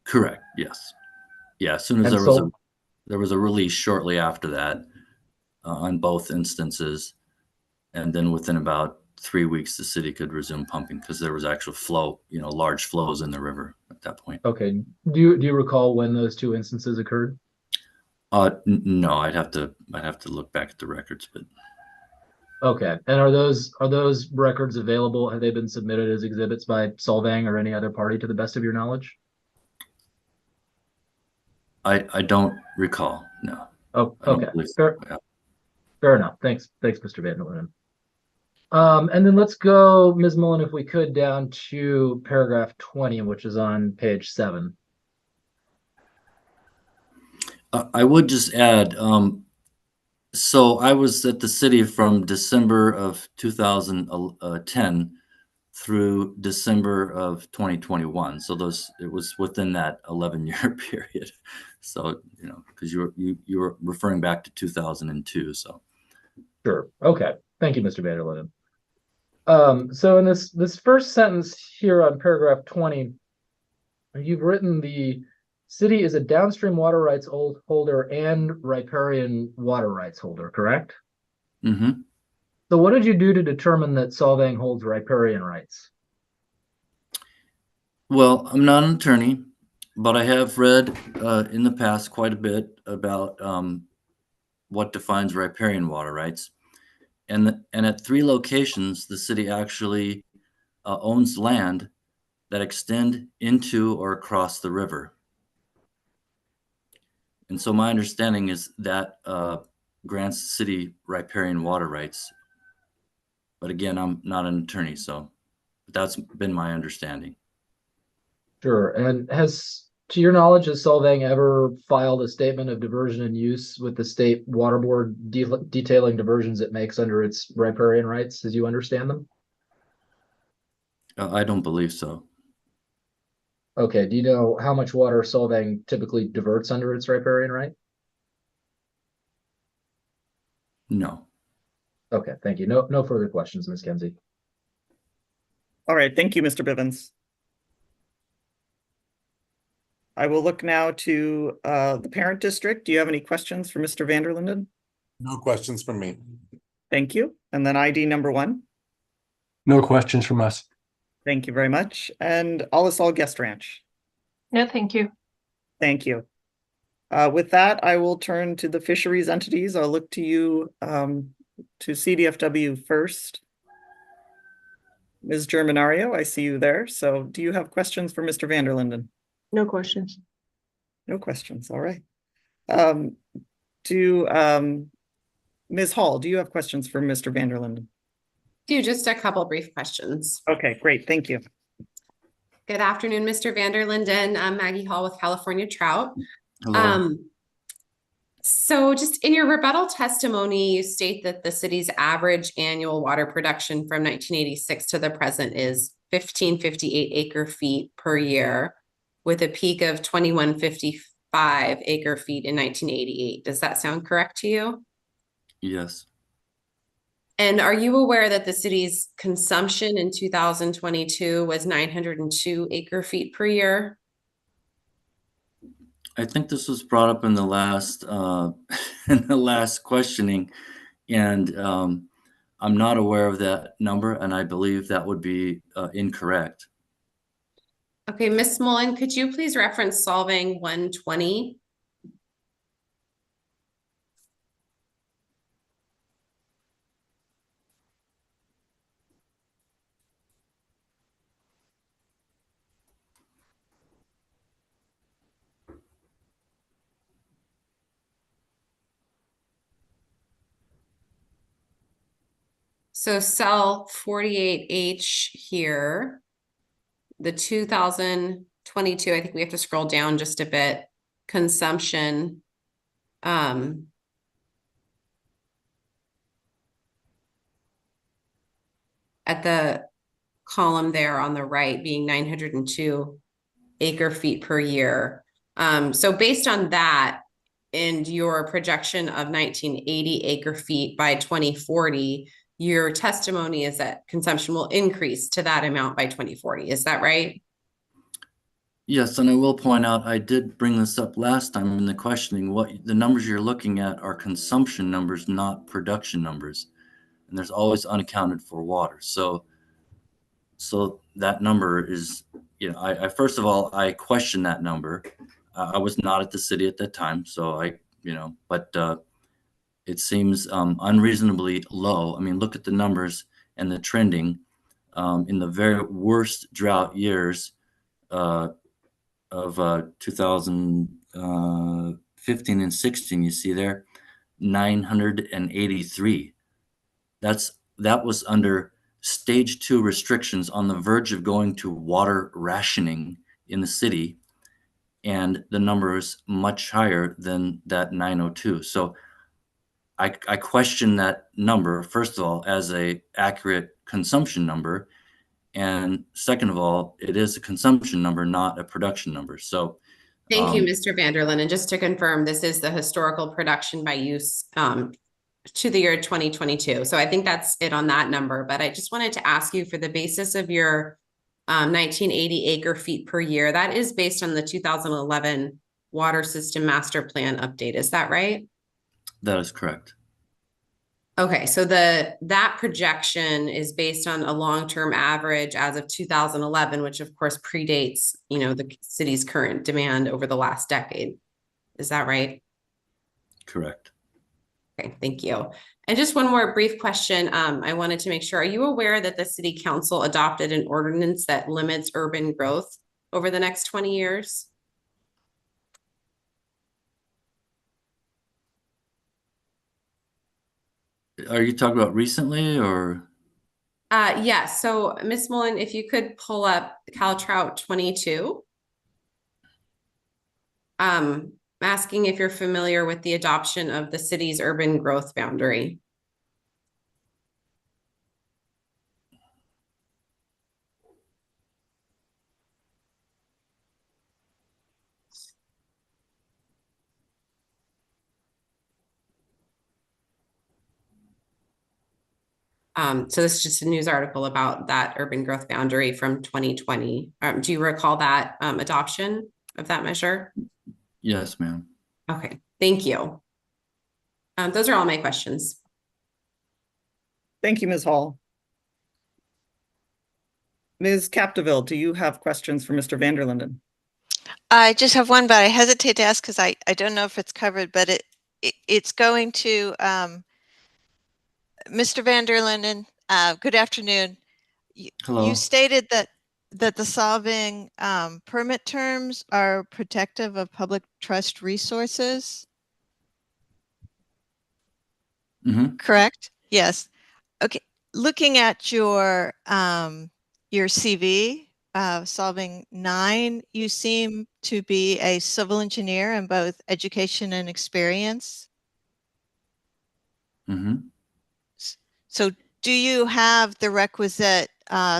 Correct. Yes. Yeah. As soon as there was a release shortly after that on both instances, and then within about 3 weeks, the city could resume pumping because there was actual flow, large flows in the river at that point. Okay. Do you recall when those two instances occurred? No, I'd have to look back at the records, but. Okay. And are those records available? Have they been submitted as exhibits by Solvang or any other party to the best of your knowledge? I don't recall. No. Oh, okay. Fair enough. Thanks, Mr. Van der Linden. And then let's go, Ms. Mullen, if we could, down to paragraph 20, which is on page 7. I would just add, so I was at the city from December of 2010 through December of 2021. So it was within that 11-year period. So, because you were referring back to 2002. So. Sure. Okay. Thank you, Mr. Van der Linden. So in this first sentence here on paragraph 20, you've written the city is a downstream water rights holder and riparian water rights holder, correct? Mm-hmm. So what did you do to determine that Solvang holds riparian rights? Well, I'm not an attorney, but I have read in the past quite a bit about what defines riparian water rights. And at 3 locations, the city actually owns land that extend into or across the river. And so my understanding is that grants the city riparian water rights. But again, I'm not an attorney, so that's been my understanding. Sure. And to your knowledge, has Solvang ever filed a statement of diversion and use with the state water board detailing diversions it makes under its riparian rights as you understand them? I don't believe so. Okay, do you know how much water Solvang typically diverts under its riparian right? No. Okay, thank you. No further questions, Ms. Kenzie. All right, thank you, Mr. Bivens. I will look now to the parent district. Do you have any questions for Mr. Vanderlinden? No questions from me. Thank you. And then ID number 1. No questions from us. Thank you very much. And All Guest Ranch. No, thank you. Thank you. With that, I will turn to the fisheries entities. I'll look to you to CDFW first. Ms. Germanario, I see you there. So do you have questions for Mr. Vanderlinden? No questions. No questions. All right. Ms. Hall, do you have questions for Mr. Vanderlinden? Do just a couple brief questions. Okay, great. Thank you. Good afternoon, Mr. Vanderlinden. I'm Maggie Hall with California Trout. Hello. So just in your rebuttal testimony, you state that the city's average annual water production from 1986 to the present is 1558 acre feet per year, with a peak of 2155 acre feet in 1988. Does that sound correct to you? Yes. And are you aware that the city's consumption in 2022 was 902 acre feet per year? I think this was brought up in the last in the last questioning, and I'm not aware of that number, and I believe that would be incorrect. Okay, Ms. Mullen, could you please reference Solvang 120? So cell 48H here, the 2022, I think we have to scroll down just a bit, consumption. At the column there on the right being 902 acre feet per year. So based on that and your projection of 1980 acre feet by 2040, your testimony is that consumption will increase to that amount by 2040. Is that right? Yes, and I will point out, I did bring this up last time in the questioning. What the numbers you're looking at are consumption numbers, not production numbers. And there's always unaccounted for water. So that number is, I first of all, I question that number. I was not at the city at that time, so but it seems unreasonably low. I mean, look at the numbers and the trending in the very worst drought years of 2015 and 16. You see there, 983. That was under stage 2 restrictions, on the verge of going to water rationing in the city, and the number is much higher than that 902. So I question that number, first of all, as a accurate consumption number, and second of all, it is a consumption number, not a production number. So thank you, Mr. Vanderlinden. And just to confirm, this is the historical production by use to the year 2022. So I think that's it on that number. But I just wanted to ask you, for the basis of your 1980 acre feet per year, that is based on the 2011 Water System Master Plan update. Is that right? That is correct. Okay, so that projection is based on a long-term average as of 2011, which of course predates, the city's current demand over the last decade. Is that right? Correct. Okay, thank you. And just one more brief question. I wanted to make sure, are you aware that the city council adopted an ordinance that limits urban growth over the next 20 years? Are you talking about recently or? Yeah, so Ms. Mullen, if you could pull up Cal Trout 22. Asking if you're familiar with the adoption of the city's urban growth boundary. So this is just a news article about that urban growth boundary from 2020. Do you recall that adoption of that measure? Yes, ma'am. Okay, thank you. Those are all my questions. Thank you, Ms. Hall. Ms. Capdeville, do you have questions for Mr. van der Linden? I just have one, but I hesitate to ask because I don't know if it's covered, but it's going to Mr. van der Linden. Good afternoon. Hello. You stated that the Solvang permit terms are protective of public trust resources. Correct? Yes. Okay. Looking at your CV, Solvang 9, you seem to be a civil engineer in both education and experience. So do you have the requisite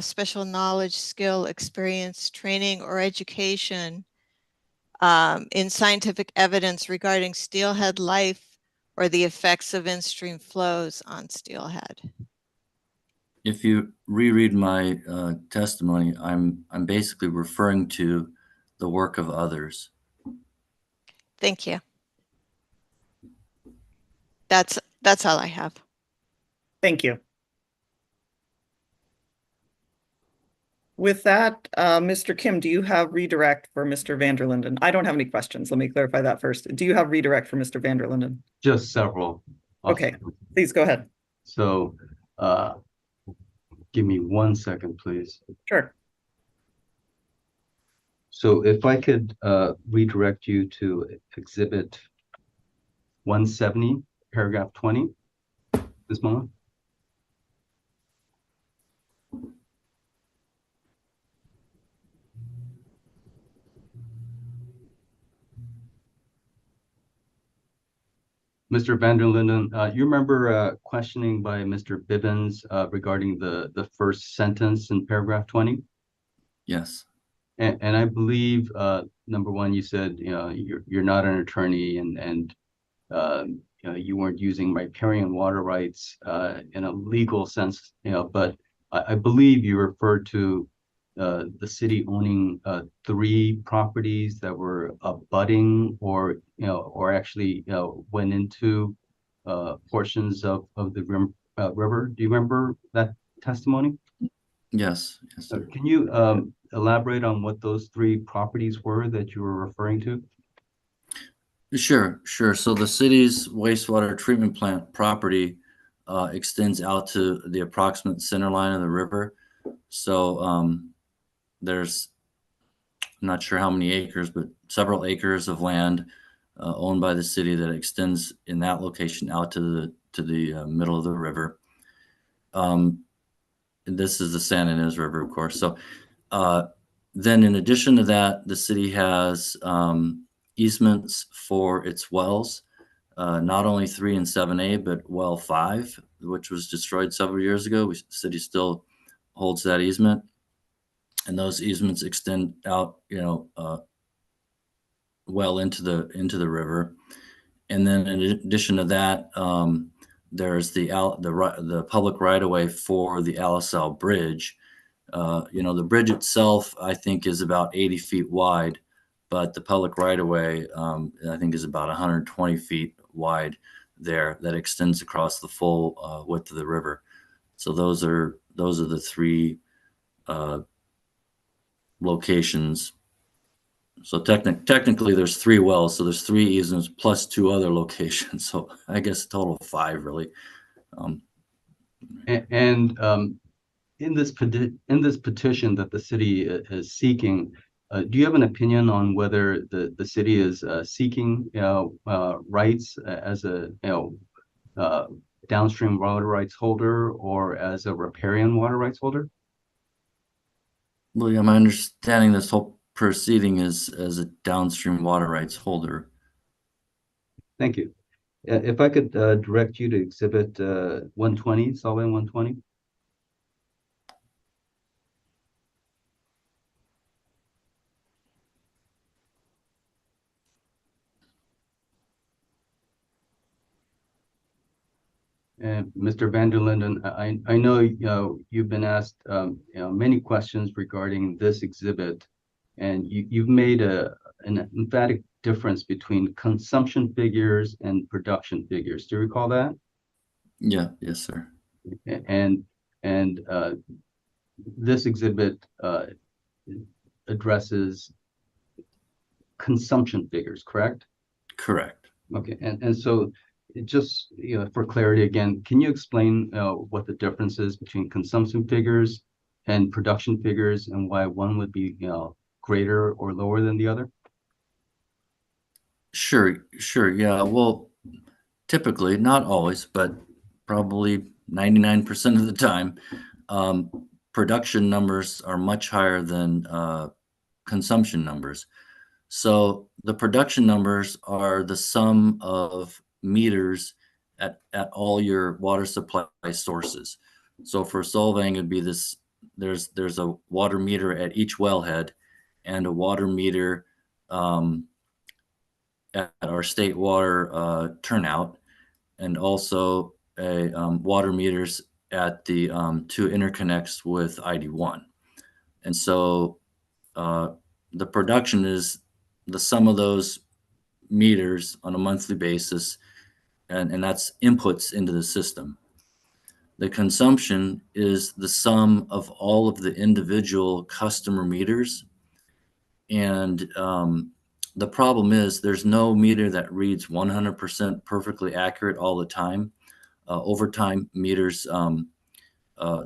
special knowledge, skill, experience, training, or education in scientific evidence regarding steelhead life or the effects of in-stream flows on steelhead? If you reread my testimony, I'm basically referring to the work of others. Thank you. That's all I have. Thank you. With that, Mr. Kim, do you have redirect for Mr. van der Linden? I don't have any questions. Let me clarify that first. Do you have redirect for Mr. van der Linden? Just several. Okay, please go ahead. So give me 1 second, please. Sure. So if I could redirect you to exhibit 170, paragraph 20, this moment. Mr. van der Linden, you remember questioning by Mr. Bibbins regarding the first sentence in paragraph 20? Yes. And I believe, number one, you said, you're not an attorney and you weren't using riparian water rights in a legal sense, but I believe you referred to the city owning 3 properties that were abutting or actually went into portions of the river. Do you remember that testimony? Yes. Yes, sir. Can you elaborate on what those 3 properties were that you were referring to? Sure. So the city's wastewater treatment plant property extends out to the approximate center line of the river. So there's, I'm not sure how many acres, but several acres of land owned by the city that extends in that location out to the middle of the river. This is the San Ynez River, of course. So then in addition to that, the city has easements for its wells, not only 3 and 7A, but well 5, which was destroyed several years ago. The city still holds that easement. And those easements extend out, well into the river. And then in addition to that, there's the public right-of-way for the Alisal Bridge. The bridge itself, I think, is about 80 feet wide, but the public right-of-way, I think, is about 120 feet wide there that extends across the full width of the river. So those are the 3 locations. So technically there's 3 wells, so there's 3 easements plus 2 other locations. So I guess a total of 5 really. In this petition that the city is seeking, do you have an opinion on whether the city is seeking rights as a downstream water rights holder or as a riparian water rights holder? Well, yeah, my understanding this whole proceeding is as a downstream water rights holder. Thank you. If I could direct you to exhibit 120, Solvang 120. And Mr. Van der Linden, I know, you've been asked many questions regarding this exhibit, and you've made an emphatic difference between consumption figures and production figures. Do you recall that? Yeah, yes, sir. And this exhibit addresses consumption figures, correct? Correct. Okay, and so just, for clarity again, can you explain what the difference is between consumption figures and production figures, and why one would be, greater or lower than the other? Sure, sure. Yeah. Well, typically, not always, but probably 99% of the time, production numbers are much higher than consumption numbers. So the production numbers are the sum of meters at all your water supply sources. So for Solvang, it'd be this, there's a water meter at each wellhead and a water meter at our state water turnout, and also a water meters at the two interconnects with ID1. And so the production is the sum of those meters on a monthly basis, and that's inputs into the system. The consumption is the sum of all of the individual customer meters. And the problem is there's no meter that reads 100% perfectly accurate all the time. Over time, meters,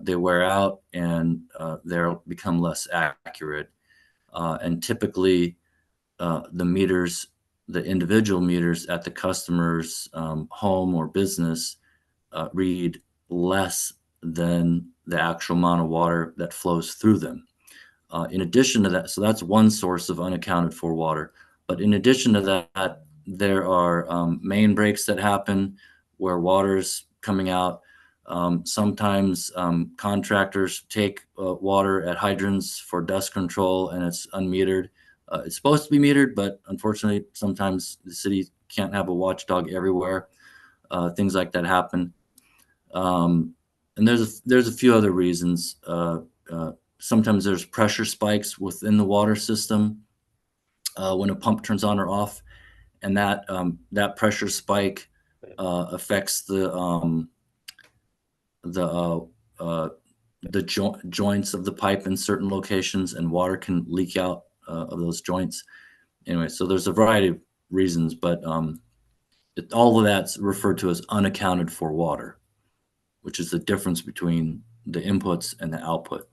they wear out and they'll become less accurate. And typically, the individual meters at the customer's home or business read less than the actual amount of water that flows through them. In addition to that, so that's one source of unaccounted for water. But in addition to that, there are main breaks that happen where water's coming out. Sometimes contractors take water at hydrants for dust control and it's unmetered. It's supposed to be metered, but unfortunately, sometimes the city can't have a watchdog everywhere. Things like that happen. And there's a few other reasons. Sometimes there's pressure spikes within the water system when a pump turns on or off, and that pressure spike affects the joints of the pipe in certain locations, and water can leak out of those joints. Anyway, so there's a variety of reasons, but all of that's referred to as unaccounted for water, which is the difference between the inputs and the output.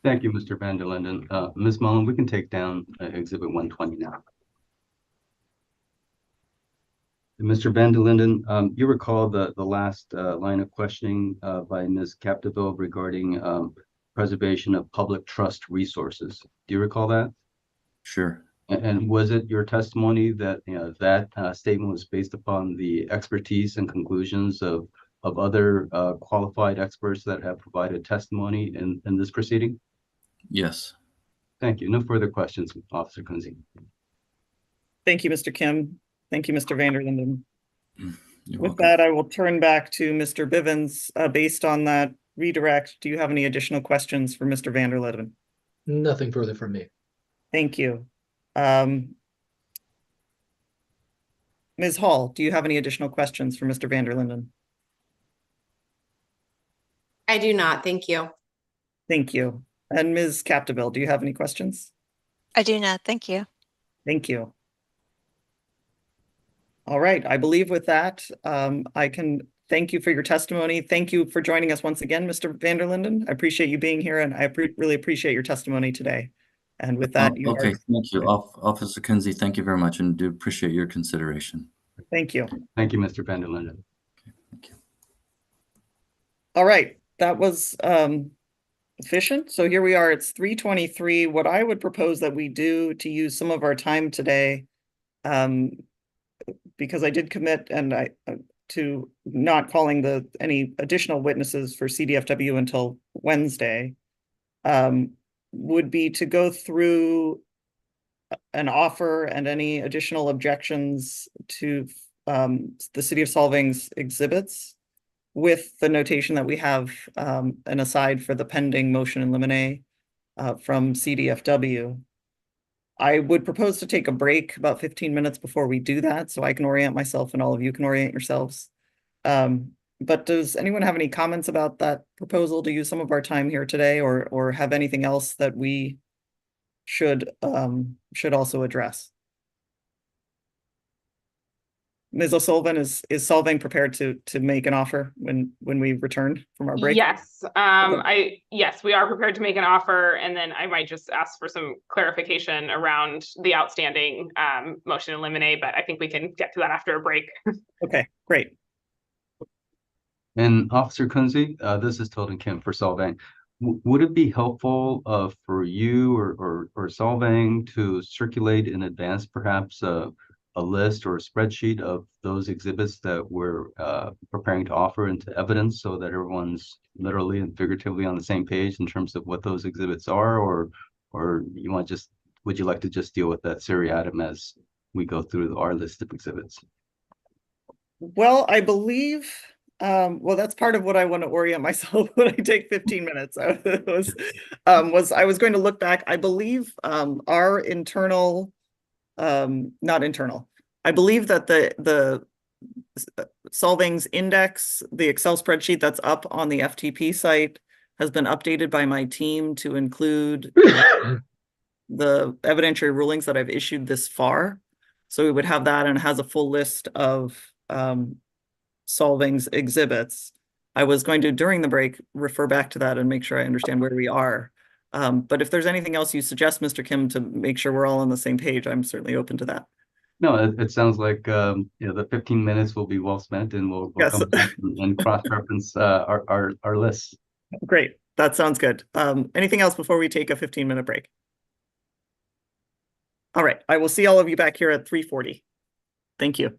Thank you, Mr. Van der Linden. Ms. Mullen, we can take down Exhibit 120 now. Mr. Van der Linden, you recall the last line of questioning by Ms. Capdeville regarding preservation of public trust resources. Do you recall that? Sure. And was it your testimony that that statement was based upon the expertise and conclusions of other qualified experts that have provided testimony in this proceeding? Yes. Thank you. No further questions, Officer Kunze. Thank you, Mr. Kim. Thank you, Mr. Van der Linden. You're With welcome. that, I will turn back to Mr. Bivens. Based on that redirect, do you have any additional questions for Mr. Van der Linden? Nothing further from me. Thank you. Ms. Hall, do you have any additional questions for Mr. Van der Linden? I do not. Thank you. Thank you. And Ms. Capdeville, do you have any questions? I do not. Thank you. Thank you. All right, I believe with that, I can thank you for your testimony. Thank you for joining us once again, Mr. Van der Linden. I appreciate you being here, and I really appreciate your testimony today. And with that, you okay, are... thank you, Officer Kinsey. Thank you very much, and do appreciate your consideration. Thank you. Thank you, Mr. Van der Linden. Thank you. All right, that was efficient. So here we are, it's 3:23. What I would propose that we do to use some of our time today, because I did commit and to not calling any additional witnesses for CDFW until Wednesday, would be to go through an offer and any additional objections to the City of Solvang's exhibits with the notation that we have an aside for the pending motion in limine from CDFW. I would propose to take a break about 15 minutes before we do that, so I can orient myself and all of you can orient yourselves. But does anyone have any comments about that proposal to use some of our time here today, or have anything else that we should also address? Ms. O'Sullivan, is Solvang prepared to make an offer when we return from our break? Yes, yes, we are prepared to make an offer, and then I might just ask for some clarification around the outstanding motion in limine, but I think we can get to that after a break. Okay, great. And Officer Kunze, this is Tilden Kim for Solvang. Would it be helpful for you or Solvang to circulate in advance, perhaps a list or a spreadsheet of those exhibits that we're preparing to offer into evidence, so that everyone's literally and figuratively on the same page in terms of what those exhibits are, or would you like to just deal with that seriatim as we go through our list of exhibits? Well, I believe, well, that's part of what I want to orient myself when I take 15 minutes. I was going to look back. I believe our internal, not internal. I believe that the Solvang's index, the Excel spreadsheet that's up on the FTP site, has been updated by my team to include the evidentiary rulings that I've issued this far. So we would have that, and it has a full list of Solvang's exhibits. I was going to, during the break, refer back to that and make sure I understand where we are. But if there's anything else you suggest, Mr. Kim, to make sure we're all on the same page, I'm certainly open to that. No, it sounds like the 15 minutes will be well spent, and we'll Yes. come back and cross-reference our lists. Great. That sounds good. Anything else before we take a 15-minute break? All right. I will see all of you back here at 3:40. Thank you.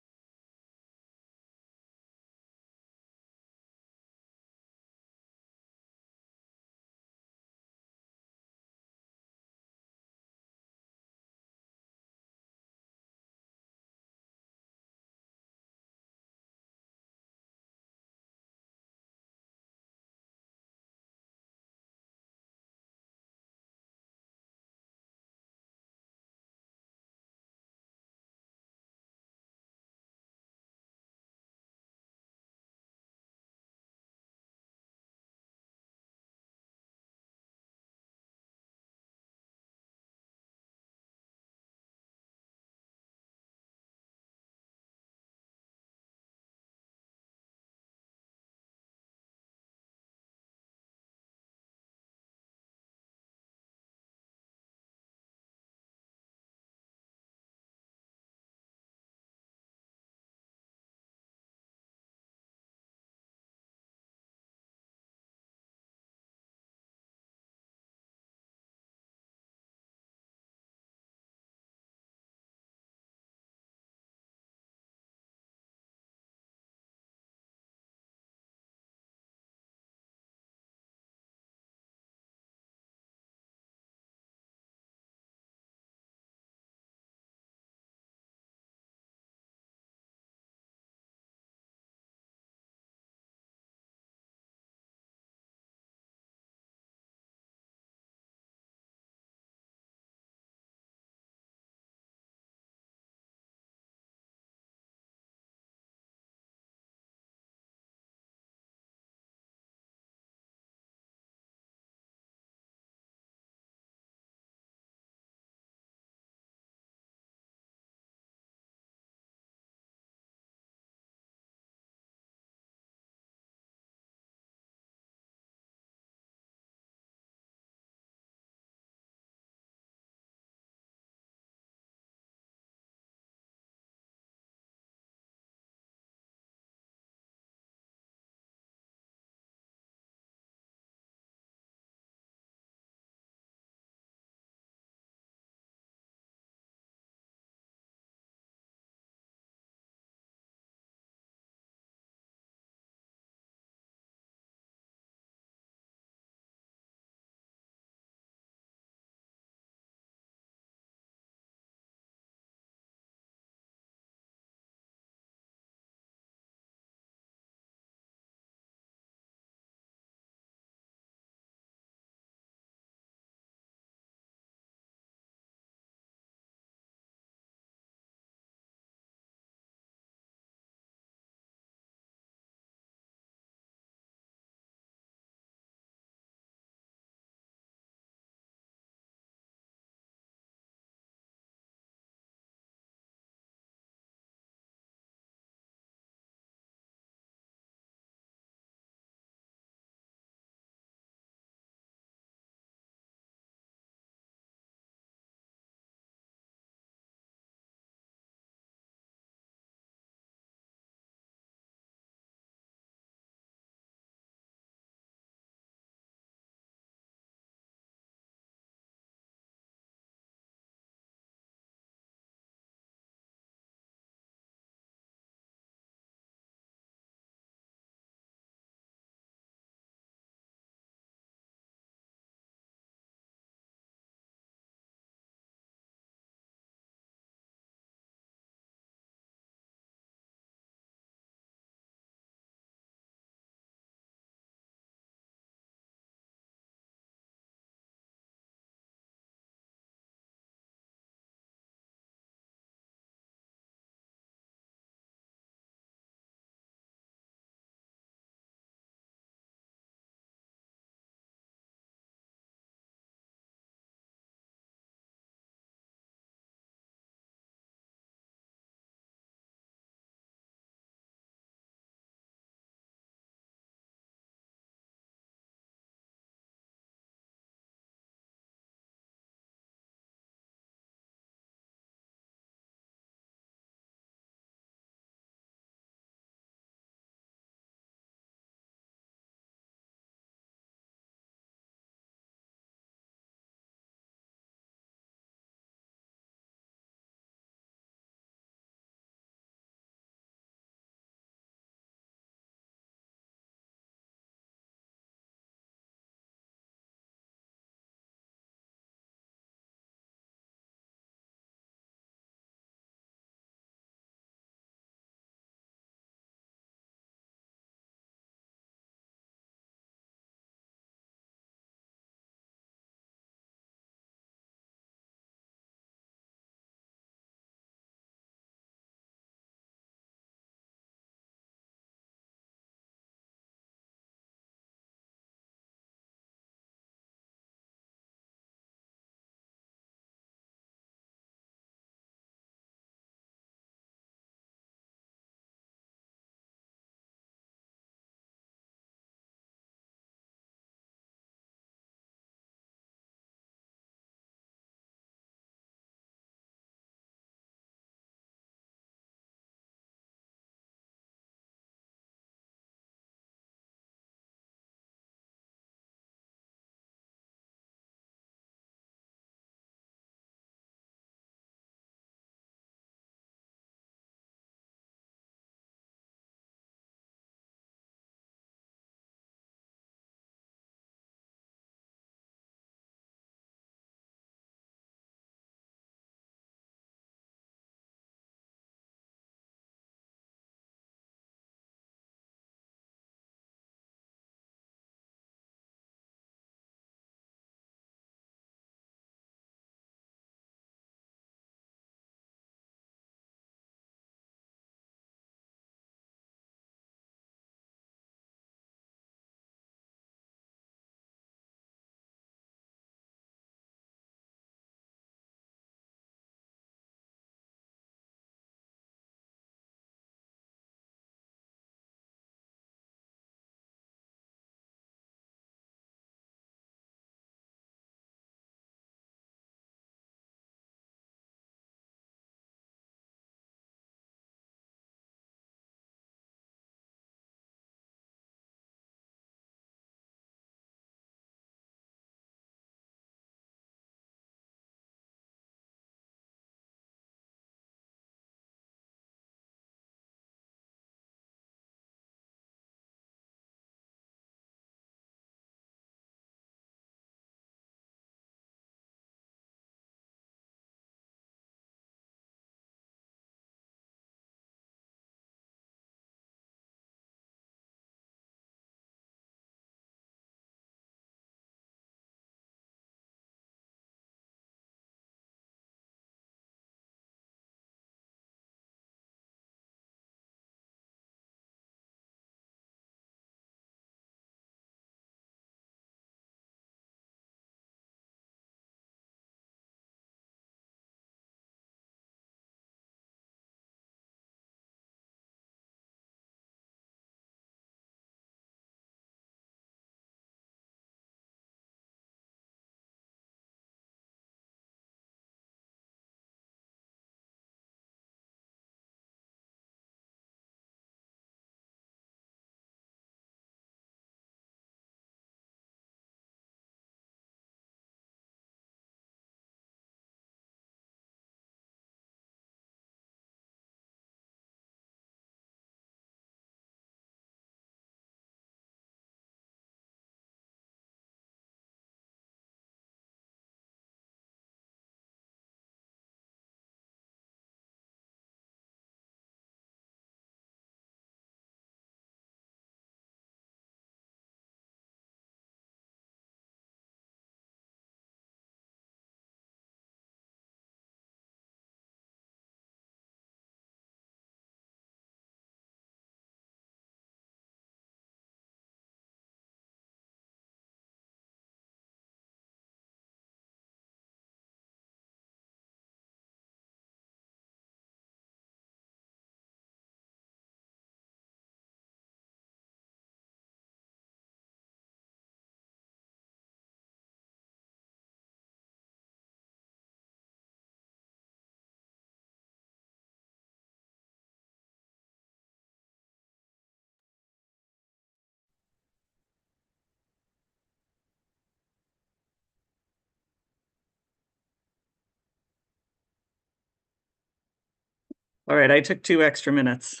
All right, I took 2 extra minutes.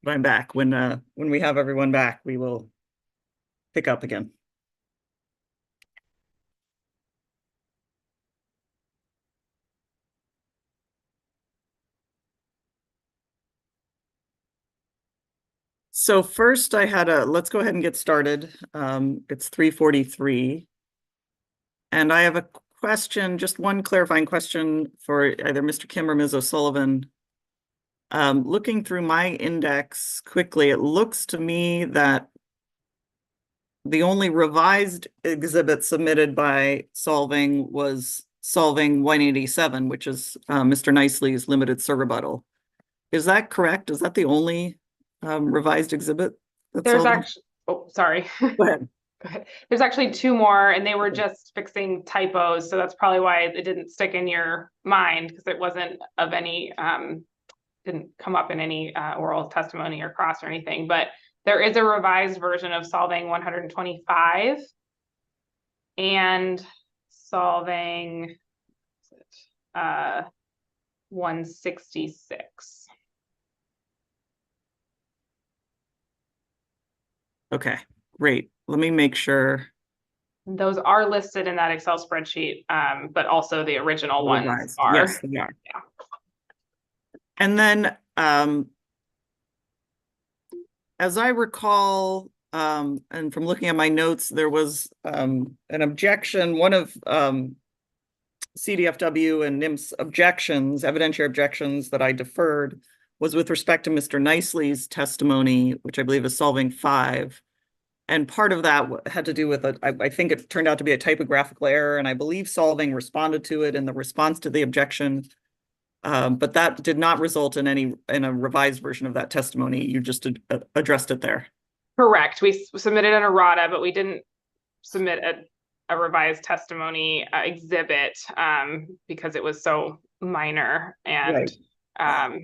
But I'm back. When we have everyone back, we will pick up again. So first let's go ahead and get started. It's 3:43. And I have a question, just one clarifying question for either Mr. Kim or Ms. O'Sullivan. Looking through my index quickly, it looks to me that the only revised exhibit submitted by Solvang was Solvang 187, which is Mr. Nicely's limited rebuttal. Is that correct? Is that the only revised exhibit? There's actually, oh, sorry. Go ahead. There's actually 2 more, and they were just fixing typos, so that's probably why it didn't stick in your mind, because it wasn't of any didn't come up in any oral testimony or cross or anything. But there is a revised version of Solvang 125 and Solvang 166. Okay, great. Let me make sure. Those are listed in that Excel spreadsheet, but also the original ones Revised. are. Yes, they are. Yeah. And then, as I recall, and from looking at my notes, there was an objection. One of CDFW and NIMS objections, evidentiary objections that I deferred, was with respect to Mr. Nicely's testimony, which I believe is Solvang 5. And part of that had to do with, I think it turned out to be a typographical error, and I believe Solvang responded to it in the response to the objection. But that did not result in a revised version of that testimony. You just addressed it there. Correct. We submitted an errata, but we didn't submit a revised testimony exhibit because it was so minor. And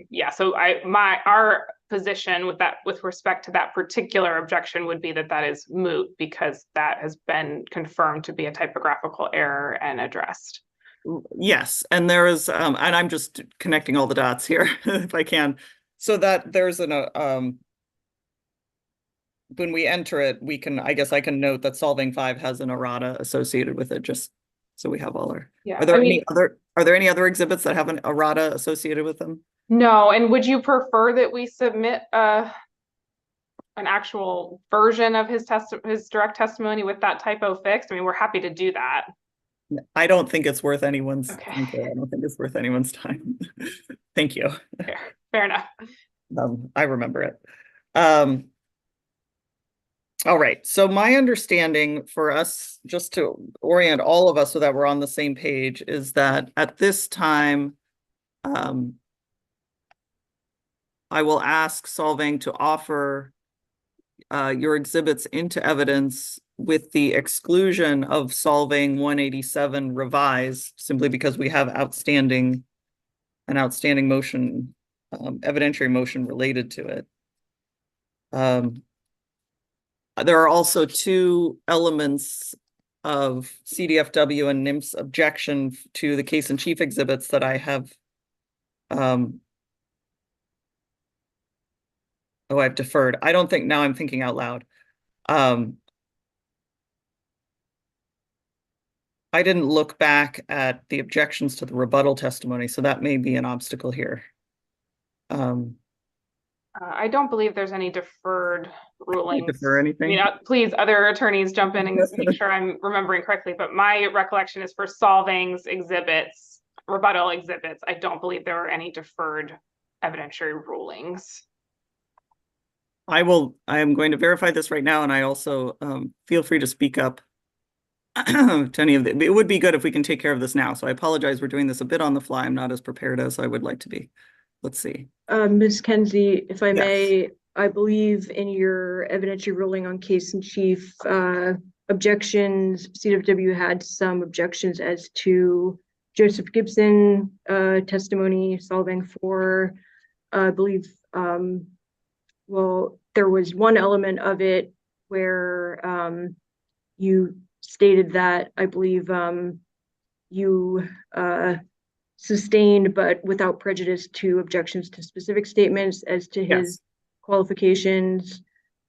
yeah, so our position with respect to that particular objection would be that is moot, because that has been confirmed to be a typographical error and addressed. Yes, and there is, and I'm just connecting all the dots here if I can, so that there's when we enter it, I guess I can note that Solvang 5 has an errata associated with it, just so we have all our. Yeah. Are there any other exhibits that have an errata associated with them? No, and would you prefer that we submit an actual version of his direct testimony with that typo fixed? I mean, we're happy to do that. I don't think it's worth anyone's. Okay. I don't think it's worth anyone's time. Thank you. Fair enough. I remember it. All right. So my understanding, for us, just to orient all of us so that we're on the same page, is that at this time, I will ask Solvang to offer your exhibits into evidence with the exclusion of Solvang 187 revised, simply because we have an outstanding motion, evidentiary motion related to it. There are also 2 elements of CDFW and NIMS objection to the case in chief exhibits that I have. I've deferred. I don't think, now I'm thinking out loud. I didn't look back at the objections to the rebuttal testimony, so that may be an obstacle here. I don't believe there's any deferred rulings. Defer anything? I mean, please, other attorneys jump in and make sure I'm remembering correctly, but my recollection is for Solvang's exhibits, rebuttal exhibits, I don't believe there were any deferred evidentiary rulings. I am going to verify this right now, and I also feel free to speak up to any of it. It would be good if we can take care of this now. So I apologize. We're doing this a bit on the fly. I'm not as prepared as I would like to be. Let's see. Ms. Kenzie, if I may, I believe in your evidentiary ruling on case in chief objections, CWW had some objections as to Joseph Gibson testimony, Solvang 4. I believe, well, there was one element of it where you stated that, I believe, you sustained, but without prejudice to objections to specific statements as to his qualifications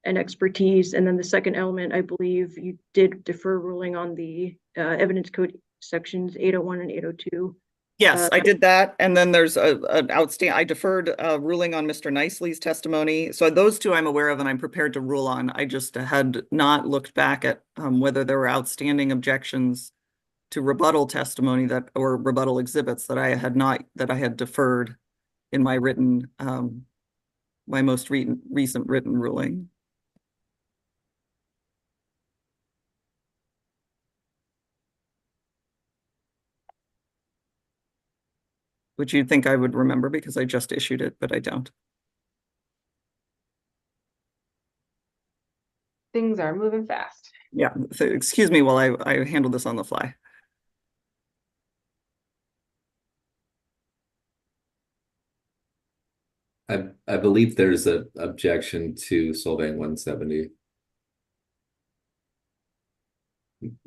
and expertise. And then the second element, I believe you did defer ruling on the evidence code sections 801 and 802. Yes, I did that. And then there's an outstanding, I deferred ruling on Mr. Nicely's testimony. So those two I'm aware of and I'm prepared to rule on. I just had not looked back at whether there were outstanding objections to rebuttal testimony that, or rebuttal exhibits that I had deferred in my written, my most recent written ruling. Which you'd think I would remember because I just issued it, but I don't. Things are moving fast. Yeah, so excuse me while I handle this on the fly. I believe there's an objection to Solvang 170.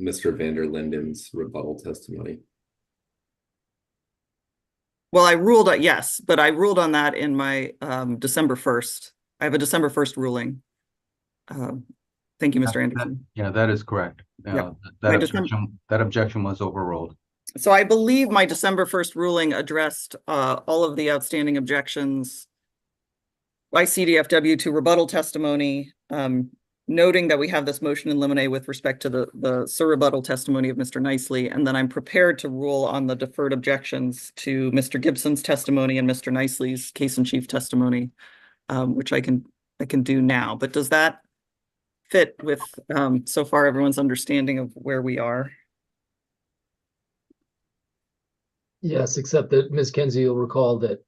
Mr. van der Linden's rebuttal testimony. Well, I ruled yes, but I ruled on that in my December 1st. I have a December 1st ruling. Thank you, Mr. Anderson. Yeah, that is correct. Yep. That objection was overruled. So I believe my December 1st ruling addressed all of the outstanding objections by CDFW to rebuttal testimony, noting that we have this motion in limine with respect to the surrebuttal testimony of Mr. Nicely, and then I'm prepared to rule on the deferred objections to Mr. Gibson's testimony and Mr. Nicely's case in chief testimony, which I can do now. But does that fit with so far everyone's understanding of where we are? Yes, except that Ms. Kenzie, you'll recall that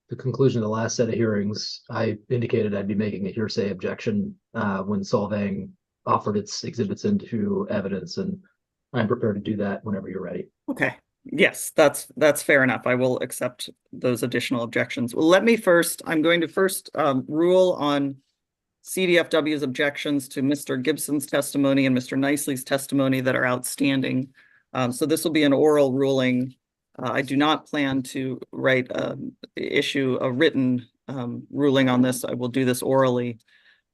the conclusion of the last set of hearings, I indicated I'd be making a hearsay objection when Solvang offered its exhibits into evidence, and I'm prepared to do that whenever you're ready. Okay. Yes, that's fair enough. I will accept those additional objections. Well, I'm going to first rule on CDFW's objections to Mr. Gibson's testimony and Mr. Nicely's testimony that are outstanding. So this will be an oral ruling. I do not plan to issue a written ruling on this. I will do this orally,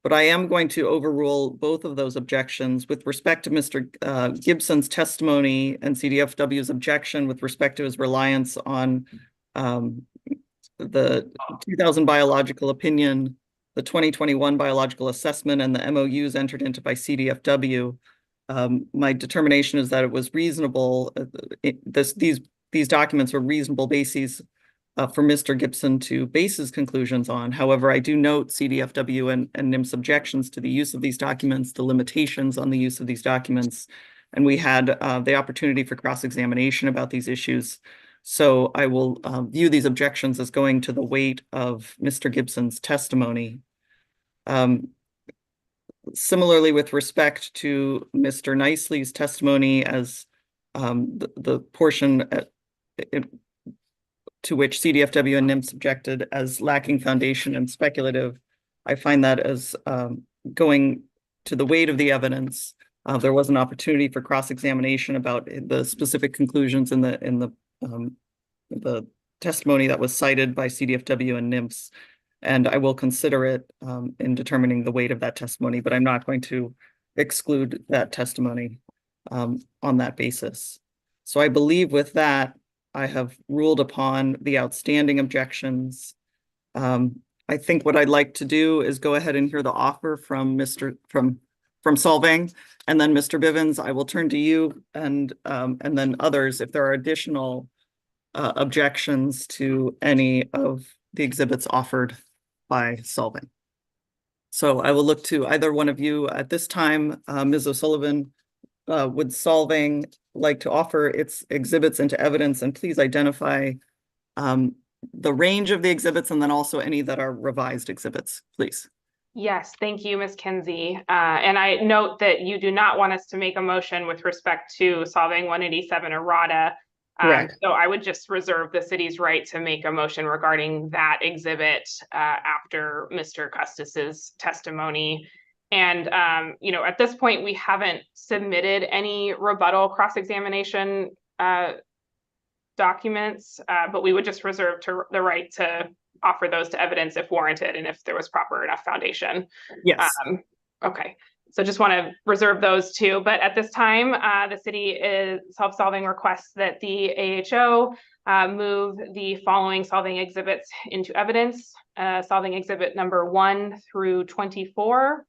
but I am going to overrule both of those objections with respect to Mr. Gibson's testimony and CDFW's objection with respect to his reliance on the 2000 biological opinion, the 2021 biological assessment, and the MOUs entered into by CDFW. My determination is that it was reasonable. These documents were reasonable bases for Mr. Gibson to base his conclusions on. However, I do note CDFW and NIMS objections to the use of these documents, the limitations on the use of these documents, and we had the opportunity for cross-examination about these issues. So I will view these objections as going to the weight of Mr. Gibson's testimony. Similarly, with respect to Mr. Nicely's testimony as the portion to which CDFW and NIMS objected as lacking foundation and speculative, I find that as going to the weight of the evidence. There was an opportunity for cross-examination about the specific conclusions in the testimony that was cited by CDFW and NIMS, and I will consider it in determining the weight of that testimony, but I'm not going to exclude that testimony on that basis. So I believe with that, I have ruled upon the outstanding objections. I think what I'd like to do is go ahead and hear the offer from Solvang, and then Mr. Bivens, I will turn to you and then others if there are additional objections to any of the exhibits offered by Solvang. So I will look to either one of you at this time. Ms. O'Sullivan, would Solvang like to offer its exhibits into evidence, and please identify the range of the exhibits and then also any that are revised exhibits, please. Yes, thank you, Ms. Kenzie. And I note that you do not want us to make a motion with respect to Solvang 187 errata. So I would just reserve the city's right to make a motion regarding that exhibit after Mr. Custis's testimony. And, at this point, we haven't submitted any rebuttal cross-examination documents, but we would just reserve the right to offer those to evidence if warranted and if there was proper enough foundation. Yes. Okay, so just want to reserve those two. But at this time, the city is Solvang requests that the AHO move the following Solvang exhibits into evidence. Solvang exhibit number 1 through 24,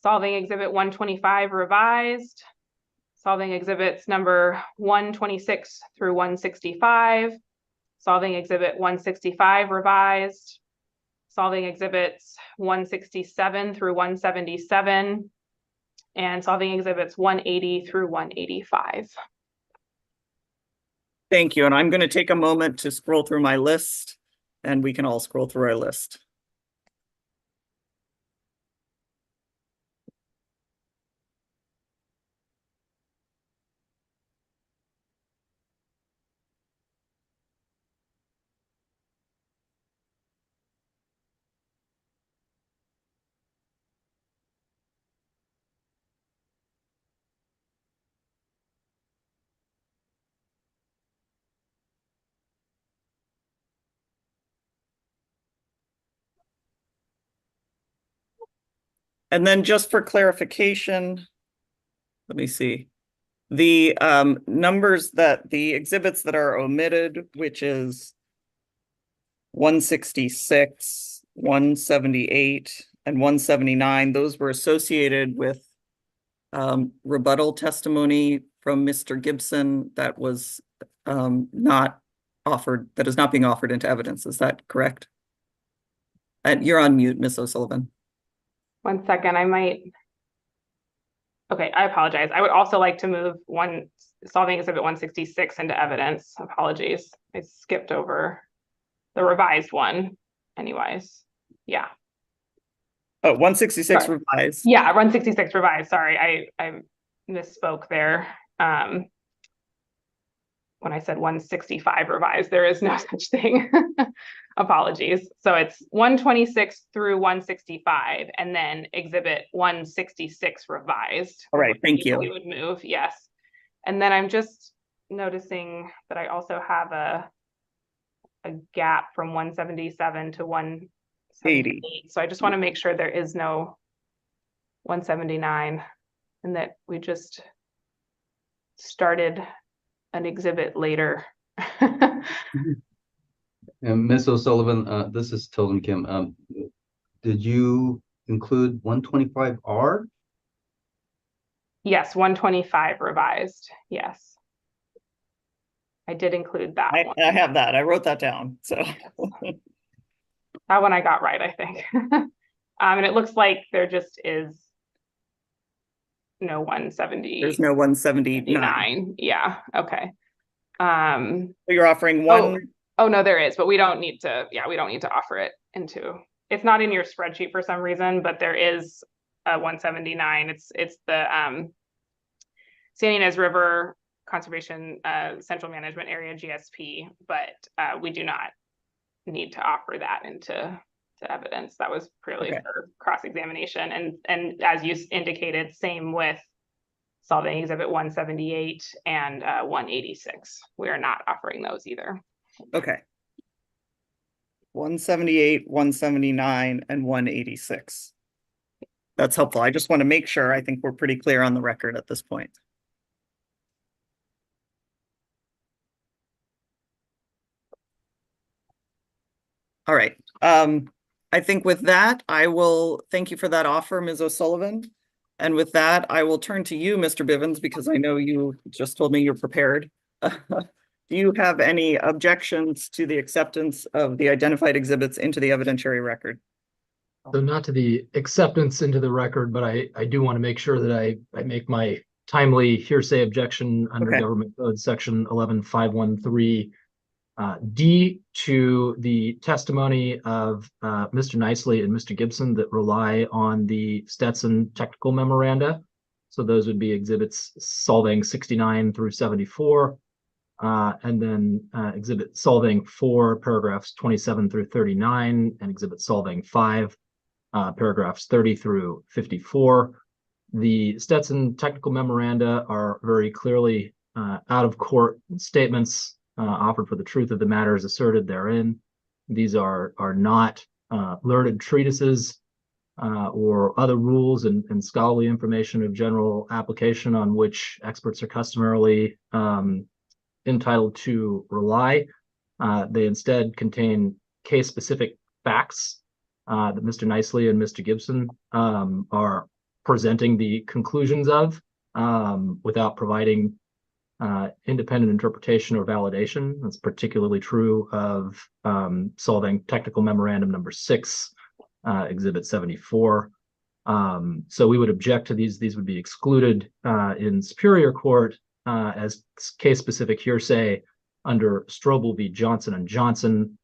Solvang exhibit 125 revised, Solvang exhibits number 126 through 165, Solvang exhibit 165 revised, Solvang exhibits 167 through 177, and Solvang exhibits 180 through 185. Thank you. And I'm going to take a moment to scroll through my list, and we can all scroll through our list. And then just for clarification, let me see. The numbers that the exhibits that are omitted, which is 166, 178, and 179, those were associated with rebuttal testimony from Mr. Gibson that was not offered, that is not being offered into evidence. Is that correct? And you're on mute, Ms. O'Sullivan. 1 second, I might. Okay, I apologize. I would also like to move Solvang exhibit 166 into evidence. Apologies. I skipped over the revised one anyways. Yeah. Oh, 166 Sorry. revised. Yeah, 166 revised. Sorry, I misspoke there. When I said 165 revised, there is no such thing. Apologies. So it's 126 through 165, and then exhibit 166 revised. All right, thank you. We would move, yes. And then I'm just noticing that I also have a gap from 177 to 178. So I just want to make sure there is no 179 and that we just started an exhibit later. And Ms. O'Sullivan, this is Tilden Kim. Did you include 125R? Yes, 125 revised. Yes. I did include that one. I have that. I wrote that down. So that one I got right, I think. And it looks like there just is no 170. There's no 179. Yeah. Okay. So you're offering one. Oh no, there is, but we don't need to. Yeah, we don't need to offer it into. It's not in your spreadsheet for some reason, but there is a 179. It's the San Ynez River Conservation Central Management Area GSP, but we do not need to offer that into evidence. That was purely for cross-examination, and as you indicated, same with Solvang exhibit 178 and 186. We are not offering those either. Okay. 178, 179, and 186. That's helpful. I just want to make sure. I think we're pretty clear on the record at this point. All right. I think with that, I will thank you for that offer, Ms. O'Sullivan. And with that, I will turn to you, Mr. Bivens, because I know you just told me you're prepared. Do you have any objections to the acceptance of the identified exhibits into the evidentiary record? So not to the acceptance into the record, but I do want to make sure that I make my timely hearsay objection under Government Code Section 11513 D to the testimony of Mr. Nicely and Mr. Gibson that rely on the Stetson technical memoranda. So those would be exhibits Solvang 69 through 74, and then exhibit Solvang 4, paragraphs 27 through 39, and exhibit Solvang 5, paragraphs 30 through 54. The Stetson technical memoranda are very clearly out of court statements offered for the truth of the matters asserted therein. These are not learned treatises or other rules and scholarly information of general application on which experts are customarily entitled to rely. They instead contain case-specific facts that Mr. Nicely and Mr. Gibson are presenting the conclusions of without providing independent interpretation or validation. That's particularly true of Solvang Technical Memorandum number 6, Exhibit 74. So we would object to these. These would be excluded in Superior Court as case-specific hearsay under Strobel v. Johnson & Johnson,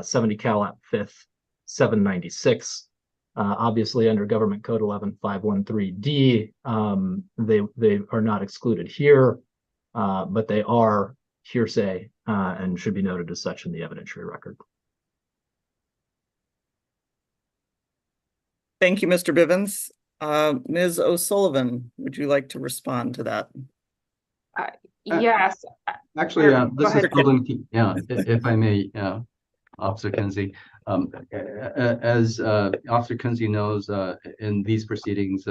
70 Cal App 5th, 796. Obviously, under Government Code 11513D, they are not excluded here, but they are hearsay and should be noted as such in the evidentiary record. Thank you, Mr. Bivens. Ms. O'Sullivan, would you like to respond to that? Yes. Actually, this is Solvang. yeah, if I may, Officer Kinsey. As Officer Kinsey knows, in these proceedings,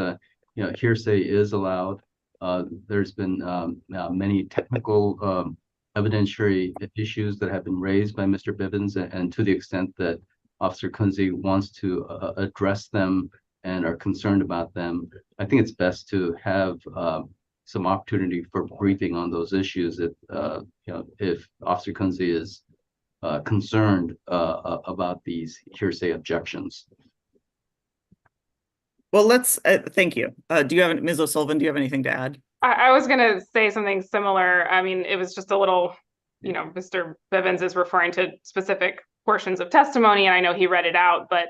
hearsay is allowed. There's been many technical evidentiary issues that have been raised by Mr. Bivens, and to the extent that Officer Kinsey wants to address them and are concerned about them, I think it's best to have some opportunity for briefing on those issues. If Officer Kinsey is concerned about these hearsay objections. Well, let's thank you. Do you have Ms. O'Sullivan? Do you have anything to add? I was going to say something similar. I mean, it was just a little, Mr. Bivens is referring to specific portions of testimony, and I know he read it out, but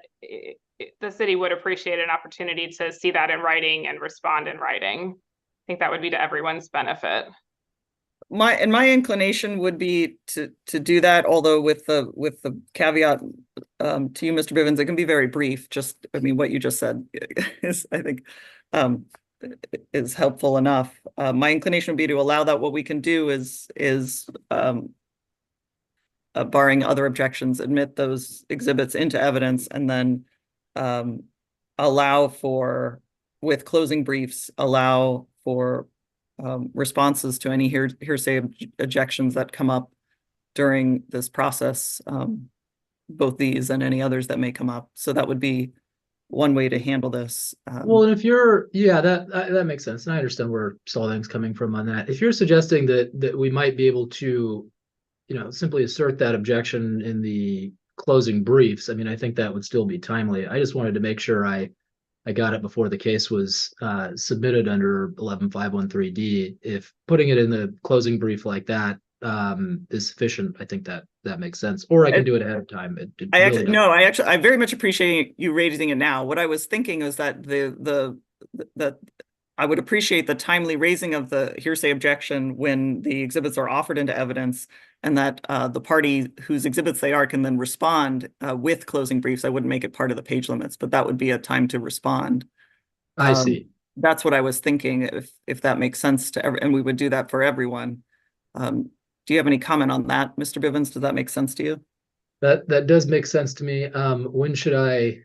the city would appreciate an opportunity to see that in writing and respond in writing. I think that would be to everyone's benefit. My inclination would be to do that, although with the caveat to you, Mr. Bivens, it can be very brief. Just, I mean, what you just said is, I think, is helpful enough. My inclination would be to allow that. What we can do is barring other objections, admit those exhibits into evidence, and then allow for, with closing briefs, allow for responses to any hearsay objections that come up during this process, both these and any others that may come up. So that would be one way to handle this. Well, and if you're, yeah, that makes sense. And I understand where Solvang's coming from on that. If you're suggesting that we might be able to, simply assert that objection in the closing briefs, I mean, I think that would still be timely. I just wanted to make sure I got it before the case was submitted under 11513D. If putting it in the closing brief like that is sufficient, I think that makes sense. Or I can do it ahead of time. I very much appreciate you raising it now. What I was thinking is that that I would appreciate the timely raising of the hearsay objection when the exhibits are offered into evidence, and that the party whose exhibits they are can then respond with closing briefs. I wouldn't make it part of the page limits, but that would be a time to respond. I see. That's what I was thinking, if that makes sense to and we would do that for everyone. Do you have any comment on that, Mr. Bivens? Does that make sense to you? That does make sense to me. When should I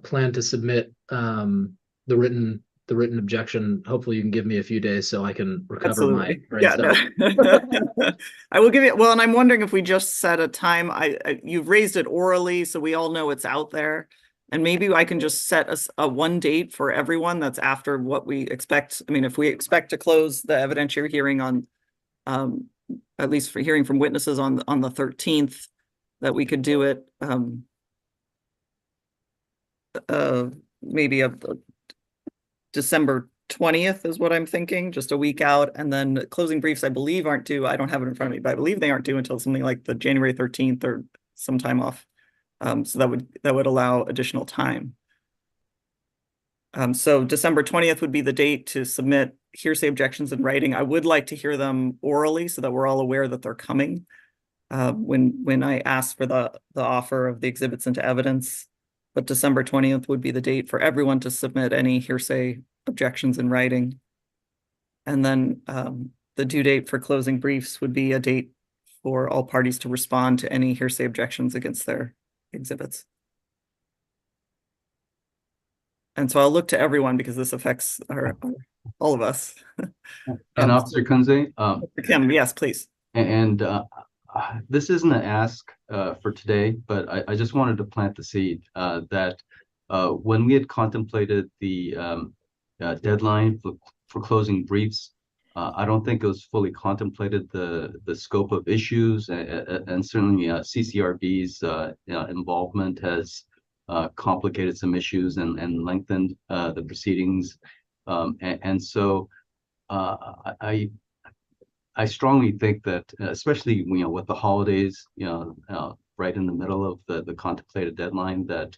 plan to submit the written objection? Hopefully you can give me a few days so I can recover my brain stuff. No. I will give you, well, and I'm wondering if we just set a time. You've raised it orally, so we all know it's out there. And maybe I can just set a one date for everyone that's after what we expect. I mean, if we expect to close the evidentiary hearing on, at least for hearing from witnesses on the 13th, that we could do it maybe December 20th is what I'm thinking, just a week out. And then closing briefs, I believe, aren't due. I don't have it in front of me, but I believe they aren't due until something like the January 13th or some time off. So that would allow additional time. So December 20th would be the date to submit hearsay objections in writing. I would like to hear them orally so that we're all aware that they're coming when I ask for the offer of the exhibits into evidence. But December 20th would be the date for everyone to submit any hearsay objections in writing. And then the due date for closing briefs would be a date for all parties to respond to any hearsay objections against their exhibits. And so I'll look to everyone because this affects all of us. And Officer Kunze, Kim, yes, please. and this isn't an ask for today, but I just wanted to plant the seed that when we had contemplated the deadline for closing briefs, I don't think it was fully contemplated the scope of issues, and certainly CCRB's involvement has complicated some issues and lengthened the proceedings, and so I strongly think that, especially with the holidays, right in the middle of the contemplated deadline, that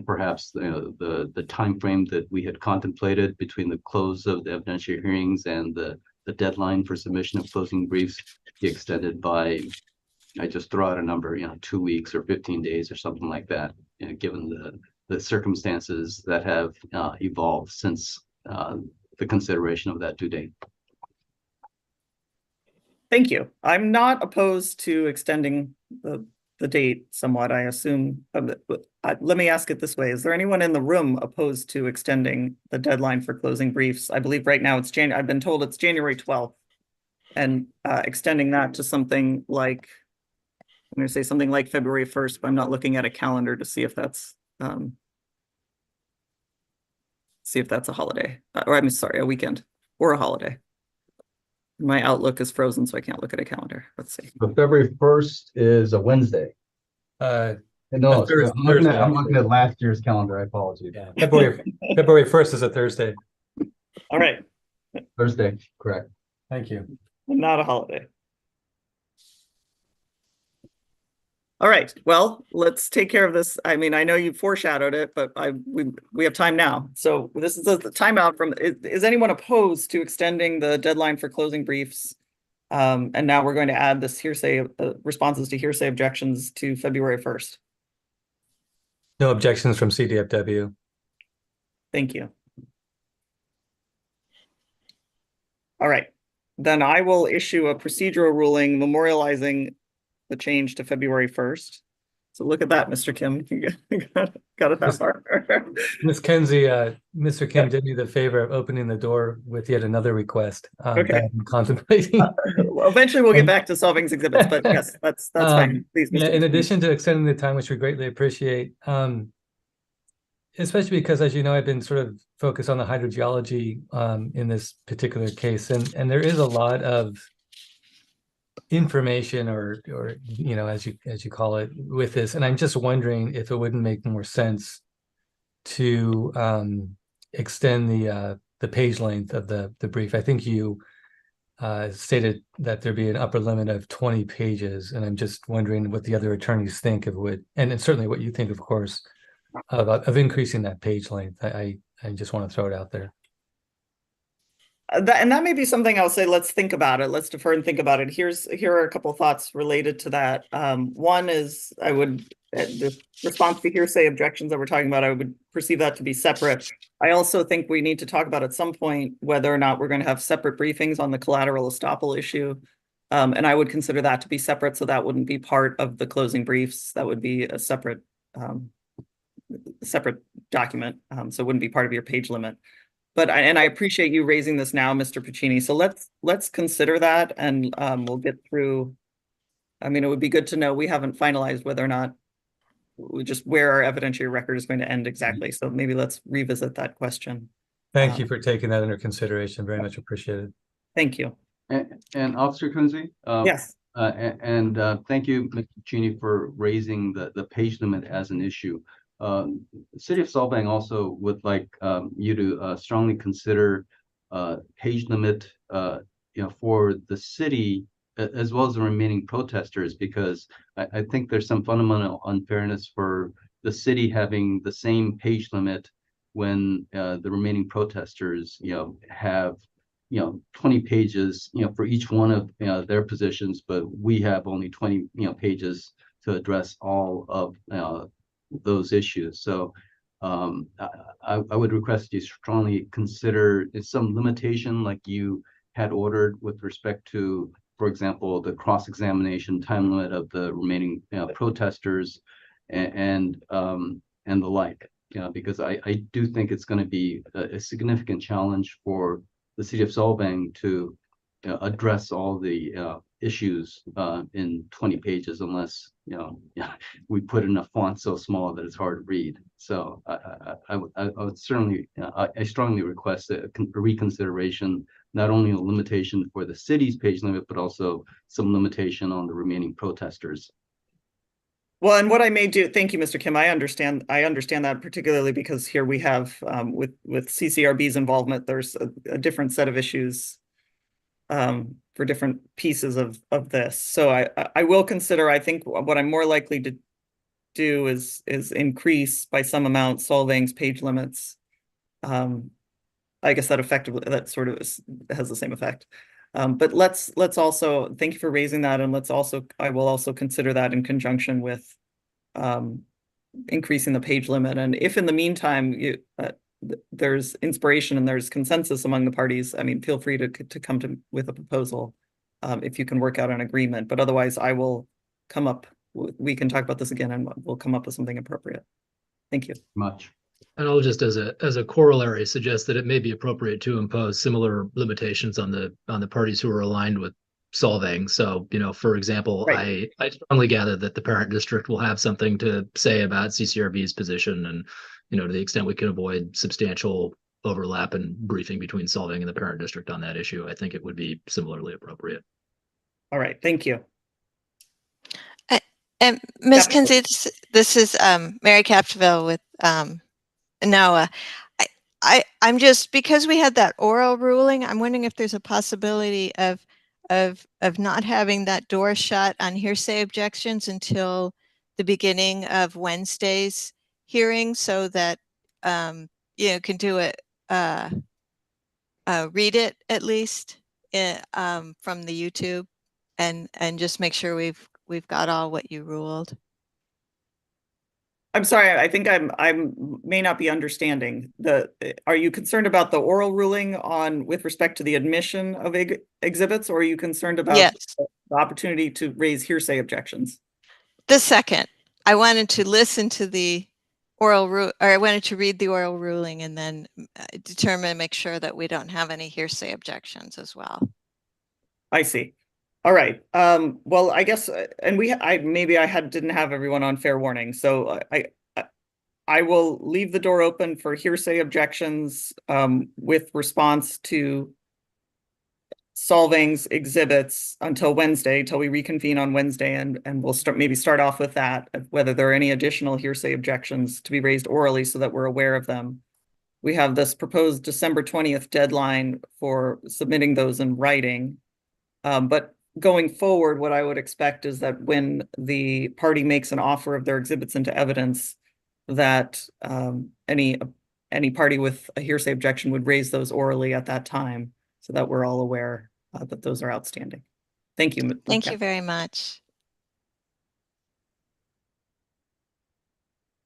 perhaps the time frame that we had contemplated between the close of the evidentiary hearings and the deadline for submission of closing briefs be extended by, I just throw out a number, 2 weeks or 15 days or something like that, given the circumstances that have evolved since the consideration of that due date. Thank you. I'm not opposed to extending the date somewhat. I assume, let me ask it this way. Is there anyone in the room opposed to extending the deadline for closing briefs? I believe right now it's I've been told it's January 12th, and extending that to something like, I'm going to say something like February 1st, but I'm not looking at a calendar to see if that's a holiday, or I'm sorry, a weekend or a holiday. My Outlook is frozen, so I can't look at a calendar. Let's see. So February 1st is a Wednesday. No, I'm looking at last year's calendar. I apologize. Yeah, February 1st is a Thursday. All right. Thursday, correct. Thank you. Not a holiday. All right. Well, let's take care of this. I mean, I know you foreshadowed it, but we have time now. So this is the timeout from. Is anyone opposed to extending the deadline for closing briefs? And now we're going to add this hearsay responses to hearsay objections to February 1st. No objections from CDFW. Thank you. All right. Then I will issue a procedural ruling memorializing the change to February 1st. So look at that, Mr. Kim. You got it that far. Ms. Kenzie, Mr. Kim did me the favor of opening the door with yet another request Okay. that I'm contemplating. Well, eventually we'll get back to Solvang's exhibits, but yes, that's fine. Please, Mr. Yeah, in Kim. addition to extending the time, which we greatly appreciate, especially because, as you know, I've been sort of focused on the hydrogeology in this particular case, and there is a lot of information or as you call it with this, and I'm just wondering if it wouldn't make more sense to extend the page length of the brief. I think you stated that there'd be an upper limit of 20 pages, and I'm just wondering what the other attorneys think of and certainly what you think, of course, of increasing that page length. I just want to throw it out there. And that may be something I'll say, let's think about it. Let's defer and think about it. Here are a couple of thoughts related to that. One is the response to hearsay objections that we're talking about, I would perceive that to be separate. I also think we need to talk about at some point whether or not we're going to have separate briefings on the collateral estoppel issue. And I would consider that to be separate, so that wouldn't be part of the closing briefs. That would be a separate document, so it wouldn't be part of your page limit. But I appreciate you raising this now, Mr. Puccini. So let's consider that, and we'll get through. I mean, it would be good to know we haven't finalized whether or not where our evidentiary record is going to end exactly. So maybe let's revisit that question. Thank you for taking that under consideration. Very much appreciated. Thank you. And Officer Kunze? Yes. And thank you, Mr. Puccini, for raising the page limit as an issue. The City of Solvang also would like you to strongly consider page limit, for the city as well as the remaining protesters, because I think there's some fundamental unfairness for the city having the same page limit when the remaining protesters, have 20 pages, for each one of their positions, but we have only 20 pages to address all of those issues. So I would request you strongly consider some limitation like you had ordered with respect to for example, the cross-examination time limit of the remaining protesters and the like. Because I do think it's going to be a significant challenge for the city of Solvang to address all the issues in 20 pages, unless we put in a font so small that it's hard to read. So I would certainly, I strongly request a reconsideration, not only a limitation for the city's page limit, but also some limitation on the remaining protesters. Well, and what I may do, thank you, Mr. Kim. I understand that particularly because here we have with CCRB's involvement, there's a different set of issues for different pieces of this. So I will consider. I think what I'm more likely to do is increase by some amount Solvang's page limits. I guess that sort of has the same effect. But let's also thank you for raising that, and I will also consider that in conjunction with increasing the page limit. And if in the meantime there's inspiration and there's consensus among the parties, I mean, feel free to come with a proposal if you can work out an agreement. But otherwise, I will come up. We can talk about this again, and we'll come up with something appropriate. Thank you. Much. And I'll just as a corollary suggest that it may be appropriate to impose similar limitations on the parties who are aligned with Solvang. So, for example, right. I strongly gather that the parent district will have something to say about CCRB's position, and to the extent we can avoid substantial overlap and briefing between Solvang and the parent district on that issue, I think it would be similarly appropriate. All right, thank you. And Ms. Kinsey, this is Mary Capdeville with NOAA. I'm just, because we had that oral ruling, I'm wondering if there's a possibility of not having that door shut on hearsay objections until the beginning of Wednesday's hearing, so that can do it, read it at least from the YouTube, and just make sure we've got all what you ruled. I'm sorry, I think I may not be understanding. Are you concerned about the oral ruling with respect to the admission of exhibits, or are you concerned about the opportunity to raise hearsay objections? The second. I wanted to listen to the I wanted to read the oral ruling and then make sure that we don't have any hearsay objections as well. I see. All right. Well, I guess, and maybe I didn't have everyone on fair warning, so I will leave the door open for hearsay objections with response to Solvang's exhibits until Wednesday, till we reconvene on Wednesday, and we'll start off with that, whether there are any additional hearsay objections to be raised orally so that we're aware of them. We have this proposed December 20th deadline for submitting those in writing. But going forward, what I would expect is that when the party makes an offer of their exhibits into evidence, that any party with a hearsay objection would raise those orally at that time, so that we're all aware that those are outstanding. Thank you. Thank you very much.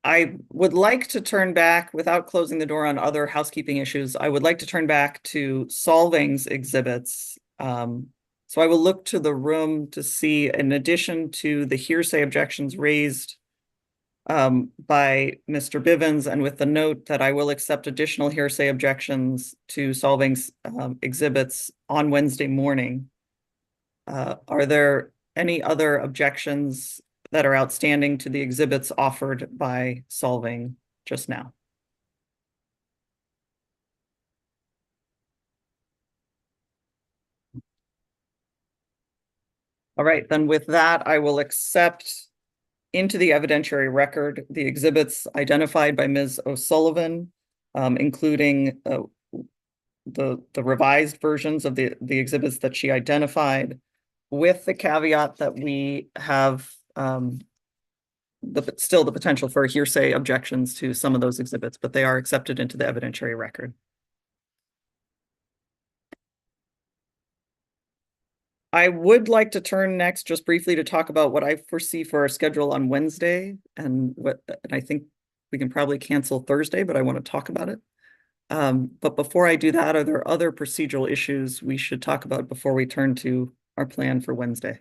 I would like to turn back, without closing the door on other housekeeping issues, I would like to turn back to Solvang's exhibits. So I will look to the room to see, in addition to the hearsay objections raised by Mr. Bivens, and with the note that I will accept additional hearsay objections to Solvang's exhibits on Wednesday morning. Are there any other objections that are outstanding to the exhibits offered by Solvang just now? All right, then with that, I will accept into the evidentiary record the exhibits identified by Ms. O'Sullivan, including the revised versions of the exhibits that she identified, with the caveat that we have still the potential for hearsay objections to some of those exhibits, but they are accepted into the evidentiary record. I would like to turn next just briefly to talk about what I foresee for our schedule on Wednesday, and I think we can probably cancel Thursday, but I want to talk about it. But before I do that, are there other procedural issues we should talk about before we turn to our plan for Wednesday.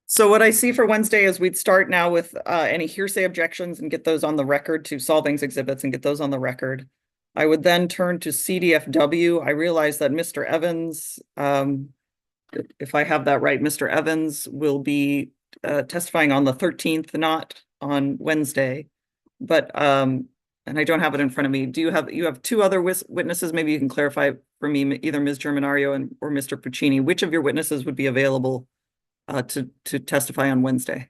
So what I see for Wednesday is we'd start now with any hearsay objections and get those on the record to Solvang's exhibits and get those on the record. I would then turn to CDFW. I realize that Mr. Evans, if I have that right, Mr. Evans will be testifying on the 13th, not on Wednesday. But and I don't have it in front of me. You have two other witnesses? Maybe you can clarify for me, either Ms. Germanario or Mr. Puccini. Which of your witnesses would be available to testify on Wednesday?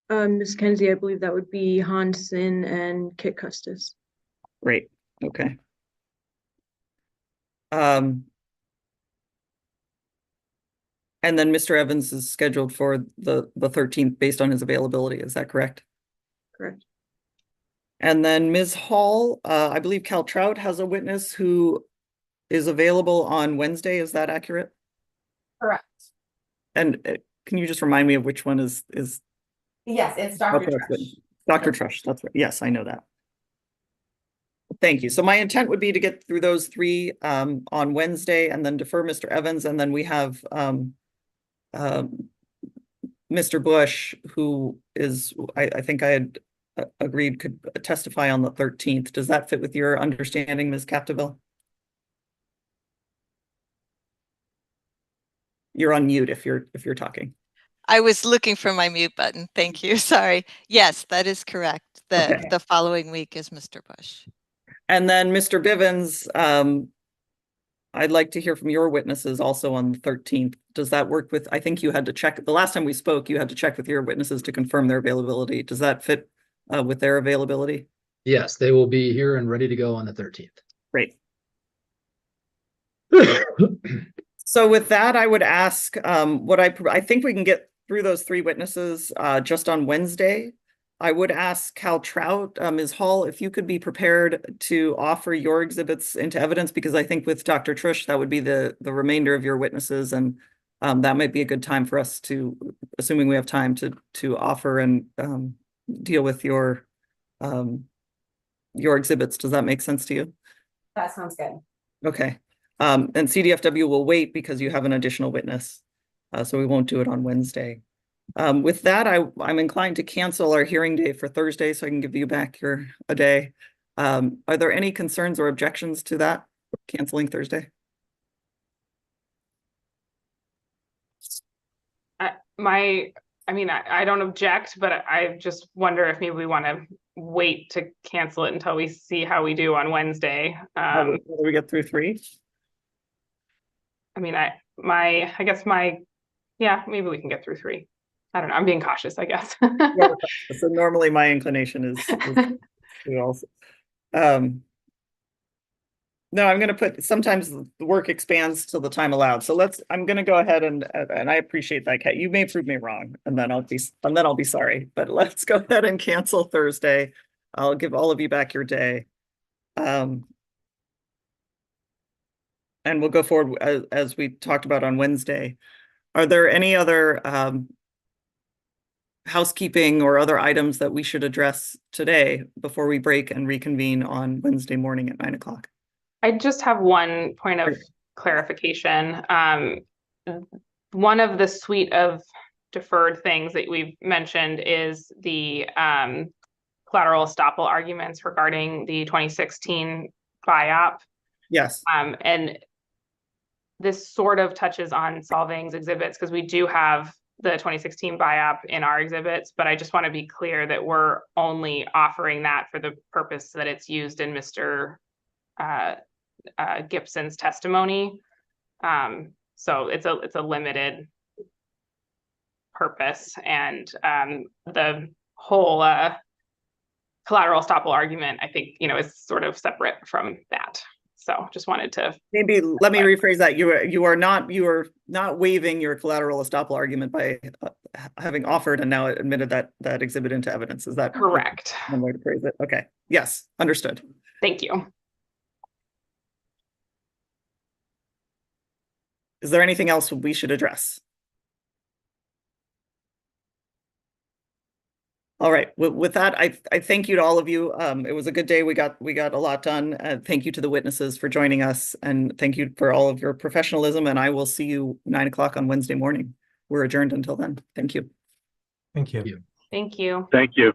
Ms. Kenzie, I believe that would be Hansen and Kit Custis. Great. Okay. And then Mr. Evans is scheduled for the 13th based on his availability. Is that correct? Correct. And then Ms. Hall, I believe Cal Trout has a witness who is available on Wednesday. Is that accurate? Correct. And can you just remind me of which one is? Yes, it's Dr. Trush. Dr. Trush, that's right. Yes, I know that. Thank you. So my intent would be to get through those three on Wednesday and then defer Mr. Evans. And then we have Mr. Bush, who is, I think I had agreed could testify on the 13th. Does that fit with your understanding, Ms. Capdeville? You're on mute if you're talking. I was looking for my mute button. Thank you. Sorry. Yes, that is correct. The following week is Mr. Bush. And then Mr. Bivens, I'd like to hear from your witnesses also on the 13th. Does that work with, I think you had to check, the last time we spoke, you had to check with your witnesses to confirm their availability. Does that fit with their availability? Yes, they will be here and ready to go on the 13th. Great. So with that, I would ask I think we can get through those three witnesses just on Wednesday. I would ask Cal Trout, Ms. Hall, if you could be prepared to offer your exhibits into evidence, because I think with Dr. Trush, that would be the remainder of your witnesses. And that might be a good time for us to, assuming we have time to offer and deal with your exhibits. Does that make sense to you? That sounds good. Okay. And CDFW will wait because you have an additional witness. So we won't do it on Wednesday. With that, I'm inclined to cancel our hearing day for Thursday so I can give you back a day. Are there any concerns or objections to that, canceling Thursday? I don't object, but I just wonder if maybe we want to wait to cancel it until we see how we do on Wednesday. Will we get through three? Yeah, maybe we can get through three. I don't know. I'm being cautious, I guess. So normally my inclination is also. No, I'm going to put, sometimes the work expands till the time allowed. So I'm going to go ahead and I appreciate that, Kat. You may prove me wrong and then I'll be sorry, but let's go ahead and cancel Thursday. I'll give all of you back your day. And we'll go forward as we talked about on Wednesday. Are there any other housekeeping or other items that we should address today before we break and reconvene on Wednesday morning at 9 o'clock? I just have one point of clarification. One of the suite of deferred things that we've mentioned is the collateral estoppel arguments regarding the 2016 BIOP. Yes. And this sort of touches on Solvang's exhibits because we do have the 2016 BIOP in our exhibits, but I just want to be clear that we're only offering that for the purpose that it's used in Mr. Gibson's testimony. So it's a limited purpose, and the whole collateral estoppel argument, I think, is sort of separate from that. So just wanted to maybe let me rephrase that. You are not waiving your collateral estoppel argument by having offered and now admitted that exhibit into evidence. Is that correct? One way to phrase it. Okay. Yes, understood. Thank you. Is there anything else we should address? All right, with that, I thank you to all of you. It was a good day. We got a lot done. Thank you to the witnesses for joining us, and thank you for all of your professionalism, and I will see you 9 o'clock on Wednesday morning. We're adjourned until then. Thank you. Thank you. Thank you. Thank you.